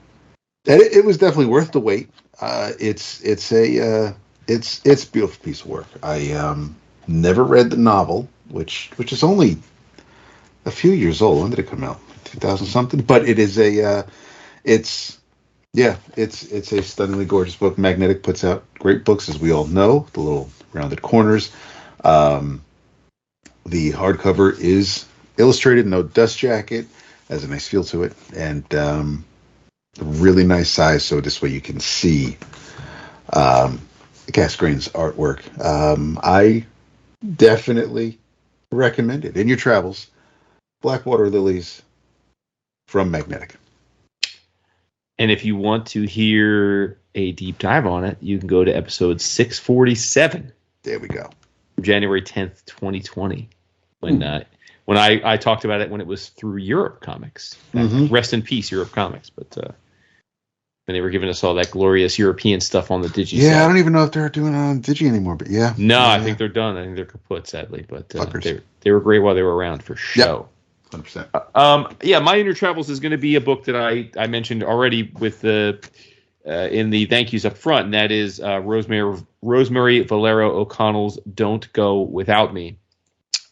it was definitely worth the wait. It's a beautiful piece of work. I never read the novel, which is only a few years old. When did it come out? 2000 something. But it is it's a stunningly gorgeous book. Magnetic puts out great books, as we all know. The little rounded corners. The hardcover is illustrated, no dust jacket, has a nice feel to it, and a really nice size. So this way you can see Casgrain's artwork. I definitely recommend it in your travels. Blackwater Lilies from Magnetic. And if you want to hear a deep dive on it, you can go to episode 647. There we go. January 10th, 2020. When I talked about it when it was through Europe Comics. Rest in peace, Europe Comics. But when they were giving us all that glorious European stuff on the Digi side. I don't even know if they're doing it on Digi anymore, but yeah. No, I think they're done. I think they're kaput, sadly. But they were great while they were around, for show. Yep. 100%. My In Your Travels is going to be a book that I mentioned already with the in the thank yous up front, and that is Rosemary Valero O'Connell's Don't Go Without Me.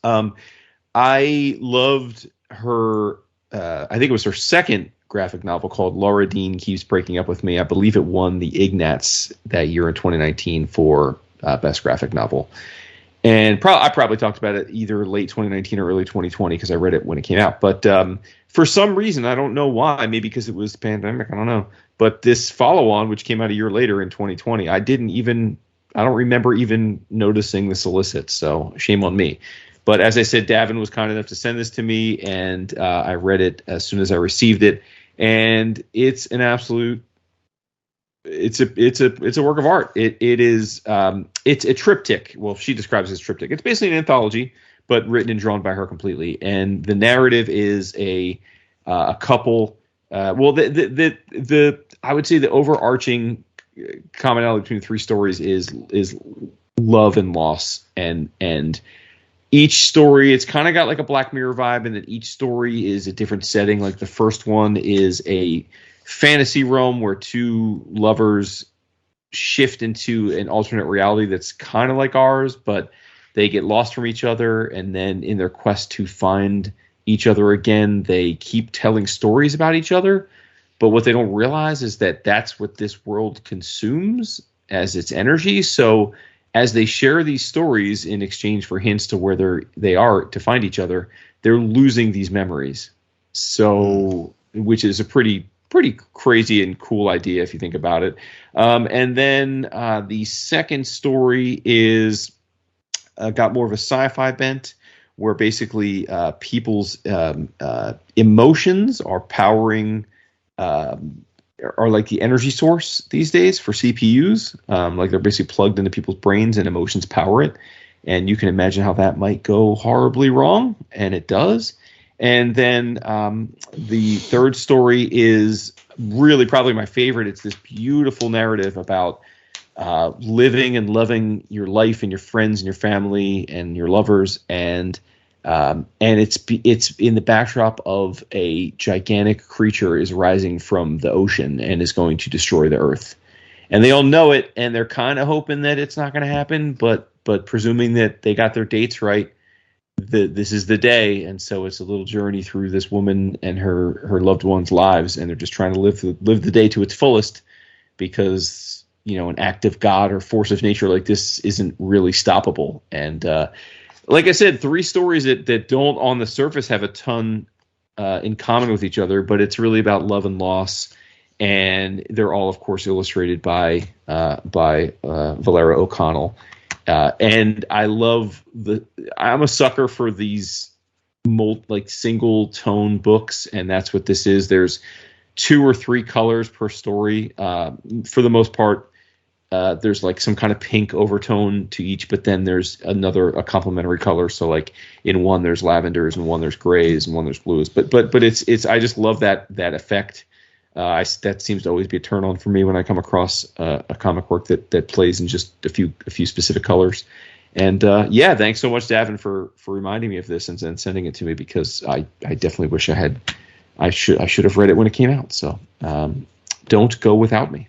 I loved her, I think it was her second graphic novel called Laura Dean Keeps Breaking Up With Me. I believe it won the Ignatz that year in 2019 for Best Graphic Novel. And I probably talked about it either late 2019 or early 2020 because I read it when it came out. But for some reason, I don't know why, maybe because it was the pandemic, I don't know. But this follow-on, which came out a year later in 2020, I don't remember even noticing the solicits, so shame on me. But as I said, Davin was kind enough to send this to me, and I read it as soon as I received it. And it's an absolute... It's a work of art. It's a triptych. Well, she describes it as triptych. It's basically an anthology, but written and drawn by her completely. And the narrative is a couple. I would say the overarching commonality between the three stories is love and loss, and each story, it's kind of got like a Black Mirror vibe, and that each story is a different setting. Like the first one is a fantasy realm where two lovers shift into an alternate reality that's kind of like ours, but they get lost from each other, and then in their quest to find each other again, they keep telling stories about each other. But what they don't realize is that that's what this world consumes as its energy. So as they share these stories in exchange for hints to where they are to find each other, they're losing these memories. So, which is a pretty crazy and cool idea if you think about it. And then the second story is got more of a sci-fi bent, where basically people's emotions are powering, are like the energy source these days for CPUs. Like they're basically plugged into people's brains and emotions power it. And you can imagine how that might go horribly wrong, and it does. And then the third story is really probably my favorite. It's this beautiful narrative about living and loving your life and your friends and your family and your lovers, and it's in the backdrop of a gigantic creature is rising from the ocean and is going to destroy the earth. And they all know it, and they're kind of hoping that it's not going to happen, but presuming that they got their dates right, this is the day. And so it's a little journey through this woman and her loved ones' lives, and they're just trying to live the day to its fullest, because an act of God or force of nature like this isn't really stoppable. And like I said, three stories that don't on the surface have a ton in common with each other, but it's really about love and loss and they're all, of course, illustrated by Valera O'Connell. And I love I'm a sucker for these single tone books, and that's what this is. There's 2 or 3 colors per story. For the most part, there's like some kind of pink overtone to each, but then there's a complementary color. So like in one there's lavenders, and one there's grays, and one there's blues. But it's I just love that effect. That seems to always be a turn on for me when I come across a comic work that plays in just a few specific colors. And thanks so much, Davin, for reminding me of this and sending it to me, because I definitely wish I should have read it when it came out. So don't go without me.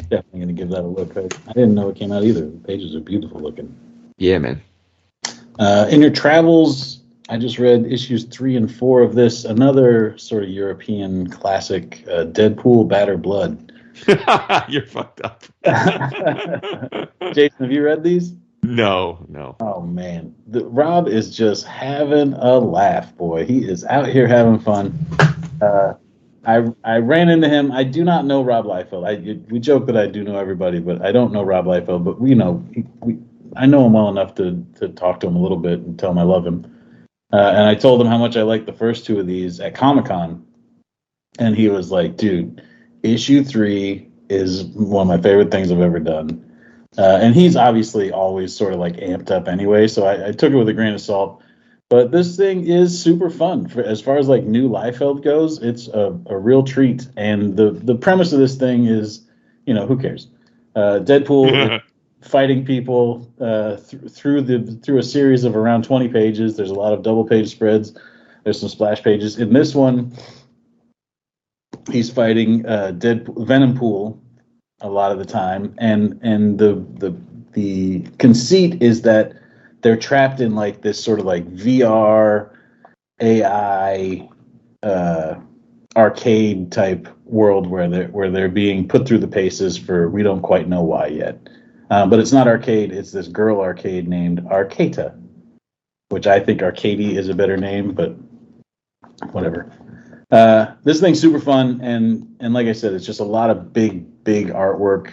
Definitely going to give that a look. I didn't know it came out either. The pages are beautiful looking. Yeah, man. In your travels, I just read issues 3 and 4 of this, another sort of European classic, Deadpool Batter Blood. You're fucked up. Jason, have you read these? No. Oh, man. Rob is just having a laugh, boy. He is out here having fun. I ran into him. I do not know Rob Liefeld. We joke that I do know everybody, but I don't know Rob Liefeld. But I know him well enough to talk to him a little bit and tell him I love him. And I told him how much I liked the first 2 of these at Comic-Con. And he was like, dude, issue 3 is one of my favorite things I've ever done. And he's obviously always sort of like amped up anyway, so I took it with a grain of salt. But this thing is super fun. As far as like new Liefeld goes, it's a real treat. And the premise of this thing is, who cares? Deadpool fighting people through a series of around 20 pages. There's a lot of double page spreads. There's some splash pages. In this one, he's fighting Venom Pool a lot of the time, and the conceit is that they're trapped in like this sort of like VR AI arcade type world where they're being put through the paces for we don't quite know why yet. But it's not arcade, it's this girl arcade named Arcata, which I think Arcady is a better name, but whatever. This thing's super fun, and like I said, it's just a lot of big artwork,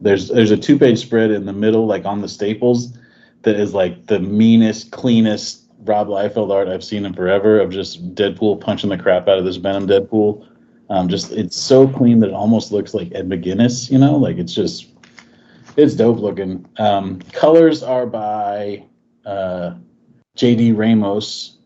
There's a 2-page spread in the middle, like on the staples, that is like the meanest, cleanest Rob Liefeld art I've seen in forever, of just Deadpool punching the crap out of this Venom Deadpool. It's so clean that it almost looks like Ed McGuinness, like it's dope looking. Colors are by J.D. Ramos,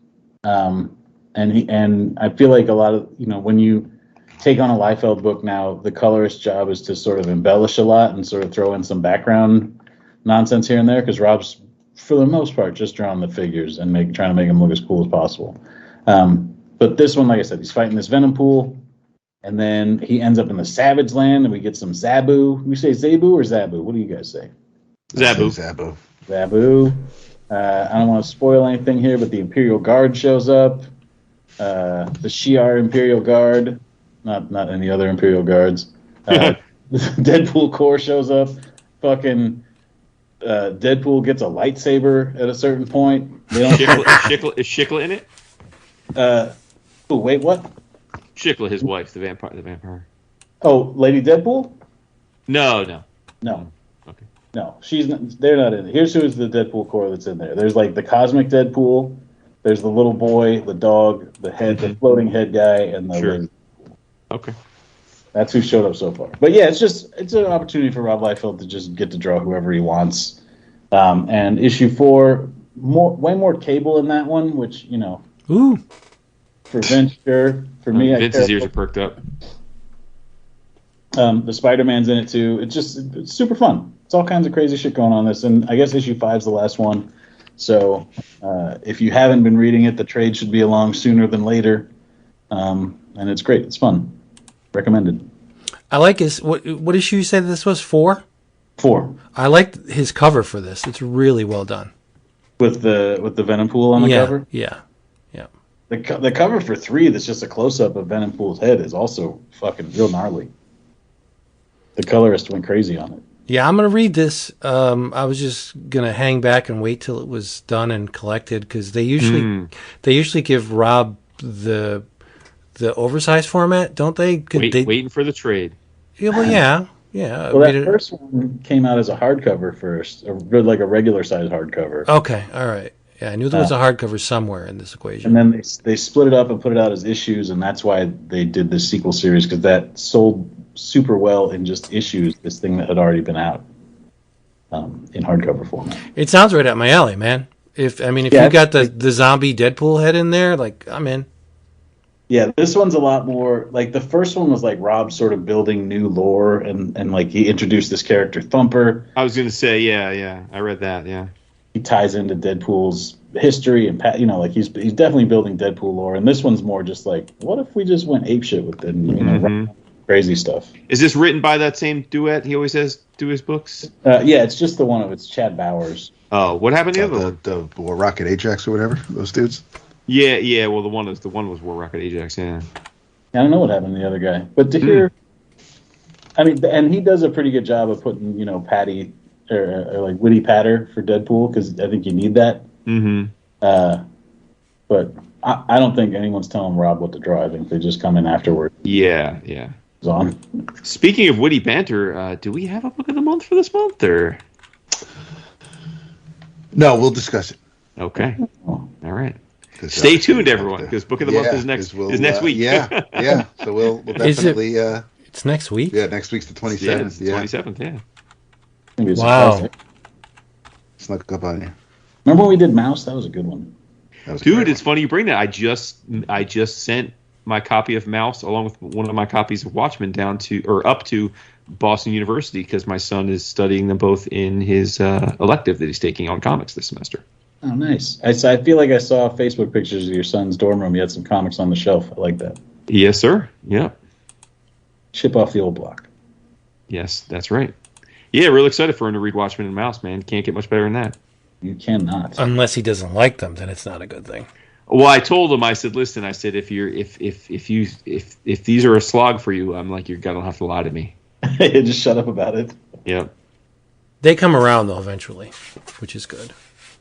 and I feel like a lot of, when you take on a Liefeld book now, the colorist's job is to sort of embellish a lot and sort of throw in some background nonsense here and there, because Rob's, for the most part, just drawing the figures and trying to make them look as cool as possible. But this one, like I said, he's fighting this Venom Pool, and then he ends up in the Savage Land, and we get some Zabu. We say Zabu or Zabu? What do you guys say? Zabu. Zabu. I don't want to spoil anything here, but the Imperial Guard shows up. The Shi'ar Imperial Guard. Not any other Imperial Guards. Deadpool Corps shows up. Fucking Deadpool gets a lightsaber at a certain point. They don't Is Shikla in it? Wait, what? Shikla, his wife, the vampire. Oh, Lady Deadpool? No. Okay. No, they're not in it. Here's who's the Deadpool Corps that's in there. There's like the Cosmic Deadpool. There's the little boy, the dog, the head, the floating head guy, and the lady. Okay. That's who showed up so far. But yeah, it's an opportunity for Rob Liefeld to just get to draw whoever he wants. And issue 4, way more Cable in that one, which, Ooh. For Vince, sure. For me, Vince's ears are perked up. The Spider-Man's in it too. It's super fun. It's all kinds of crazy shit going on in this. And I guess issue 5's the last one. So if you haven't been reading it, the trade should be along sooner than later. And it's great. It's fun. Recommended. I like his. What issue you said this was? 4? 4. I like his cover for this. It's really well done. With the Venom Pool on the cover? Yeah. The cover for 3 that's just a close-up of Venom Pool's head is also fucking real gnarly. The colorist went crazy on it. Yeah, I'm going to read this. I was just going to hang back and wait till it was done and collected, because they usually give Rob the the oversized format, don't they? Waiting for the trade. Yeah, well, yeah. Well, that first one came out as a hardcover first, like a regular size hardcover. Okay, all right. Yeah, I knew there was a hardcover somewhere in this equation. And then they split it up and put it out as issues, and that's why they did this sequel series, because that sold super well in just issues, this thing that had already been out in hardcover format. It sounds right up my alley, man. If you got the zombie Deadpool head in there, like, I'm in. Yeah, this one's a lot more like the first one was like Rob sort of building new lore and like he introduced this character Thumper. I was going to say, yeah, I read that, yeah. He ties into Deadpool's history and like he's definitely building Deadpool lore. And this one's more just like, what if we just went apeshit with it, crazy stuff. Is this written by that same duet he always has do his books? Yeah, it's just the one of it's Chad Bowers. Oh, what happened to the other one? The Rocket Ajax or whatever, those dudes. Yeah. Well, the one was War Rocket Ajax. Yeah. I don't know what happened to the other guy, but to hear, I mean, and he does a pretty good job of putting patty or like witty patter for Deadpool because I think you need that. Mm-hmm. But I don't think anyone's telling Rob what to draw. I think they just come in afterward. Yeah. It's on. Speaking of witty banter, do we have a book of the month for this month or? No, we'll discuss it. Okay. All right. Stay tuned, everyone, because Book of the Month is next week. Yeah. So we'll definitely. It's next week. Yeah, next week's the 27th. Yeah, 27th. Yeah. Wow. Snuck up on you. Remember when we did Mouse? That was a good one. Dude, it's funny you bring that. I just sent my copy of Mouse along with one of my copies of Watchmen up to Boston University because my son is studying them both in his elective that he's taking on comics this semester. Oh, nice. I feel like I saw Facebook pictures of your son's dorm room. You had some comics on the shelf. I like that. Yes, sir. Yeah. Chip off the old block. Yes, that's right. Yeah, real excited for him to read Watchmen and Mouse, man. Can't get much better than that. You cannot. Unless he doesn't like them, then it's not a good thing. Well, I told him, I said, listen, I said, if these are a slog for you, I'm like, you're gonna have to lie to me. Just shut up about it. Yep. They come around though eventually, which is good.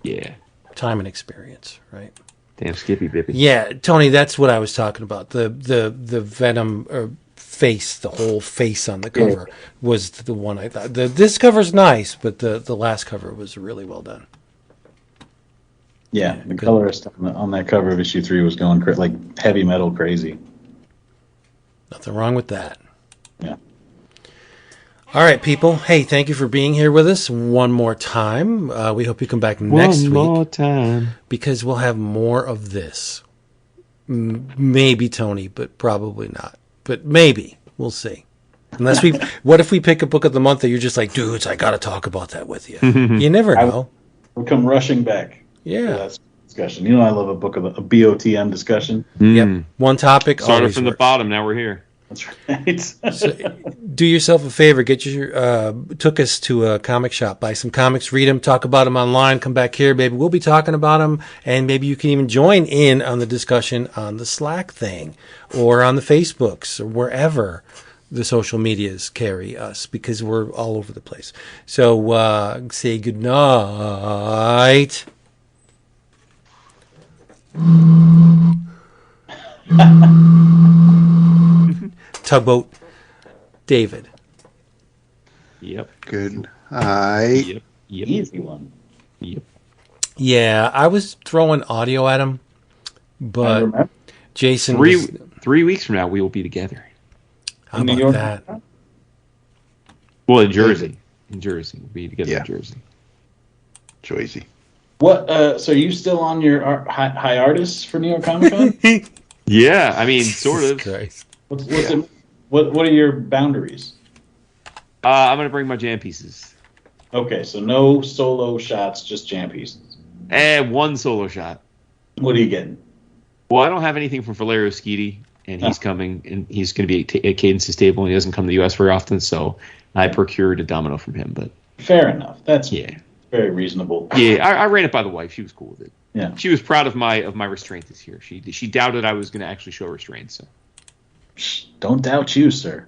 Yeah. Time and experience, right? Damn Skippy Bippy. Yeah, Tony, that's what I was talking about. The Venom face, the whole face on the cover was the one I thought. This cover's nice, but the last cover was really well done. Yeah, the colorist on that cover of issue 3 was going like heavy metal crazy. Nothing wrong with that. Yeah. All right, people. Hey, thank you for being here with us one more time. We hope you come back next week. One more time. Because we'll have more of this. Maybe Tony, but probably not. But maybe. We'll see. What if we pick a book of the month that you're just like, dudes, I got to talk about that with you. You never know. We'll come rushing back. Yeah. That's discussion. You know I love a BOTM discussion. Yep. One topic. Started from the bottom. Now we're here. That's right. So, do yourself a favor. Took us to a comic shop, buy some comics, read them, talk about them online, come back here, baby. We'll be talking about them, and maybe you can even join in on the discussion on the Slack thing or on the Facebooks or wherever the social medias carry us because we're all over the place. So say good night. Tugboat David. Yep. Good night. Yep. Easy one. Yep. Yeah, I was throwing audio at him, but Jason. 3 weeks from now, we will be together. How about that? Well, in Jersey. We'll be together in Jersey. Jersey. What? So are you still on your high artists for New York Comic Con? Yeah, I mean, sort of. Christ. What are your boundaries? I'm going to bring my jam pieces. Okay, so no solo shots, just jam pieces. And one solo shot. What are you getting? Well, I don't have anything from Valerio Schiti, and he's coming, and he's going to be at Cadence's table, and he doesn't come to the U.S. very often, so I procured a domino from him. But fair enough. That's very reasonable. Yeah, I ran it by the wife. She was cool with it. Yeah, she was proud of my restraint this year. She doubted I was going to actually show restraint. So don't doubt you, sir.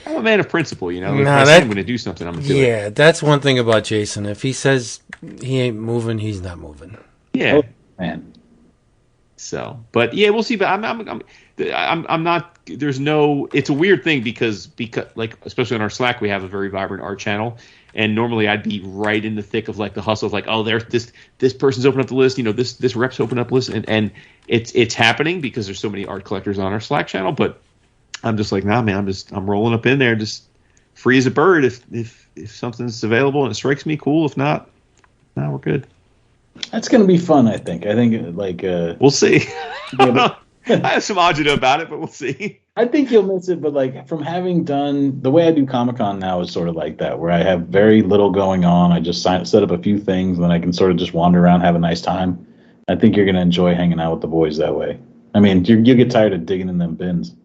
I'm a man of principle, you know. If I say I'm going to do something, I'm going to do it. Yeah, that's one thing about Jason. If he says he ain't moving, he's not moving. Yeah, man. So, but yeah, we'll see. But I'm not. There's no. It's a weird thing because like especially on our Slack we have a very vibrant art channel, and normally I'd be right in the thick of like the hustle of like, oh, there's this person's opened up the list, this rep's opened up the list, and it's happening because there's so many art collectors on our Slack channel. But I'm just like, nah, man, I'm rolling up in there, just free as a bird. If something's available and it strikes me, cool. If not, nah, we're good. That's going to be fun, I think. We'll see. I have some agita about it, but we'll see. I think you'll miss it, but like from having done the way I do Comic-Con now is sort of like that, where I have very little going on. I just set up a few things, and then I can sort of just wander around, have a nice time. I think you're going to enjoy hanging out with the boys that way. I mean, you get tired of digging in them bins.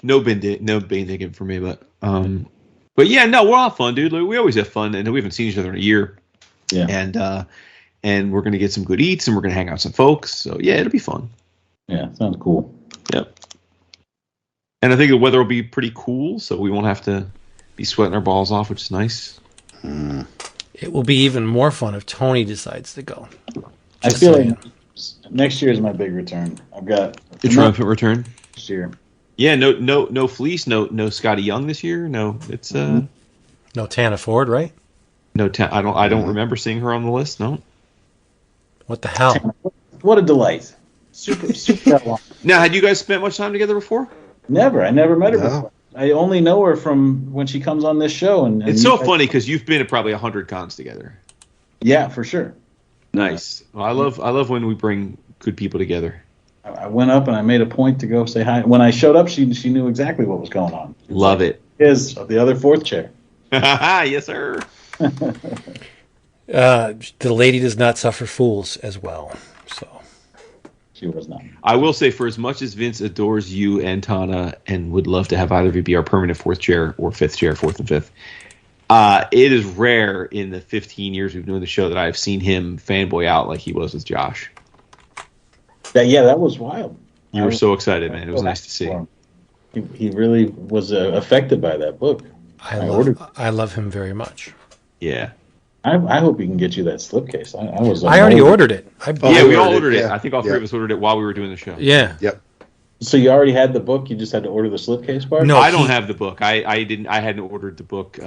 No bin digging for me, but yeah, no, we're all fun, dude. Like, we always have fun, and we haven't seen each other in a year. Yeah, and we're gonna get some good eats, and we're gonna hang out with some folks. So yeah, it'll be fun. Yeah, sounds cool. Yep. And I think the weather will be pretty cool, so we won't have to be sweating our balls off, which is nice. It will be even more fun if Tony decides to go. I feel like next year is my big return. I've got the triumphant return next year. Yeah, no Fleece, no Scotty Young this year. No, it's no Tana Ford, right? No, I don't remember seeing her on the list. No. What the hell? What a delight! Super long. Now, had you guys spent much time together before? Never. I never met her before. I only know her from when she comes on this show. And it's so funny because you've been at probably 100 cons together. Yeah, for sure. Nice. Well, I love when we bring good people together. I went up and I made a point to go say hi. When I showed up, she knew exactly what was going on. Love it. Is the other fourth chair. Yes, sir. The lady does not suffer fools as well. So she was not. I will say, for as much as Vince adores you and Tana and would love to have either of you be our permanent fourth chair or fifth chair, fourth and fifth, it is rare in the 15 years we've been doing the show that I've seen him fanboy out like he was with Josh. That was wild. You were so excited, man. It was nice to see. He really was affected by that book. I love him very much. Yeah. I hope he can get you that slipcase. I already ordered it. We all ordered it. Yeah. I think all three of us ordered it while we were doing the show. Yeah. Yep. So you already had the book. You just had to order the slipcase part. No, I don't have the book. I didn't. I hadn't ordered the book.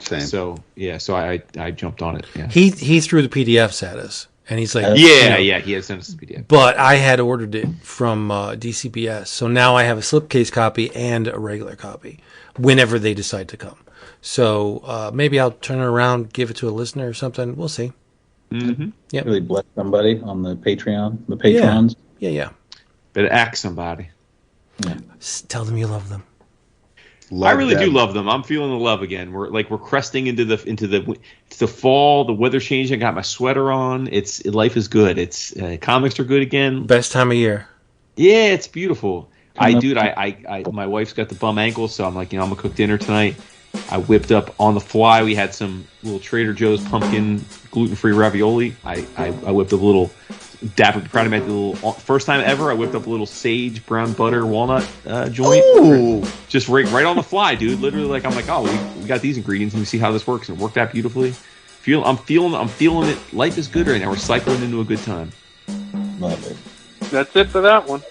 Same. So yeah. So I jumped on it. Yeah. He threw the PDFs at us, and he's like, yeah. He had sent us the PDF. But I had ordered it from DCBS, so now I have a slipcase copy and a regular copy whenever they decide to come. So maybe I'll turn it around, give it to a listener or something. We'll see. Mm-hmm. Yeah. Really bless somebody on the Patreon. The patrons. Yeah. Better act somebody. Yeah. Tell them you love them. I really do love them. I'm feeling the love again. We're cresting into the fall. The weather's changing. I got my sweater on. Life is good. It's comics are good again. Best time of year. Yeah, it's beautiful. My wife's got the bum ankle, so I'm like, I'm gonna cook dinner tonight. I whipped up on the fly. We had some little Trader Joe's pumpkin gluten-free ravioli. I whipped up a little Dapper Proud of me. First time ever, I whipped up a little sage brown butter walnut joint. Ooh. Just right on the fly, dude. Literally, like I'm like, oh, we got these ingredients and we see how this works, and it worked out beautifully. I'm feeling it. Life is good right now. We're cycling into a good time. Love it. That's it for that one.